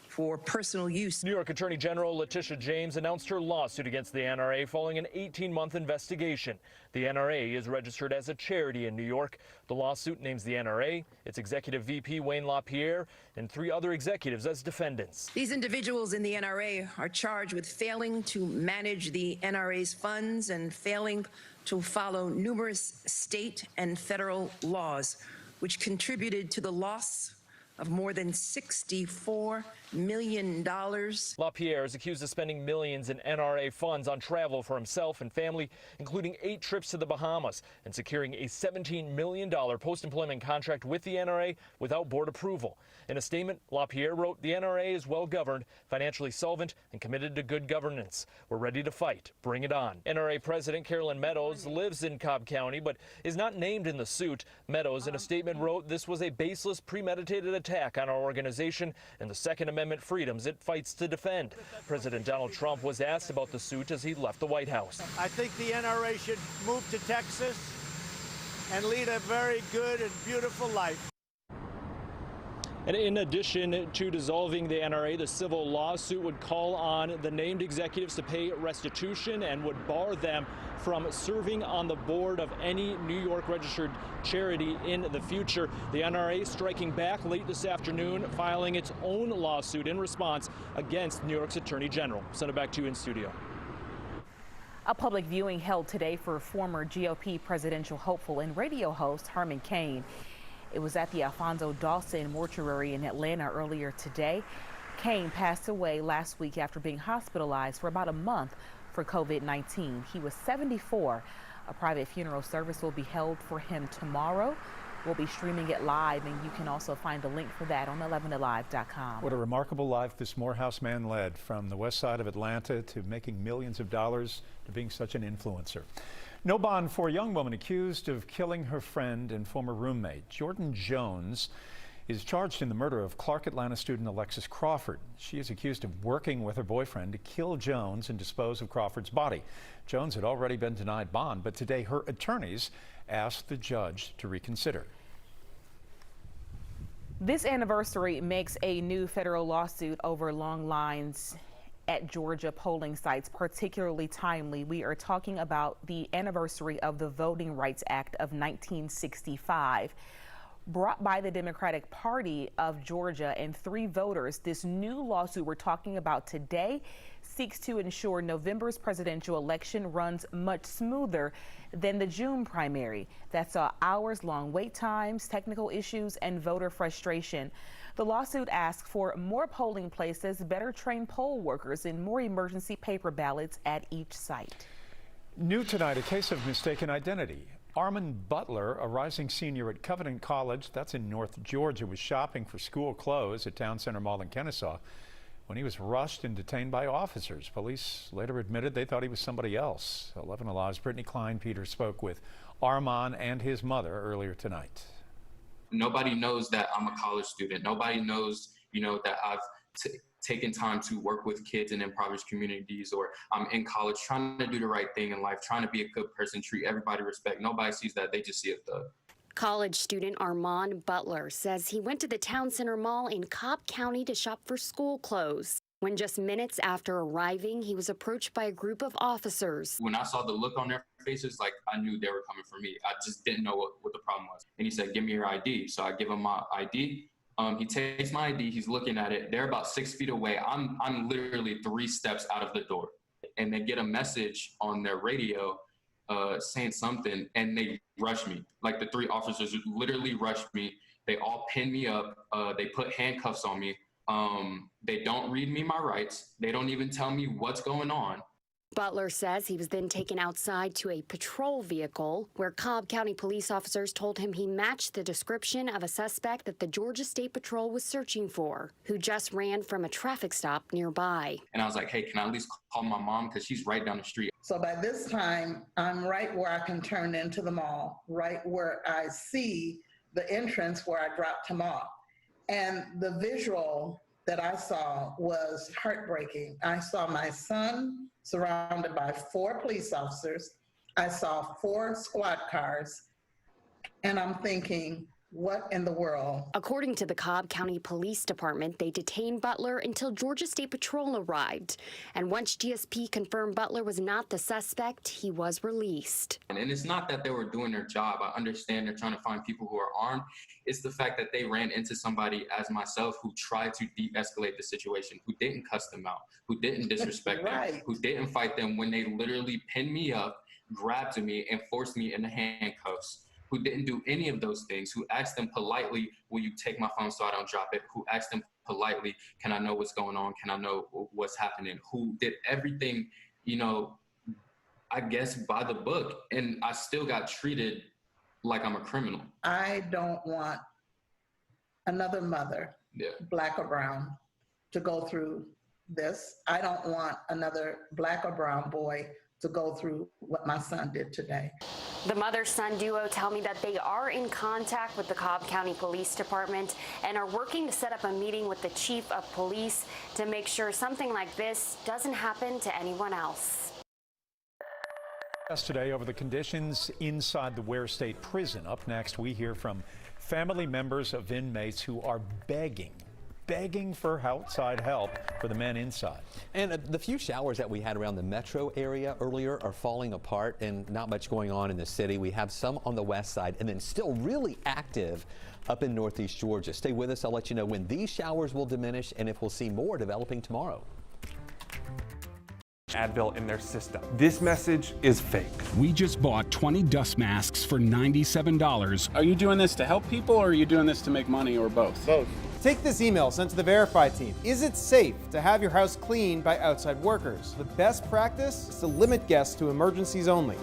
for personal use. New York Attorney General Letitia James announced her lawsuit against the NRA following an 18-month investigation. The NRA is registered as a charity in New York. The lawsuit names the NRA, its executive VP Wayne LaPierre, and 3 other executives as defendants. These individuals in the NRA are charged with failing to manage the NRA's funds and failing to follow numerous state and federal laws, which contributed to the loss of more than $64 million. LaPierre is accused of spending millions in NRA funds on travel for himself and family, including 8 trips to the Bahamas, and securing a $17 million post-employment contract with the NRA without board approval. In a statement, LaPierre wrote, "The NRA is well-governed, financially solvent, and committed to good governance. We're ready to fight. Bring it on." NRA President Carolyn Meadows lives in Cobb County, but is not named in the suit. Meadows, in a statement, wrote, "This was a baseless, premeditated attack on our organization and the Second Amendment freedoms it fights to defend." President Donald Trump was asked about the suit as he left the White House. I think the NRA should move to Texas and lead a very good and beautiful life. And in addition to dissolving the NRA, the civil lawsuit would call on the named executives to pay restitution and would bar them from serving on the board of any New York registered charity in the future. The NRA striking back late this afternoon, filing its own lawsuit in response against New York's Attorney General. Send it back to you in studio. A public viewing held today for former GOP presidential hopeful and radio host Herman Cain. It was at the Alfonso Dawson Mortuary in Atlanta earlier today. Cain passed away last week after being hospitalized for about a month for COVID-19. He was 74. A private funeral service will be held for him tomorrow. We'll be streaming it live, and you can also find a link for that on 11alive.com. What a remarkable life this Morehouse man led, from the west side of Atlanta to making millions of dollars to being such an influencer. No bond for a young woman accused of killing her friend and former roommate. Jordan Jones is charged in the murder of Clark Atlanta student Alexis Crawford. She is accused of working with her boyfriend to kill Jones and dispose of Crawford's body. Jones had already been denied bond, but today her attorneys asked the judge to reconsider. This anniversary makes a new federal lawsuit over long lines at Georgia polling sites particularly timely. We are talking about the anniversary of the Voting Rights Act of 1965. Brought by the Democratic Party of Georgia and 3 voters, this new lawsuit we're talking about today seeks to ensure November's presidential election runs much smoother than the June primary that saw hours-long wait times, technical issues, and voter frustration. The lawsuit asks for more polling places, better trained poll workers, and more emergency paper ballots at each site. New tonight, a case of mistaken identity. Armand Butler, a rising senior at Covenant College, that's in North Georgia, was shopping for school clothes at Town Center Mall in Kennesaw when he was rushed and detained by officers. Police later admitted they thought he was somebody else. 11 Alive's Brittany Klein-Peters spoke with Armand and his mother earlier tonight. Nobody knows that I'm a college student. Nobody knows, that I've taken time to work with kids in impoverished communities, or I'm in college trying to do the right thing in life, trying to be a good person, treat everybody with respect. Nobody sees that. They just see a thug. College student Armand Butler says he went to the Town Center Mall in Cobb County to shop for school clothes. When just minutes after arriving, he was approached by a group of officers. When I saw the look on their faces, I knew they were coming for me. I just didn't know what the problem was. And he said, "Give me your ID." So I give him my ID. He takes my ID, he's looking at it. They're about 6 feet away. I'm literally 3 steps out of the door. And they get a message on their radio saying something, and they rush me. Like, the 3 officers literally rushed me. They all pinned me up. They put handcuffs on me. They don't read me my rights. They don't even tell me what's going on. Butler says he was then taken outside to a patrol vehicle where Cobb County police officers told him he matched the description of a suspect that the Georgia State Patrol was searching for, who just ran from a traffic stop nearby. And I was like, "Hey, can I at least call my mom? Because she's right down the street." So by this time, I'm right where I can turn into the mall, right where I see the entrance where I dropped him off. And the visual that I saw was heartbreaking. I saw my son surrounded by 4 police officers. I saw 4 squad cars, and I'm thinking, what in the world? According to the Cobb County Police Department, they detained Butler until Georgia State Patrol arrived. And once GSP confirmed Butler was not the suspect, he was released. And it's not that they were doing their job. I understand they're trying to find people who are armed. It's the fact that they ran into somebody as myself who tried to de-escalate the situation, who didn't cuss them out, who didn't disrespect them, who didn't fight them when they literally pinned me up, grabbed me, and forced me into handcuffs. Who didn't do any of those things, who asked them politely, "Will you take my phone so I don't drop it?" Who asked them politely, "Can I know what's going on? Can I know what's happening?" Who did everything, I guess by the book. And I still got treated like I'm a criminal. I don't want another mother, black or brown, to go through this. I don't want another black or brown boy to go through what my son did today. The mother-son duo tell me that they are in contact with the Cobb County Police Department and are working to set up a meeting with the chief of police to make sure something like this doesn't happen to anyone else. Today over the conditions inside the Ware State Prison. Up next, we hear from family members of inmates who are begging for outside help for the men inside. And the few showers that we had around the metro area earlier are falling apart and not much going on in the city. We have some on the west side and then still really active up in northeast Georgia. Stay with us. I'll let you know when these showers will diminish and if we'll see more developing tomorrow. Advil in their system. This message is fake. We just bought 20 dust masks for $97. Are you doing this to help people or are you doing this to make money or both? Both. Take this email sent to the Verify team. Is it safe to have your house cleaned by outside workers? The best practice is to limit guests to emergencies only.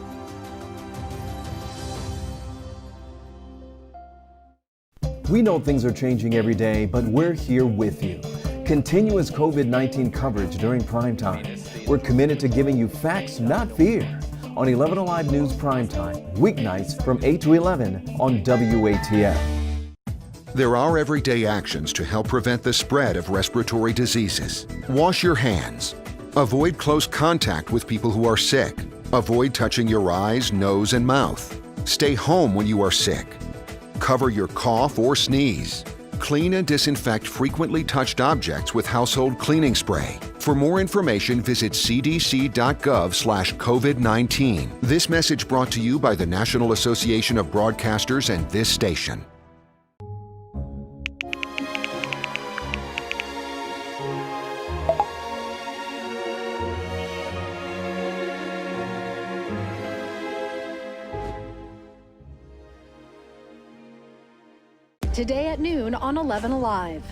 We know things are changing every day, but we're here with you. Continuous COVID-19 coverage during prime time. We're committed to giving you facts, not fear. On 11 Alive News Primetime, weeknights from 8 to 11 on WATF. There are everyday actions to help prevent the spread of respiratory diseases. Wash your hands. Avoid close contact with people who are sick. Avoid touching your eyes, nose, and mouth. Stay home when you are sick. Cover your cough or sneeze. Clean and disinfect frequently touched objects with household cleaning spray. For more information, visit cdc.gov/COVID-19. This message brought to you by the National Association of Broadcasters and this station. Today at noon on 11 Alive.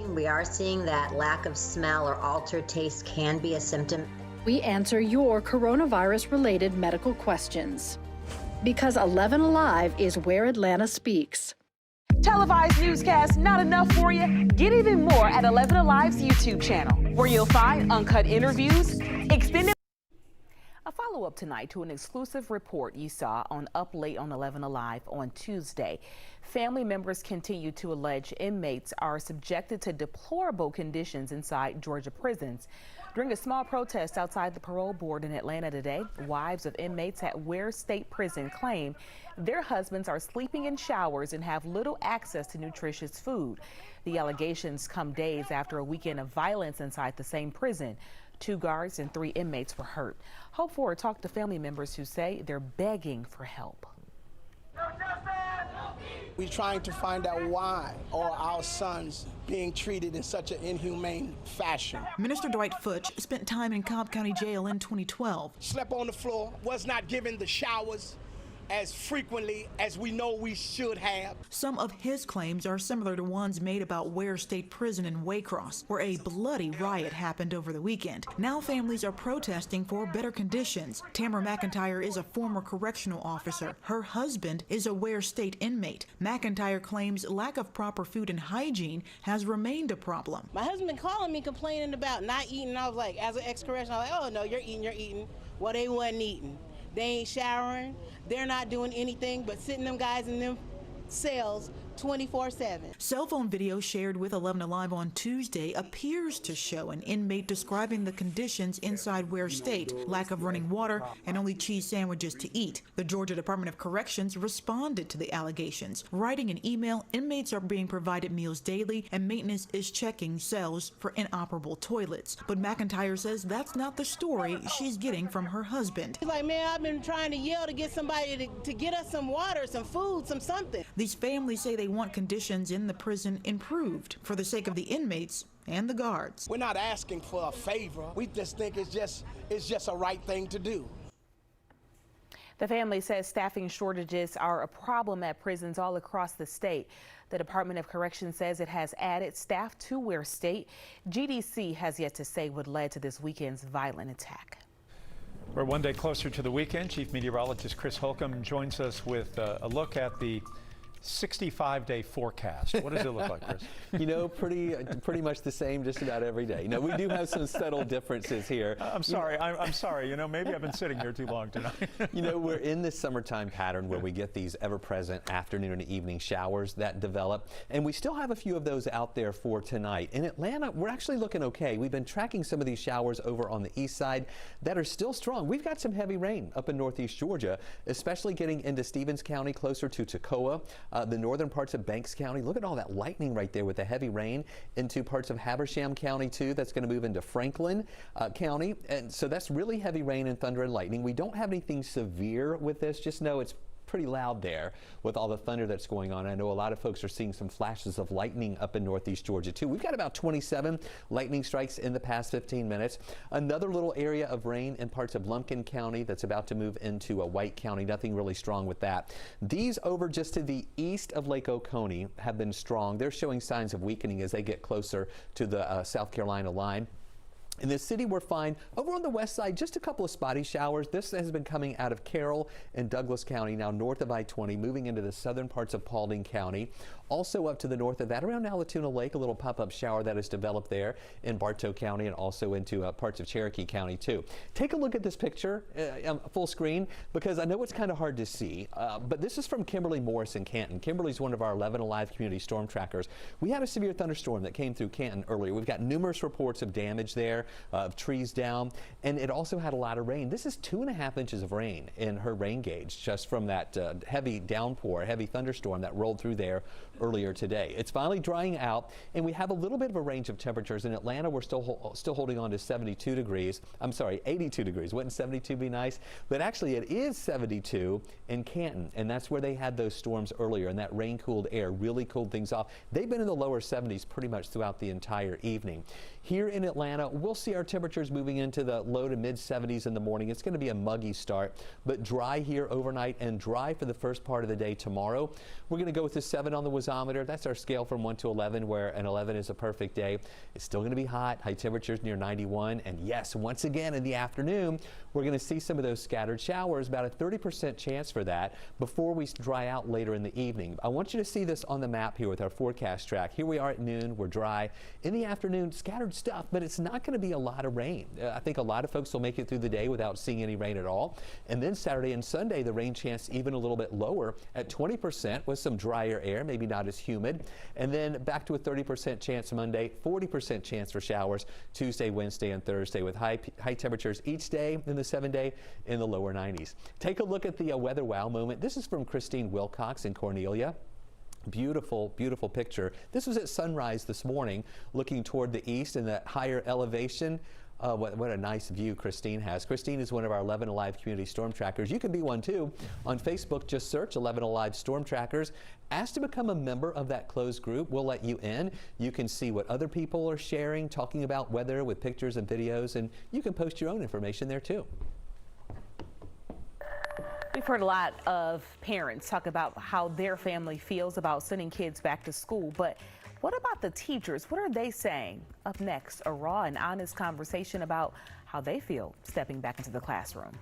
We are seeing that lack of smell or altered taste can be a symptom. We answer your coronavirus-related medical questions. Because 11 Alive is where Atlanta speaks. Televised newscasts not enough for you? Get even more at 11 Alive's YouTube channel, where you'll find uncut interviews, extended... A follow-up tonight to an exclusive report you saw on Up Late on 11 Alive on Tuesday. Family members continue to allege inmates are subjected to deplorable conditions inside Georgia prisons. During a small protest outside the parole board in Atlanta today, wives of inmates at Ware State Prison claim their husbands are sleeping in showers and have little access to nutritious food. The allegations come days after a weekend of violence inside the same prison. 2 guards and 3 inmates were hurt. Hope For talked to family members who say they're begging for help. We're trying to find out why are our sons being treated in such an inhumane fashion. Minister Dwight Futch spent time in Cobb County Jail in 2012. Slept on the floor, was not given the showers as frequently as we know we should have. Some of his claims are similar to ones made about Ware State Prison in Waycross, where a bloody riot happened over the weekend. Now families are protesting for better conditions. Tamara McIntyre is a former correctional officer. Her husband is a Ware State inmate. McIntyre claims lack of proper food and hygiene has remained a problem. My husband calling me complaining about not eating. I was like, as an ex-correctional, I was like, oh no, you're eating. Well, they wasn't eating. They ain't showering. They're not doing anything but sitting them guys in them cells 24/7. Cell phone video shared with 11 Alive on Tuesday appears to show an inmate describing the conditions inside Ware State, lack of running water and only cheese sandwiches to eat. The Georgia Department of Corrections responded to the allegations. Writing an email, inmates are being provided meals daily and maintenance is checking cells for inoperable toilets. But McIntyre says that's not the story she's getting from her husband. He's like, man, I've been trying to yell to get somebody to get us some water, some food, something. These families say they want conditions in the prison improved for the sake of the inmates and the guards. We're not asking for a favor. We just think it's just a right thing to do. The family says staffing shortages are a problem at prisons all across the state. The Department of Corrections says it has added staff to Ware State. GDC has yet to say what led to this weekend's violent attack. We're one day closer to the weekend. Chief Meteorologist Chris Holcomb joins us with a look at the 65-day forecast. What does it look like, Chris? You know, pretty much the same just about every day. Now, we do have some subtle differences here. I'm sorry. I'm sorry. You know, maybe I've been sitting here too long tonight. You know, we're in this summertime pattern where we get these ever-present afternoon and evening showers that develop, and we still have a few of those out there for tonight. In Atlanta, we're actually looking okay. We've been tracking some of these showers over on the east side that are still strong. We've got some heavy rain up in northeast Georgia, especially getting into Stevens County, closer to Toccoa. The northern parts of Banks County. Look at all that lightning right there with the heavy rain into parts of Habersham County too. That's going to move into Franklin County. And so that's really heavy rain and thunder and lightning. We don't have anything severe with this. Just know it's pretty loud there with all the thunder that's going on. I know a lot of folks are seeing some flashes of lightning up in northeast Georgia too. We've got about 27 lightning strikes in the past 15 minutes. Another little area of rain in parts of Lumpkin County that's about to move into a White County. Nothing really strong with that. These over just to the east of Lake Oconee have been strong. They're showing signs of weakening as they get closer to the South Carolina line. In the city, we're fine. Over on the west side, just a couple of spotty showers. This has been coming out of Carroll and Douglas County, now north of I-20, moving into the southern parts of Paulding County. Also up to the north of that, around Allatoona Lake, a little pop-up shower that has developed there in Bartow County and also into parts of Cherokee County, too. Take a look at this picture, full screen, because I know it's kind of hard to see, but this is from Kimberly Morris in Canton. Kimberly's one of our 11 Alive community storm trackers. We had a severe thunderstorm that came through Canton earlier. We've got numerous reports of damage there, of trees down, and it also had a lot of rain. This is 2.5 inches of rain in her rain gauge just from that heavy downpour, heavy thunderstorm that rolled through there earlier today. It's finally drying out, and we have a little bit of a range of temperatures. In Atlanta, we're still holding on to 72 degrees. I'm sorry, 82 degrees. Wouldn't 72 be nice? But actually, it is 72 in Canton, and that's where they had those storms earlier, and that rain-cooled air really cooled things off. They've been in the lower 70s pretty much throughout the entire evening. Here in Atlanta, we'll see our temperatures moving into the low to mid 70s in the morning. It's going to be a muggy start, but dry here overnight and dry for the first part of the day tomorrow. We're going to go with a 7 on the wasometer. That's our scale from 1 to 11, where an 11 is a perfect day. It's still going to be hot, high temperatures near 91. And yes, once again in the afternoon, we're going to see some of those scattered showers, about a 30% chance for that before we dry out later in the evening. I want you to see this on the map here with our forecast track. Here we are at noon, we're dry. In the afternoon, scattered stuff, but it's not going to be a lot of rain. I think a lot of folks will make it through the day without seeing any rain at all. And then Saturday and Sunday, the rain chance even a little bit lower at 20% with some drier air, maybe not as humid. And then back to a 30% chance Monday, 40% chance for showers Tuesday, Wednesday, and Thursday with high temperatures each day in the 7-day in the lower 90s. Take a look at the weather wow moment. This is from Christine Wilcox in Cornelia. Beautiful, beautiful picture. This was at sunrise this morning, looking toward the east in that higher elevation. What a nice view Christine has. Christine is one of our 11 Alive community storm trackers. You can be one too. On Facebook, just search 11 Alive Storm Trackers. Ask to become a member of that closed group. We'll let you in. You can see what other people are sharing, talking about weather with pictures and videos, and you can post your own information there too. We've heard a lot of parents talk about how their family feels about sending kids back to school, but what about the teachers? What are they saying? Up next, a raw and honest conversation about how they feel stepping back into the classroom.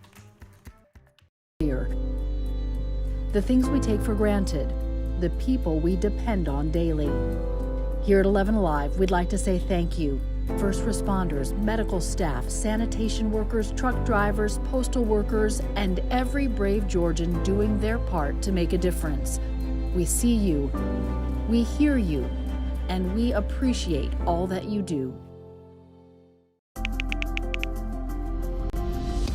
The things we take for granted, the people we depend on daily. Here at 11 Alive, we'd like to say thank you. First responders, medical staff, sanitation workers, truck drivers, postal workers, and every brave Georgian doing their part to make a difference. We see you, we hear you, and we appreciate all that you do.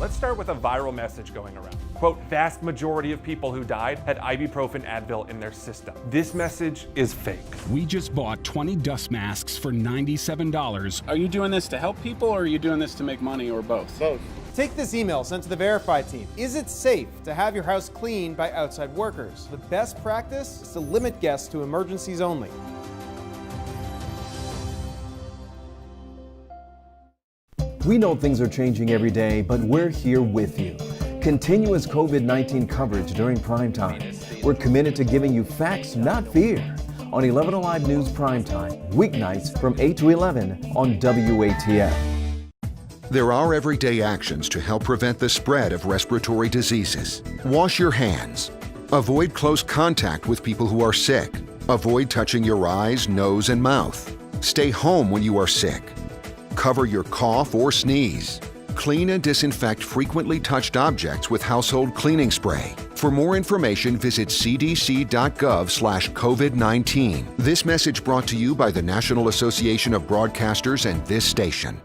Let's start with a viral message going around. Quote, vast majority of people who died had ibuprofen Advil in their system. This message is fake. We just bought 20 dust masks for $97. Are you doing this to help people or are you doing this to make money or both? Both. Take this email sent to the Verify team. Is it safe to have your house cleaned by outside workers? The best practice is to limit guests to emergencies only. We know things are changing every day, but we're here with you. Continuous COVID-19 coverage during prime time. We're committed to giving you facts, not fear. On 11 Alive News Primetime, weeknights from 8 to 11 on WATF. There are everyday actions to help prevent the spread of respiratory diseases. Wash your hands. Avoid close contact with people who are sick. Avoid touching your eyes, nose, and mouth. Stay home when you are sick. Cover your cough or sneeze. Clean and disinfect frequently touched objects with household cleaning spray. For more information, visit cdc.gov/COVID-19. This message brought to you by the National Association of Broadcasters and this station.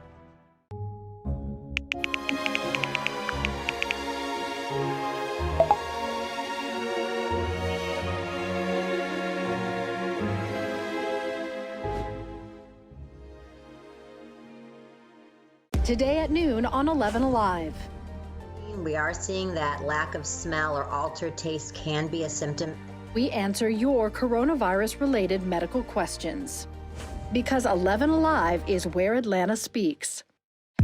Today at noon on 11 Alive. We are seeing that lack of smell or altered taste can be a symptom. We answer your coronavirus-related medical questions. Because 11 Alive is where Atlanta speaks.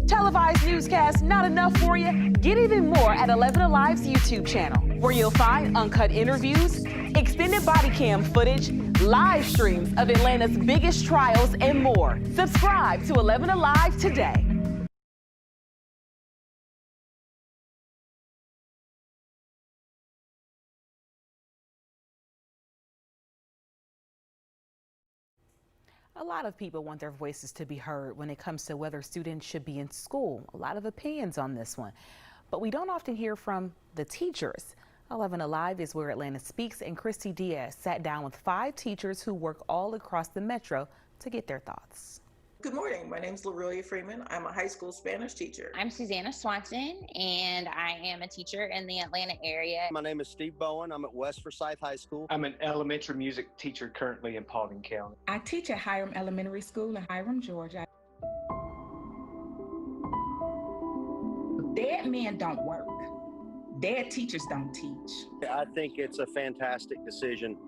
Televised newscasts not enough for you? Get even more at 11 Alive's YouTube channel, where you'll find uncut interviews, extended body cam footage, live streams of Atlanta's biggest trials, and more. Subscribe to 11 Alive today. A lot of people want their voices to be heard when it comes to whether students should be in school. A lot of opinions on this one, but we don't often hear from the teachers. 11 Alive is where Atlanta speaks, and Christy Diaz sat down with 5 teachers who work all across the metro to get their thoughts. Good morning. My name is Laurelia Freeman. I'm a high school Spanish teacher. I'm Susanna Swanson, and I am a teacher in the Atlanta area. My name is Steve Bowen. I'm at West Forsyth High School. I'm an elementary music teacher currently in Paulding County. I teach at Hiram Elementary School in Hiram, Georgia. Dead men don't work. Dead teachers don't teach. I think it's a fantastic decision.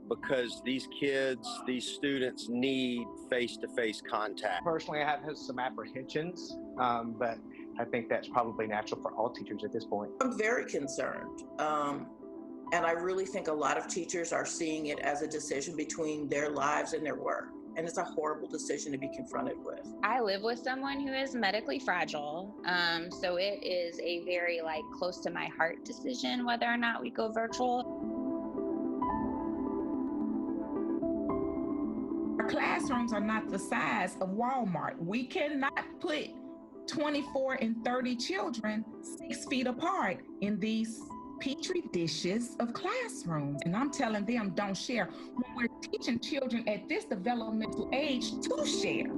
Because these kids, these students need face-to-face contact. Personally, I have some apprehensions, but I think that's probably natural for all teachers at this point. I'm very concerned. And I really think a lot of teachers are seeing it as a decision between their lives and their work. And it's a horrible decision to be confronted with. I live with someone who is medically fragile, so it is a very close to my heart decision whether or not we go virtual. Our classrooms are not the size of Walmart. We cannot put 24 and 30 children 6 feet apart in these petri dishes of classrooms. And I'm telling them, don't share. When we're teaching children at this developmental age to share.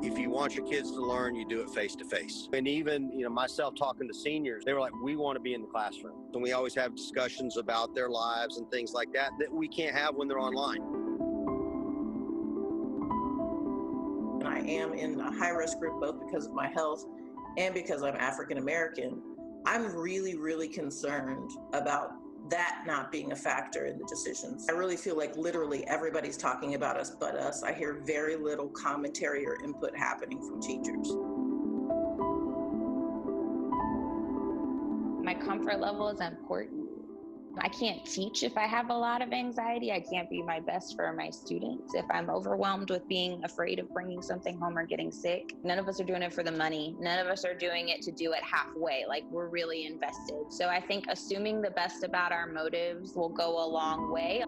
If you want your kids to learn, you do it face-to-face. And even, myself talking to seniors, they were like, we want to be in the classroom. And we always have discussions about their lives and things like that we can't have when they're online. And I am in a high-risk group both because of my health and because I'm African American. I'm really, really concerned about that not being a factor in the decisions. I really feel like literally everybody's talking about us but us. I hear very little commentary or input happening from teachers. My comfort level is important. I can't teach if I have a lot of anxiety. I can't be my best for my students if I'm overwhelmed with being afraid of bringing something home or getting sick. None of us are doing it for the money. None of us are doing it to do it halfway. We're really invested. So I think assuming the best about our motives will go a long way.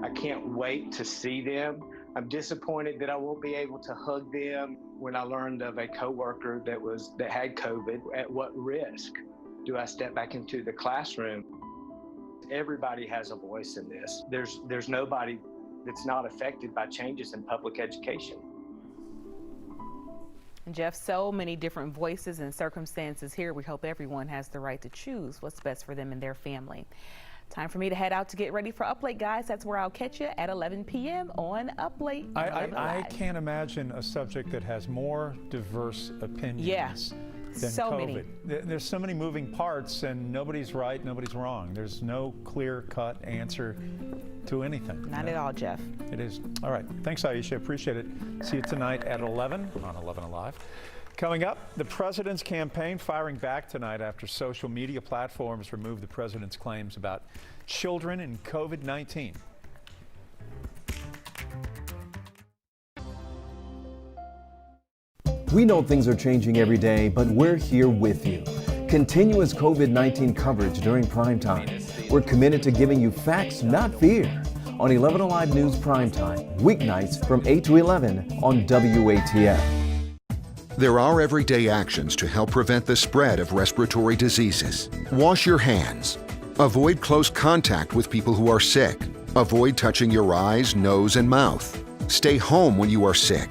I can't wait to see them. I'm disappointed that I won't be able to hug them. When I learned of a coworker that had COVID, at what risk do I step back into the classroom? Everybody has a voice in this. There's nobody that's not affected by changes in public education. And Jeff, so many different voices and circumstances here. We hope everyone has the right to choose what's best for them and their family. Time for me to head out to get ready for Up Late, guys. That's where I'll catch you at 11 p.m. on Up Late. I can't imagine a subject that has more diverse opinions than so COVID. Many. There's so many moving parts, and nobody's right, nobody's wrong. There's no clear-cut answer to anything. Not at all, Jeff. It is. All right. Thanks, Aisha. Appreciate it. See you tonight at 11 on 11 Alive. Coming up, the president's campaign firing back tonight after social media platforms removed the president's claims about children and COVID-19. We know things are changing every day, but we're here with you. Continuous COVID-19 coverage during prime time. We're committed to giving you facts, not fear. On 11 Alive News Primetime, weeknights from 8 to 11 on WATF. There are everyday actions to help prevent the spread of respiratory diseases. Wash your hands. Avoid close contact with people who are sick. Avoid touching your eyes, nose, and mouth. Stay home when you are sick.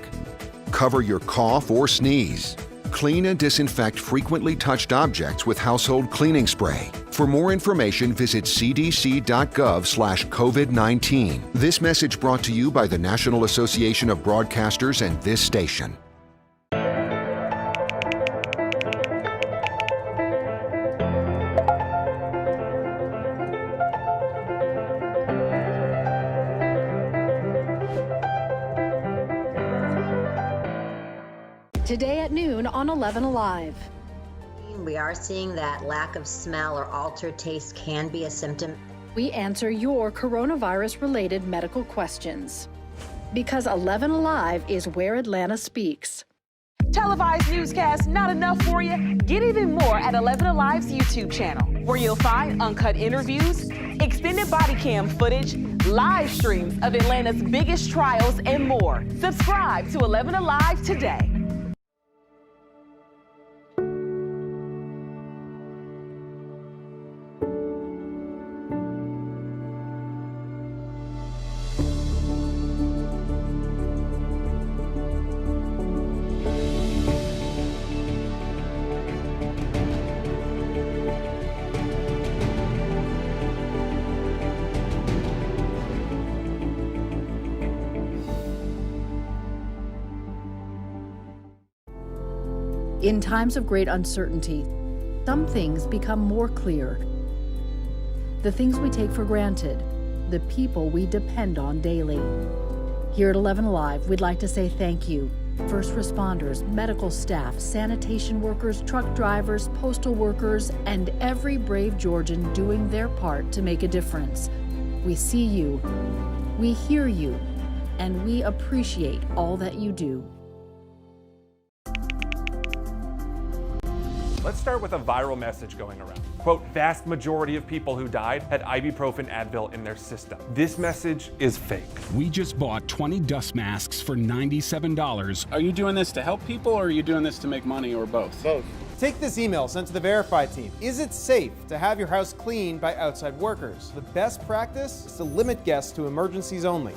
Cover your cough or sneeze. Clean and disinfect frequently touched objects with household cleaning spray. For more information, visit cdc.gov/COVID-19. This message brought to you by the National Association of Broadcasters and this station. Today at noon on 11 Alive. We are seeing that lack of smell or altered taste can be a symptom. We answer your coronavirus-related medical questions. Because 11 Alive is where Atlanta speaks. Televised newscasts not enough for you? Get even more at 11 Alive's YouTube channel, where you'll find uncut interviews, extended body cam footage, live streams of Atlanta's biggest trials, and more. Subscribe to 11 Alive today. In times of great uncertainty, some things become more clear. The things we take for granted, the people we depend on daily. Here at 11 Alive, we'd like to say thank you. First responders, medical staff, sanitation workers, truck drivers, postal workers, and every brave Georgian doing their part to make a difference. We see you, we hear you, and we appreciate all that you do. Let's start with a viral message going around. Quote, vast majority of people who died had ibuprofen Advil in their system. This message is fake. We just bought 20 dust masks for $97. Are you doing this to help people or are you doing this to make money or both? Both. Take this email sent to the Verify team. Is it safe to have your house cleaned by outside workers? The best practice is to limit guests to emergencies only.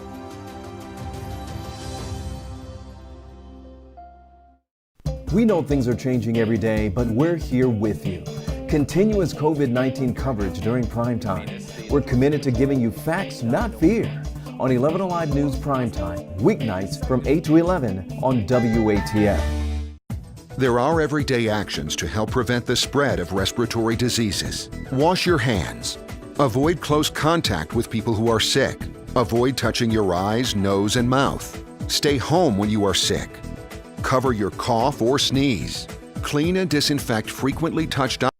We know things are changing every day, but we're here with you. Continuous COVID-19 coverage during prime time. We're committed to giving you facts, not fear. On 11 Alive News Primetime, weeknights from 8 to 11 on WATF. There are everyday actions to help prevent the spread of respiratory diseases. Wash your hands. Avoid close contact with people who are sick. Avoid touching your eyes, nose, and mouth. Stay home when you are sick. Cover your cough or sneeze. Clean and disinfect frequently touched objects.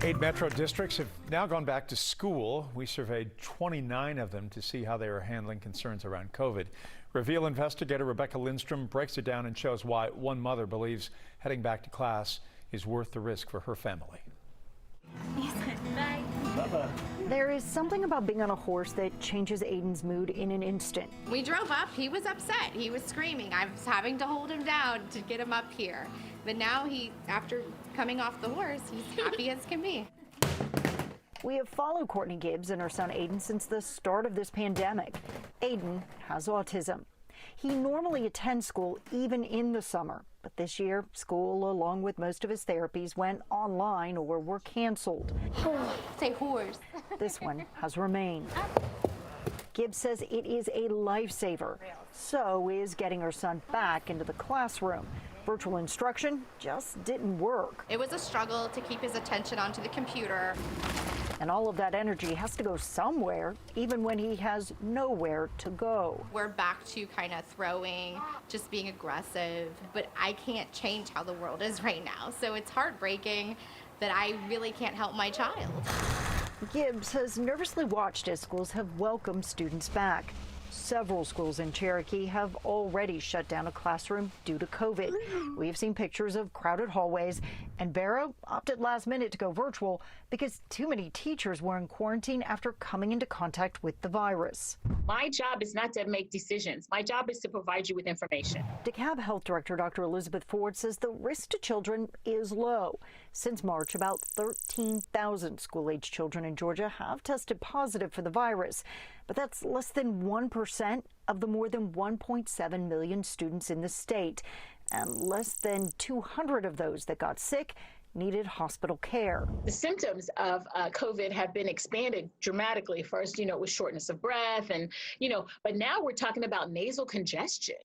8 metro districts have now gone back to school. We surveyed 29 of them to see how they are handling concerns around COVID. Reveal investigator Rebecca Lindstrom breaks it down and shows why one mother believes heading back to class is worth the risk for her family. There is something about being on a horse that changes Aiden's mood in an instant. We drove up, he was upset, he was screaming. I was having to hold him down to get him up here. But now after coming off the horse, he's happy as can be. We have followed Courtney Gibbs and her son Aiden since the start of this pandemic. Aiden has autism. He normally attends school even in the summer, but this year, school, along with most of his therapies, went online or were canceled. Say horse. This one has remained. Gibbs says it is a lifesaver. So is getting her son back into the classroom. Virtual instruction just didn't work. It was a struggle to keep his attention onto the computer. And all of that energy has to go somewhere, even when he has nowhere to go. We're back to kind of throwing, just being aggressive, but I can't change how the world is right now. So it's heartbreaking that I really can't help my child. Gibbs has nervously watched as schools have welcomed students back. Several schools in Cherokee have already shut down a classroom due to COVID. We've seen pictures of crowded hallways, and Barrow opted last minute to go virtual because too many teachers were in quarantine after coming into contact with the virus. My job is not to make decisions. My job is to provide you with information. DeKalb Health Director Dr. Elizabeth Ford says the risk to children is low. Since March, about 13,000 school-age children in Georgia have tested positive for the virus, but that's less than 1% of the more than 1.7 million students in the state, and less than 200 of those that got sick needed hospital care. The symptoms of COVID have been expanded dramatically. First, it was shortness of breath and, but now we're talking about nasal congestion.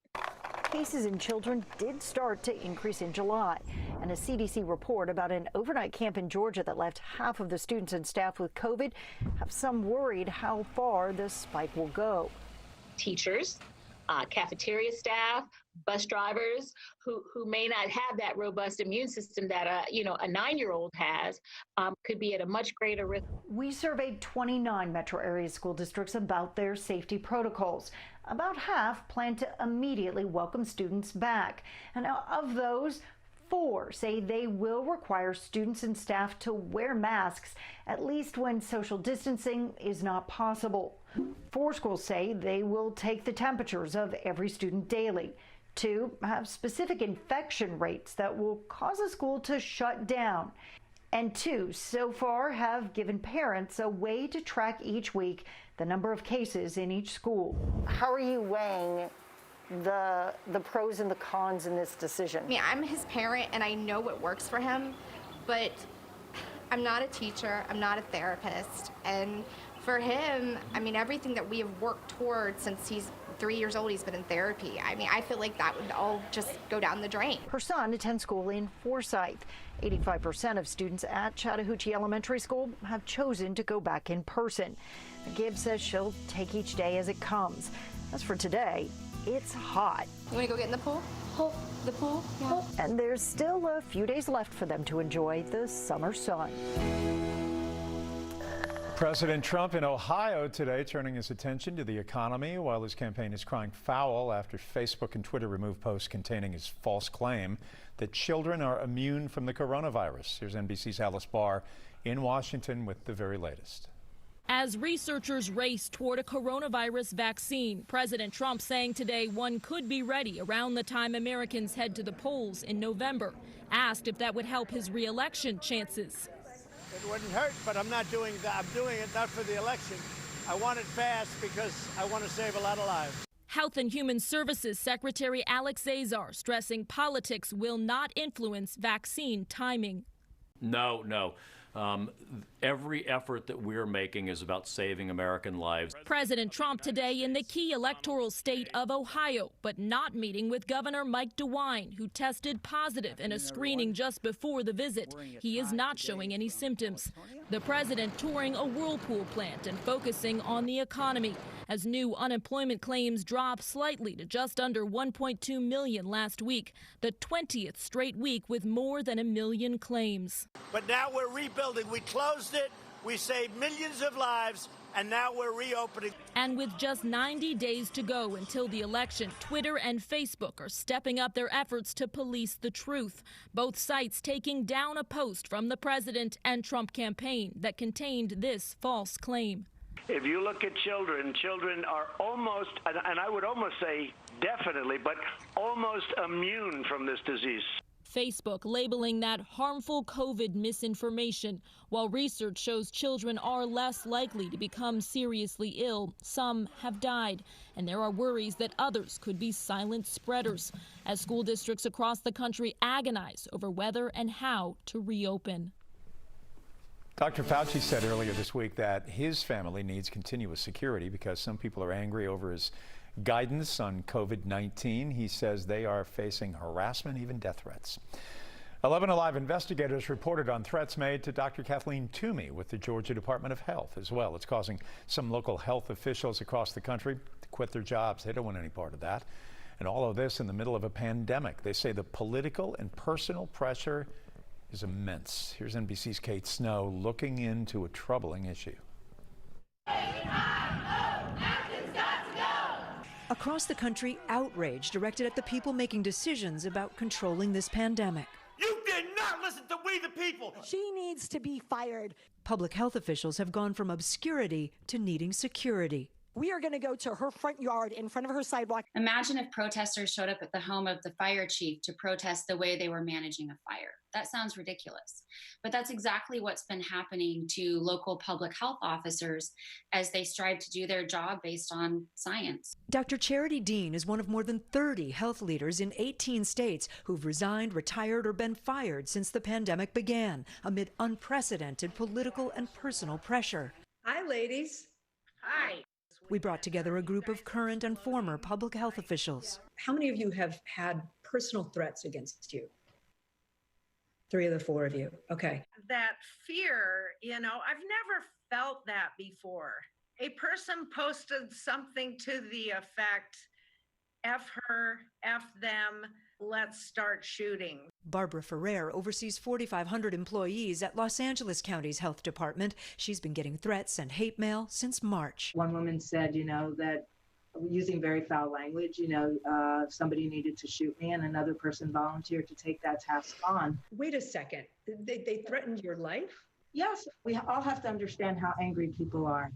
Cases in children did start to increase in July, and a CDC report about an overnight camp in Georgia that left half of the students and staff with COVID have some worried how far the spike will go. Teachers, cafeteria staff, bus drivers who may not have that robust immune system that a 9-year-old has could be at a much greater risk. We surveyed 29 metro area school districts about their safety protocols. About half plan to immediately welcome students back. And of those, 4 say they will require students and staff to wear masks, at least when social distancing is not possible. 4 schools say they will take the temperatures of every student daily. 2 have specific infection rates that will cause a school to shut down. And 2 so far have given parents a way to track each week the number of cases in each school. How are you weighing the pros and the cons in this decision? I mean, I'm his parent and I know what works for him, but I'm not a teacher, I'm not a therapist. And for him, I mean, everything that we have worked towards since he's 3 years old, he's been in therapy. I mean, I feel like that would all just go down the drain. Her son attends school in Forsyth. 85% of students at Chattahoochee Elementary School have chosen to go back in person. Gibbs says she'll take each day as it comes. As for today, it's hot. You want to go get in the pool? The pool? Yeah. And there's still a few days left for them to enjoy the summer sun. President Trump in Ohio today turning his attention to the economy while his campaign is crying foul after Facebook and Twitter removed posts containing his false claim that children are immune from the coronavirus. Here's NBC's Alice Barr in Washington with the very latest. As researchers race toward a coronavirus vaccine, President Trump saying today one could be ready around the time Americans head to the polls in November. Asked if that would help his re-election chances. It wouldn't hurt, but I'm not doing that. I'm doing it not for the election. I want it fast because I want to save a lot of lives. Health and Human Services Secretary Alex Azar stressing politics will not influence vaccine timing. No. Every effort that we're making is about saving American lives. President Trump today in the key electoral state of Ohio, but not meeting with Governor Mike DeWine, who tested positive in a screening just before the visit. He is not showing any symptoms. The president touring a Whirlpool plant and focusing on the economy as new unemployment claims drop slightly to just under 1.2 million last week, the 20th straight week with more than 1 million claims. But now we're rebuilding. We closed it, we saved millions of lives, and now we're reopening. And with just 90 days to go until the election, Twitter and Facebook are stepping up their efforts to police the truth. Both sites taking down a post from the president and Trump campaign that contained this false claim. If you look at children are almost, and I would almost say definitely, but almost immune from this disease. Facebook labeling that harmful COVID misinformation, while research shows children are less likely to become seriously ill. Some have died, and there are worries that others could be silent spreaders as school districts across the country agonize over whether and how to reopen. Dr. Fauci said earlier this week that his family needs continuous security because some people are angry over his guidance on COVID-19. He says they are facing harassment, even death threats. 11 Alive investigators reported on threats made to Dr. Kathleen Toomey with the Georgia Department of Health as well. It's causing some local health officials across the country to quit their jobs. They don't want any part of that. And all of this in the middle of a pandemic. They say the political and personal pressure is immense. Here's NBC's Kate Snow looking into a troubling issue. Across the country, outrage directed at the people making decisions about controlling this pandemic. You did not listen to we the people. She needs to be fired. Public health officials have gone from obscurity to needing security. We are going to go to her front yard, in front of her sidewalk. Imagine if protesters showed up at the home of the fire chief to protest the way they were managing a fire. That sounds ridiculous. But that's exactly what's been happening to local public health officers as they strive to do their job based on science. Dr. Charity Dean is one of more than 30 health leaders in 18 states who've resigned, retired, or been fired since the pandemic began, amid unprecedented political and personal pressure. Hi, ladies. Hi. We brought together a group of current and former public health officials. How many of you have had personal threats against you? 3 of the 4 of you. Okay. That fear, I've never felt that before. A person posted something to the effect, F her, F them, let's start shooting. Barbara Ferrer oversees 4,500 employees at Los Angeles County's health department. She's been getting threats and hate mail since March. One woman said, that using very foul language, somebody needed to shoot me, and another person volunteered to take that task on. Wait a second. They threatened your life? Yes. We all have to understand how angry people are.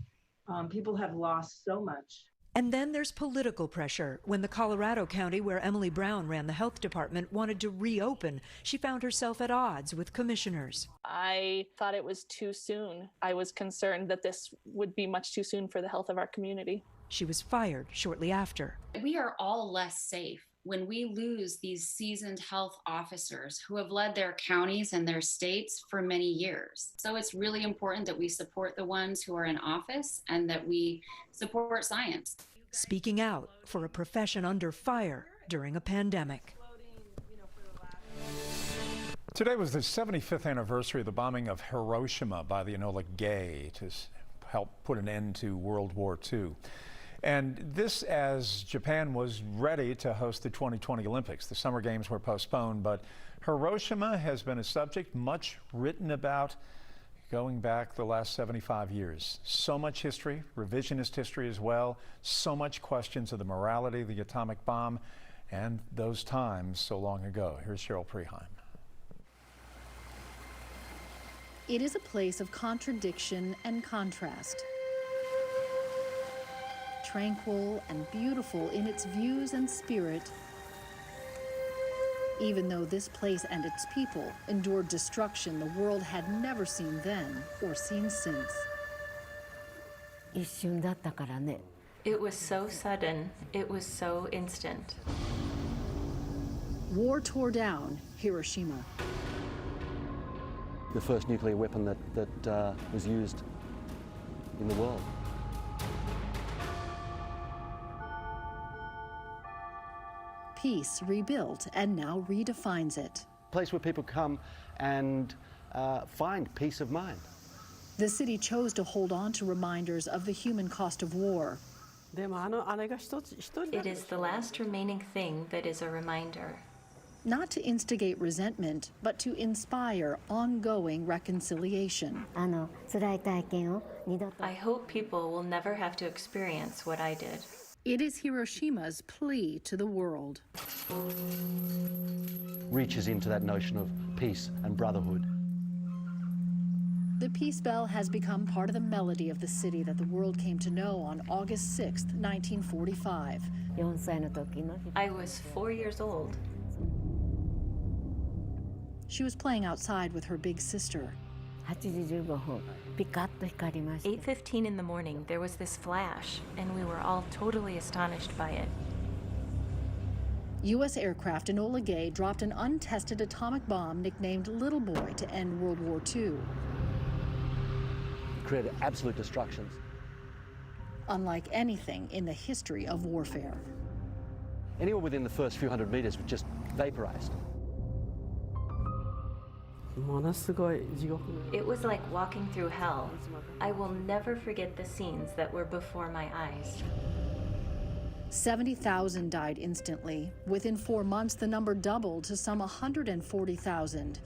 People have lost so much. And then there's political pressure. When the Colorado County where Emily Brown ran the health department wanted to reopen, she found herself at odds with commissioners. I thought it was too soon. I was concerned that this would be much too soon for the health of our community. She was fired shortly after. We are all less safe when we lose these seasoned health officers who have led their counties and their states for many years. So it's really important that we support the ones who are in office and that we support science. Speaking out for a profession under fire during a pandemic. Today was the 75th anniversary of the bombing of Hiroshima by the Enola Gay to help put an end to World War II. And this as Japan was ready to host the 2020 Olympics. The Summer Games were postponed, but Hiroshima has been a subject much written about going back the last 75 years. So much history, revisionist history as well, so much questions of the morality of the atomic bomb and those times so long ago. Here's Cheryl Preheim. It is a place of contradiction and contrast. Tranquil and beautiful in its views and spirit, even though this place and its people endured destruction the world had never seen then or seen since. It was so sudden, it was so instant. War tore down Hiroshima. The first nuclear weapon that was used in the world. Peace rebuilt and now redefines it. A place where people come and find peace of mind. The city chose to hold on to reminders of the human cost of war. It is the last remaining thing that is a reminder. Not to instigate resentment, but to inspire ongoing reconciliation. I hope people will never have to experience what I did. It is Hiroshima's plea to the world. Reaches into that notion of peace and brotherhood. The peace bell has become part of the melody of the city that the world came to know on August 6, 1945. I was 4 years old. She was playing outside with her big sister. 8:15 in the morning, there was this flash, and we were all totally astonished by it. U.S. aircraft Enola Gay dropped an untested atomic bomb nicknamed Little Boy to end World War II. Created absolute destructions. Unlike anything in the history of warfare. Anywhere within the first few hundred meters was just vaporized. It was like walking through hell. I will never forget the scenes that were before my eyes. 70,000 died instantly. Within 4 months, the number doubled to some 140,000.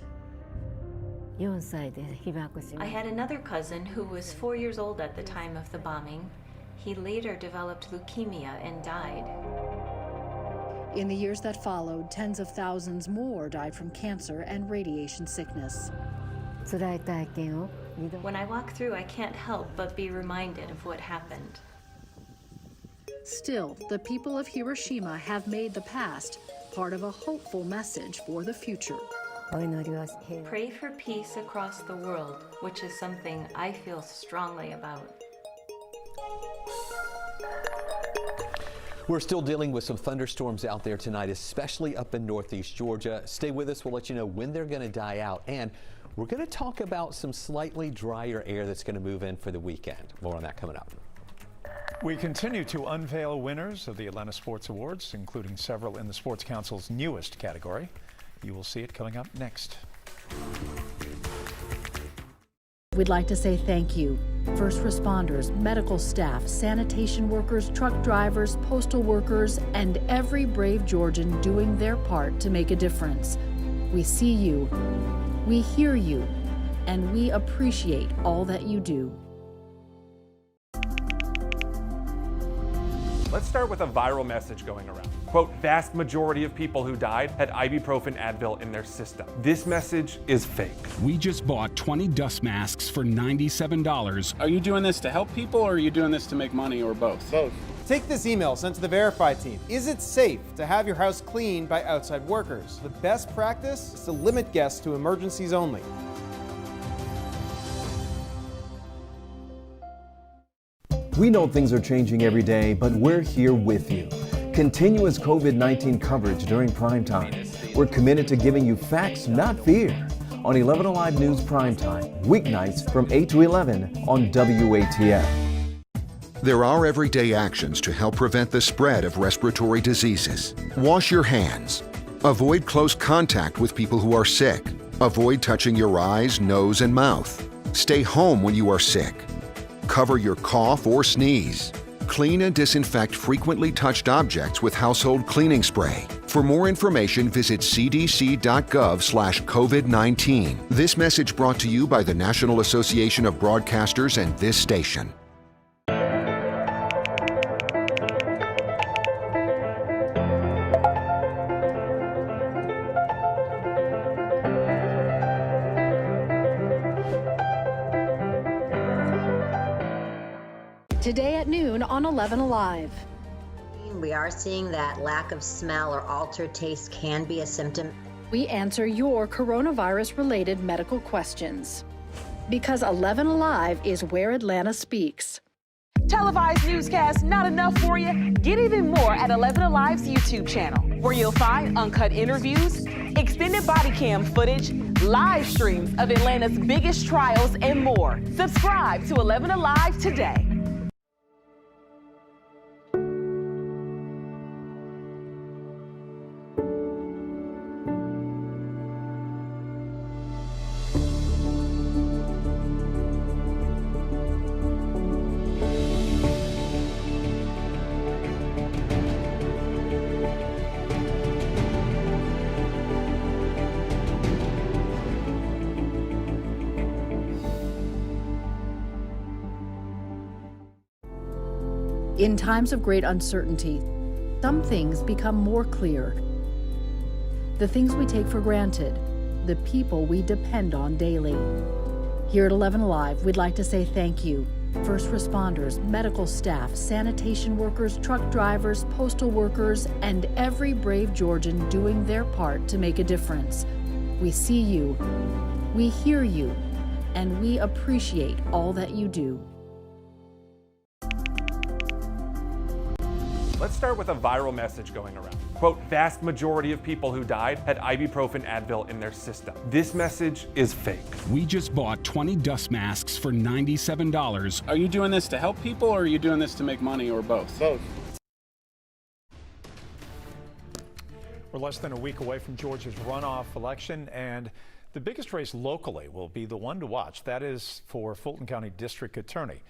I had another cousin who was 4 years old at the time of the bombing. He later developed leukemia and died. In the years that followed, tens of thousands more died from cancer and radiation sickness. When I walk through, I can't help but be reminded of what happened. Still, the people of Hiroshima have made the past part of a hopeful message for the future. Pray for peace across the world, which is something I feel strongly about. We're still dealing with some thunderstorms out there tonight, especially up in northeast Georgia. Stay with us. We'll let you know when they're going to die out. And we're going to talk about some slightly drier air that's going to move in for the weekend. More on that coming up. We continue to unveil winners of the Atlanta Sports Awards, including several in the Sports Council's newest category. You will see it coming up next. We'd like to say thank you. First responders, medical staff, sanitation workers, truck drivers, postal workers, and every brave Georgian doing their part to make a difference. We see you, we hear you, and we appreciate all that you do. Let's start with a viral message going around. Quote, vast majority of people who died had ibuprofen Advil in their system. This message is fake. We just bought 20 dust masks for $97. Are you doing this to help people or are you doing this to make money or both? Both. Take this email sent to the Verify team. Is it safe to have your house cleaned by outside workers? The best practice is to limit guests to emergencies only. We know things are changing every day, but we're here with you. Continuous COVID-19 coverage during prime time. We're committed to giving you facts, not fear. On 11 Alive News Prime Time, weeknights from 8 to 11 on WATF. There are everyday actions to help prevent the spread of respiratory diseases. Wash your hands. Avoid close contact with people who are sick. Avoid touching your eyes, nose, and mouth. Stay home when you are sick. Cover your cough or sneeze. Clean and disinfect frequently touched objects with household cleaning spray. For more information, visit cdc.gov/COVID-19. This message brought to you by the National Association of Broadcasters and this station. Today at noon on 11 Alive. We are seeing that lack of smell or altered taste can be a symptom. We answer your coronavirus-related medical questions. Because 11 Alive is where Atlanta speaks. Televised newscasts not enough for you? Get even more at 11 Alive's YouTube channel, where you'll find uncut interviews, extended body cam footage, live streams of Atlanta's biggest trials, and more. Subscribe to 11 Alive today. In times of great uncertainty, some things become more clear. The things we take for granted, the people we depend on daily. Here at 11 Alive, we'd like to say thank you. First responders, medical staff, sanitation workers, truck drivers, postal workers, and every brave Georgian doing their part to make a difference. We see you, we hear you, and we appreciate all that you do. Let's start with a viral message going around. Quote, vast majority of people who died had ibuprofen Advil in their system. This message is fake. We just bought 20 dust masks for $97. Are you doing this to help people or are you doing this to make money or both? Both. We're less than a week away from Georgia's runoff election, and the biggest race locally will be the one to watch. That is for Fulton County District Attorney.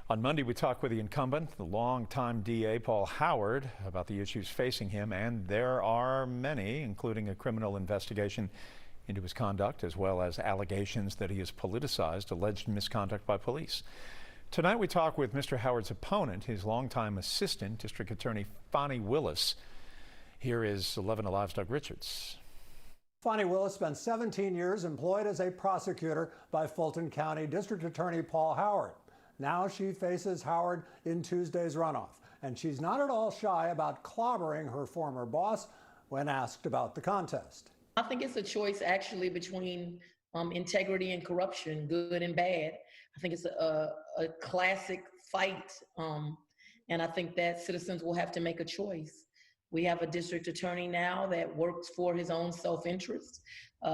On Monday, we talked with the incumbent, the longtime DA, Paul Howard, about the issues facing him, and there are many, including a criminal investigation into his conduct, as well as allegations that he has politicized alleged misconduct by police. Tonight we talk with Mr. Howard's opponent, his longtime assistant, District Attorney Fani Willis. Here is 11 Alive's Doug Richards. Fani Willis spent 17 years employed as a prosecutor by Fulton County District Attorney Paul Howard. Now she faces Howard in Tuesday's runoff, and she's not at all shy about clobbering her former boss when asked about the contest. I think it's a choice actually between integrity and corruption, good and bad. I think it's a classic fight, and I think that citizens will have to make a choice. We have a district attorney now that works for his own self-interest,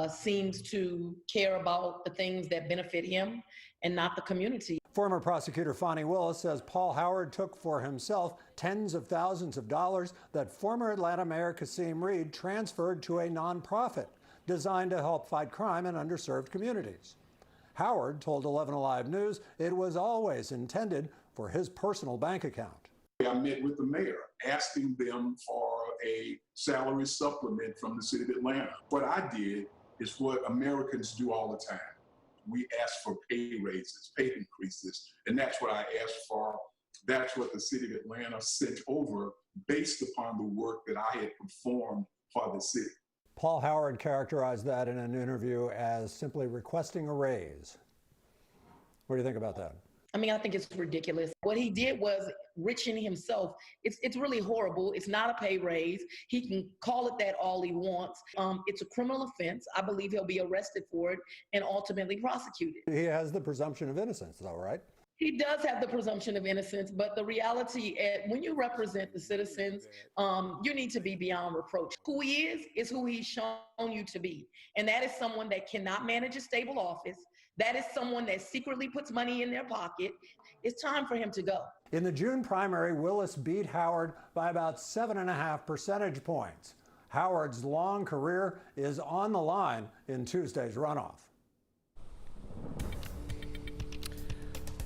seems to care about the things that benefit him and not the community. Former prosecutor Fani Willis says Paul Howard took for himself tens of thousands of dollars that former Atlanta Mayor Kasim Reed transferred to a nonprofit designed to help fight crime in underserved communities. Howard told 11 Alive News it was always intended for his personal bank account. I met with the mayor, asking them for a salary supplement from the city of Atlanta. What I did is what Americans do all the time. We ask for pay raises, pay increases, and that's what I asked for. That's what the city of Atlanta sent over based upon the work that I had performed for the city. Paul Howard characterized that in an interview as simply requesting a raise. What do you think about that? I mean, I think it's ridiculous. What he did was enriching himself. It's really horrible. It's not a pay raise. He can call it that all he wants. It's a criminal offense. I believe he'll be arrested for it and ultimately prosecuted. He has the presumption of innocence, though, right? He does have the presumption of innocence, but the reality, when you represent the citizens, you need to be beyond reproach. Who he is who he's shown you to be. And that is someone that cannot manage a stable office. That is someone that secretly puts money in their pocket. It's time for him to go. In the June primary, Willis beat Howard by about 7.5 percentage points. Howard's long career is on the line in Tuesday's runoff.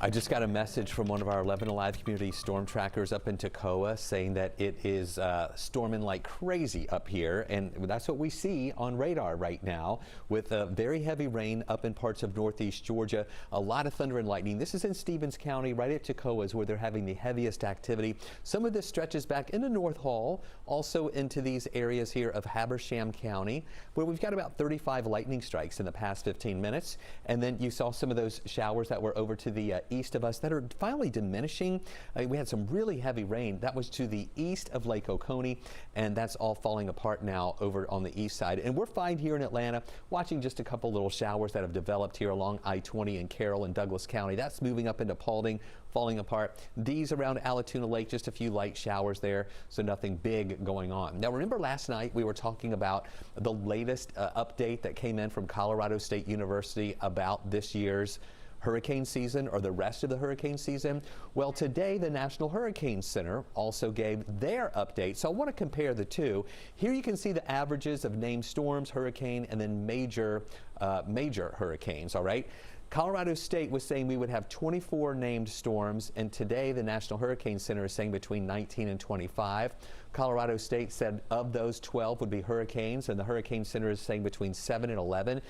I just got a message from one of our 11 Alive community storm trackers up in Toccoa saying that it is storming like crazy up here, and that's what we see on radar right now with very heavy rain up in parts of northeast Georgia, a lot of thunder and lightning. This is in Stevens County, right at Toccoa is where they're having the heaviest activity. Some of this stretches back into North Hall, also into these areas here of Habersham County, where we've got about 35 lightning strikes in the past 15 minutes. And then you saw some of those showers that were over to the east of us that are finally diminishing. We had some really heavy rain. That was to the east of Lake Oconee, and that's all falling apart now over on the east side. And we're fine here in Atlanta, watching just a couple little showers that have developed here along I-20 in Carroll and Douglas County. That's moving up into Paulding, falling apart. These around Allatoona Lake, just a few light showers there, so nothing big going on. Now remember last night we were talking about the latest update that came in from Colorado State University about this year's hurricane season, or the rest of the hurricane season? Well, today the National Hurricane Center also gave their update. So I want to compare the two. Here you can see the averages of named storms, hurricane, and then major hurricanes, all right? Colorado State was saying we would have 24 named storms, and today the National Hurricane Center is saying between 19 and 25. Colorado State said of those 12 would be hurricanes, and the Hurricane Center is saying between 7 and 11.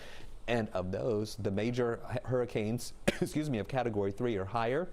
And of those, the major hurricanes, excuse me, of Category 3 or higher.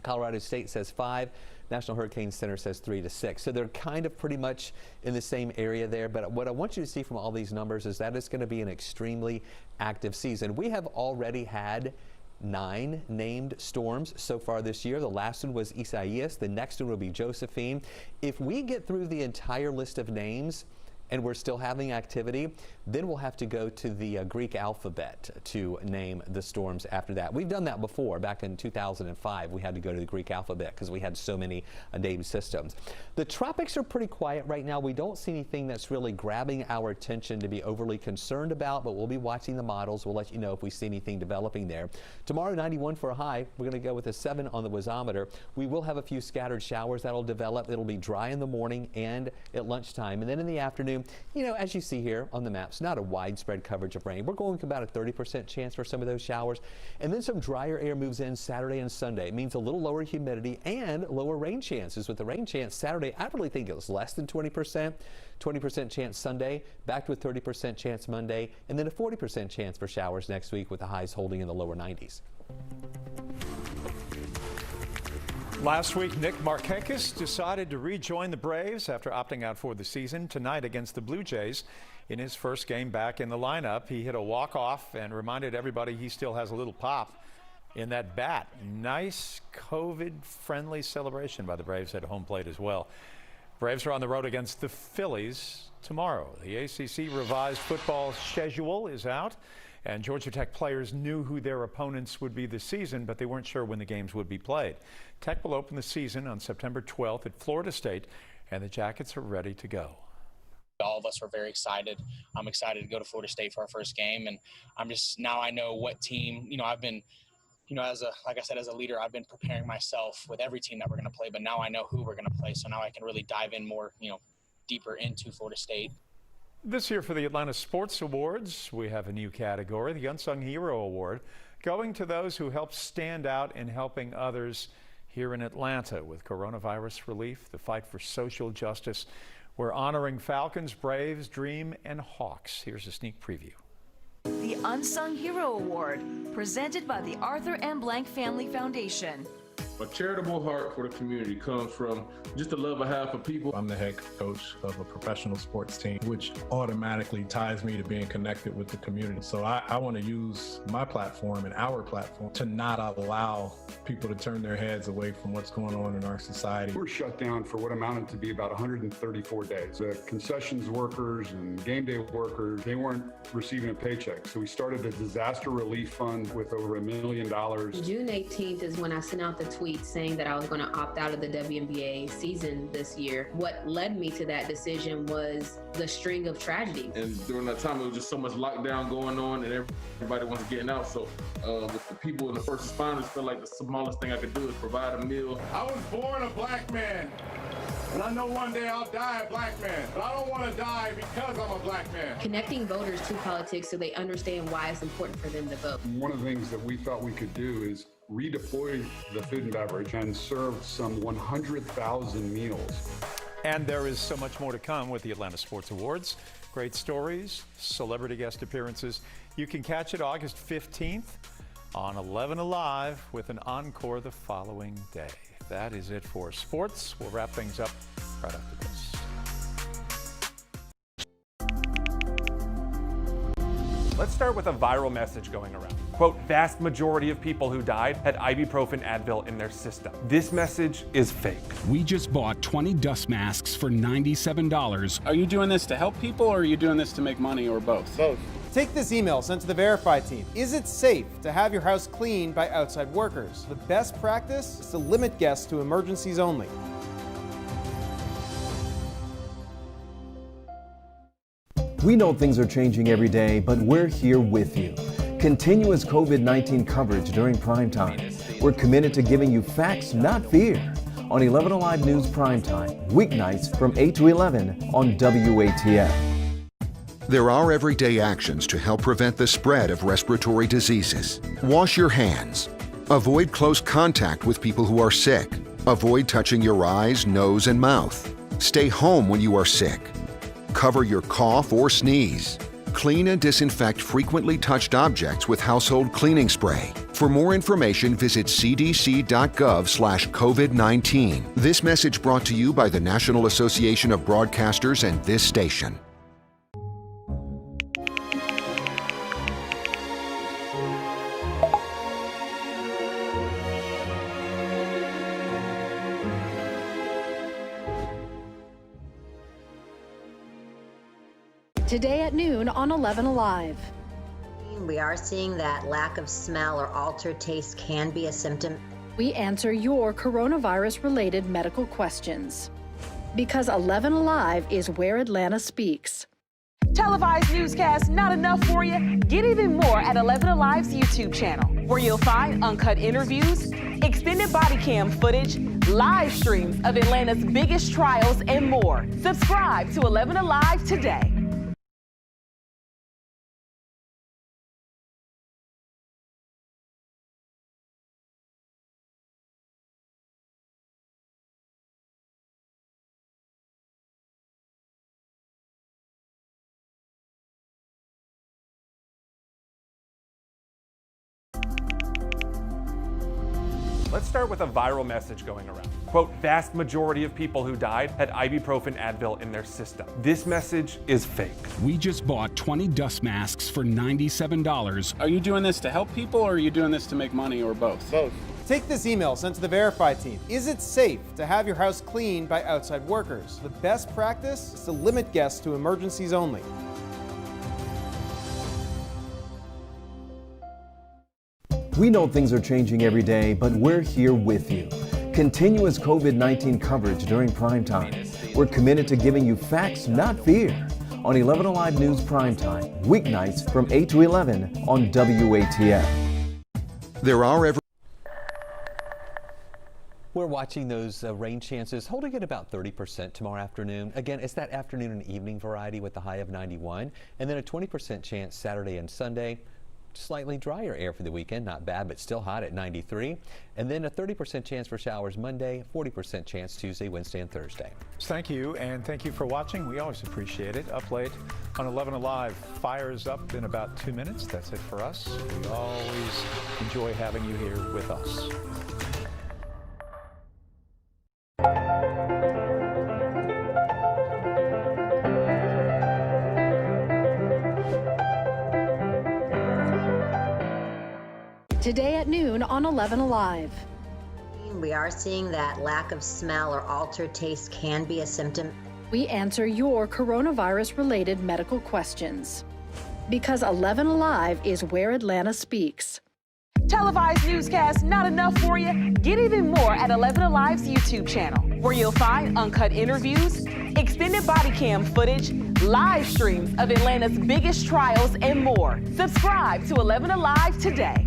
Colorado State says 5. National Hurricane Center says 3 to 6. So they're kind of pretty much in the same area there. But what I want you to see from all these numbers is that it's going to be an extremely active season. We have already had 9 named storms so far this year. The last one was Isaias. The next one will be Josephine. If we get through the entire list of names and we're still having activity, then we'll have to go to the Greek alphabet to name the storms after that. We've done that before. Back in 2005, we had to go to the Greek alphabet because we had so many named systems. The tropics are pretty quiet right now. We don't see anything that's really grabbing our attention to be overly concerned about, but we'll be watching the models. We'll let you know if we see anything developing there. Tomorrow, 91 for a high. We're going to go with a 7 on the wazometer. We will have a few scattered showers that'll develop. It'll be dry in the morning and at lunchtime. And then in the afternoon, you know, as you see here on the maps, not a widespread coverage of rain. We're going to about a 30% chance for some of those showers. And then some drier air moves in Saturday and Sunday. It means a little lower humidity and lower rain chances. With the rain chance Saturday, I really think it was less than 20%. 20% chance Sunday, back to a 30% chance Monday, and then a 40% chance for showers next week with the highs holding in the lower 90s. Last week, Nick Markakis decided to rejoin the Braves after opting out for the season. Tonight against the Blue Jays, in his first game back in the lineup, he hit a walk-off and reminded everybody he still has a little pop in that bat. Nice COVID-friendly celebration by the Braves at home plate as well. Braves are on the road against the Phillies tomorrow. The ACC revised football schedule is out, and Georgia Tech players knew who their opponents would be this season, but they weren't sure when the games would be played. Tech will open the season on September 12th at Florida State, and the Jackets are ready to go. All of us were very excited. I'm excited to go to Florida State for our first game, and now I know what team, I've been, like I said, as a leader, I've been preparing myself with every team that we're going to play, but now I know who we're going to play, so now I can really dive in more, deeper into Florida State. This year for the Atlanta Sports Awards, we have a new category, the Unsung Hero Award, going to those who help stand out in helping others here in Atlanta with coronavirus relief, the fight for social justice. We're honoring Falcons, Braves, Dream, and Hawks. Here's a sneak preview. The Unsung Hero Award, presented by the Arthur M. Blank Family Foundation. A charitable heart for the community comes from just the love I have for people. I'm the head coach of a professional sports team, which automatically ties me to being connected with the community. So I want to use my platform and our platform to not allow people to turn their heads away from what's going on in our society. We were shut down for what amounted to be about 134 days. The concessions workers and game day workers, they weren't receiving a paycheck. So we started a disaster relief fund with over $1 million. June 18th is when I sent out the tweet saying that I was going to opt out of the WNBA season this year. What led me to that decision was the string of tragedy. And during that time, it was just so much lockdown going on and everybody was getting out. So with the people and the first responders, felt like the smallest thing I could do is provide a meal. I was born a black man, and I know one day I'll die a black man, but I don't want to die because I'm a black man. Connecting voters to politics so they understand why it's important for them to vote. One of the things that we thought we could do is redeploy the food and beverage and serve some 100,000 meals. And there is so much more to come with the Atlanta Sports Awards. Great stories, celebrity guest appearances. You can catch it August 15th on 11 Alive with an encore the following day. That is it for sports. We'll wrap things up right after this. Let's start with a viral message going around. Quote, vast majority of people who died had ibuprofen Advil in their system. This message is fake. We just bought 20 dust masks for $97. Are you doing this to help people or are you doing this to make money or both? Both. Take this email sent to the Verify team. Is it safe to have your house cleaned by outside workers? The best practice is to limit guests to emergencies only. We know things are changing every day, but we're here with you. Continuous COVID-19 coverage during prime time. We're committed to giving you facts, not fear. On 11 Alive News Primetime, weeknights from 8 to 11 on WATF. There are everyday actions to help prevent the spread of respiratory diseases. Wash your hands. Avoid close contact with people who are sick. Avoid touching your eyes, nose, and mouth. Stay home when you are sick. Cover your cough or sneeze. Clean and disinfect frequently touched objects with household cleaning spray. For more information, visit cdc.gov/COVID-19. This message brought to you by the National Association of Broadcasters and this station. Today at noon on 11 Alive. We are seeing that lack of smell or altered taste can be a symptom. We answer your coronavirus-related medical questions. Because 11 Alive is where Atlanta speaks. Televised newscasts not enough for you? Get even more at 11 Alive's YouTube channel, where you'll find uncut interviews, extended body cam footage, live streams of Atlanta's biggest trials, and more. Subscribe to 11 Alive today. Let's Let's start with a viral message going around. Quote, vast majority of people who died had ibuprofen Advil in their system. This message is fake. We just bought 20 dust masks for $97. Are you doing this to help people or are you doing this to make money or both? Both. Take this email sent to the Verify team. Is it safe to have your house cleaned by outside workers? The best practice is to limit guests to emergencies only. We know things are changing every day, but we're here with you. Continuous COVID-19 coverage during prime time. We're committed to giving you facts, not fear. On 11 Alive News Primetime, weeknights from 8 to 11 on WATF. There are We're watching those rain chances holding at about 30% tomorrow afternoon. Again, it's that afternoon and evening variety with the high of 91, and then a 20% chance Saturday and Sunday. Slightly drier air for the weekend, not bad, but still hot at 93. And then a 30% chance for showers Monday, 40% chance Tuesday, Wednesday, and Thursday. Thank you, and thank you for watching. We always appreciate it. Up late on 11 Alive, fires up in about 2 minutes. That's it for us. We always enjoy having you here with us. Today at noon on 11 Alive. We are seeing that lack of smell or altered taste can be a symptom. We answer your coronavirus-related medical questions. Because 11 Alive is where Atlanta speaks. Televised newscasts not enough for you? Get even more at 11 Alive's YouTube channel, where you'll find uncut interviews, extended body cam footage, live streams of Atlanta's biggest trials, and more. Subscribe to 11 Alive today.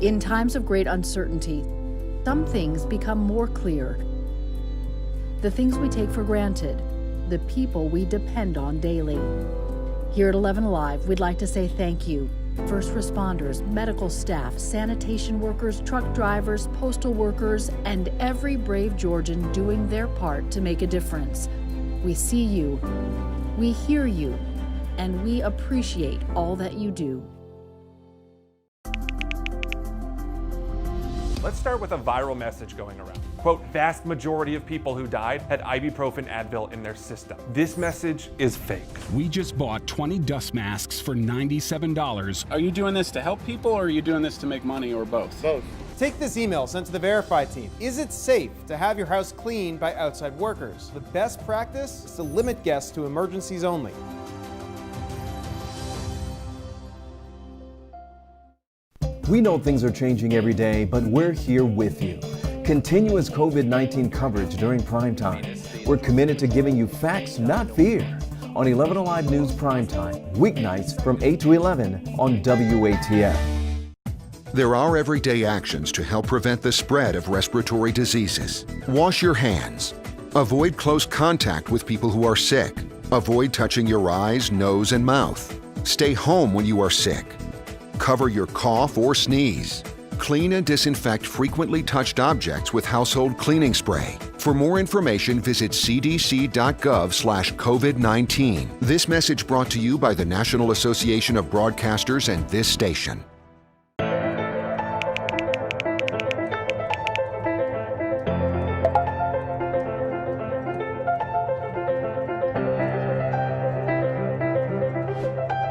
In times of great uncertainty, some things become more clear. The things we take for granted, the people we depend on daily. Here at 11 Alive, we'd like to say thank you. First responders, medical staff, sanitation workers, truck drivers, postal workers, and every brave Georgian doing their part to make a difference. We see you, we hear you, and we appreciate all that you do. Let's start with a viral message going around. Quote, vast majority of people who died had ibuprofen Advil in their system. This message is fake. We just bought 20 dust masks for $97. Are you doing this to help people or are you doing this to make money or both? Both. Take this email sent to the Verify team. Is it safe to have your house cleaned by outside workers? The best practice is to limit guests to emergencies only. We know things are changing every day, but we're here with you. Continuous COVID-19 coverage during prime time. We're committed to giving you facts, not fear. On 11 Alive News Primetime, weeknights from 8 to 11 on WATF. There are everyday actions to help prevent the spread of respiratory diseases. Wash your hands. Avoid close contact with people who are sick. Avoid touching your eyes, nose, and mouth. Stay home when you are sick. Cover your cough or sneeze. Clean and disinfect frequently touched objects with household cleaning spray. For more information, visit cdc.gov/COVID-19. This message brought to you by the National Association of Broadcasters and this station.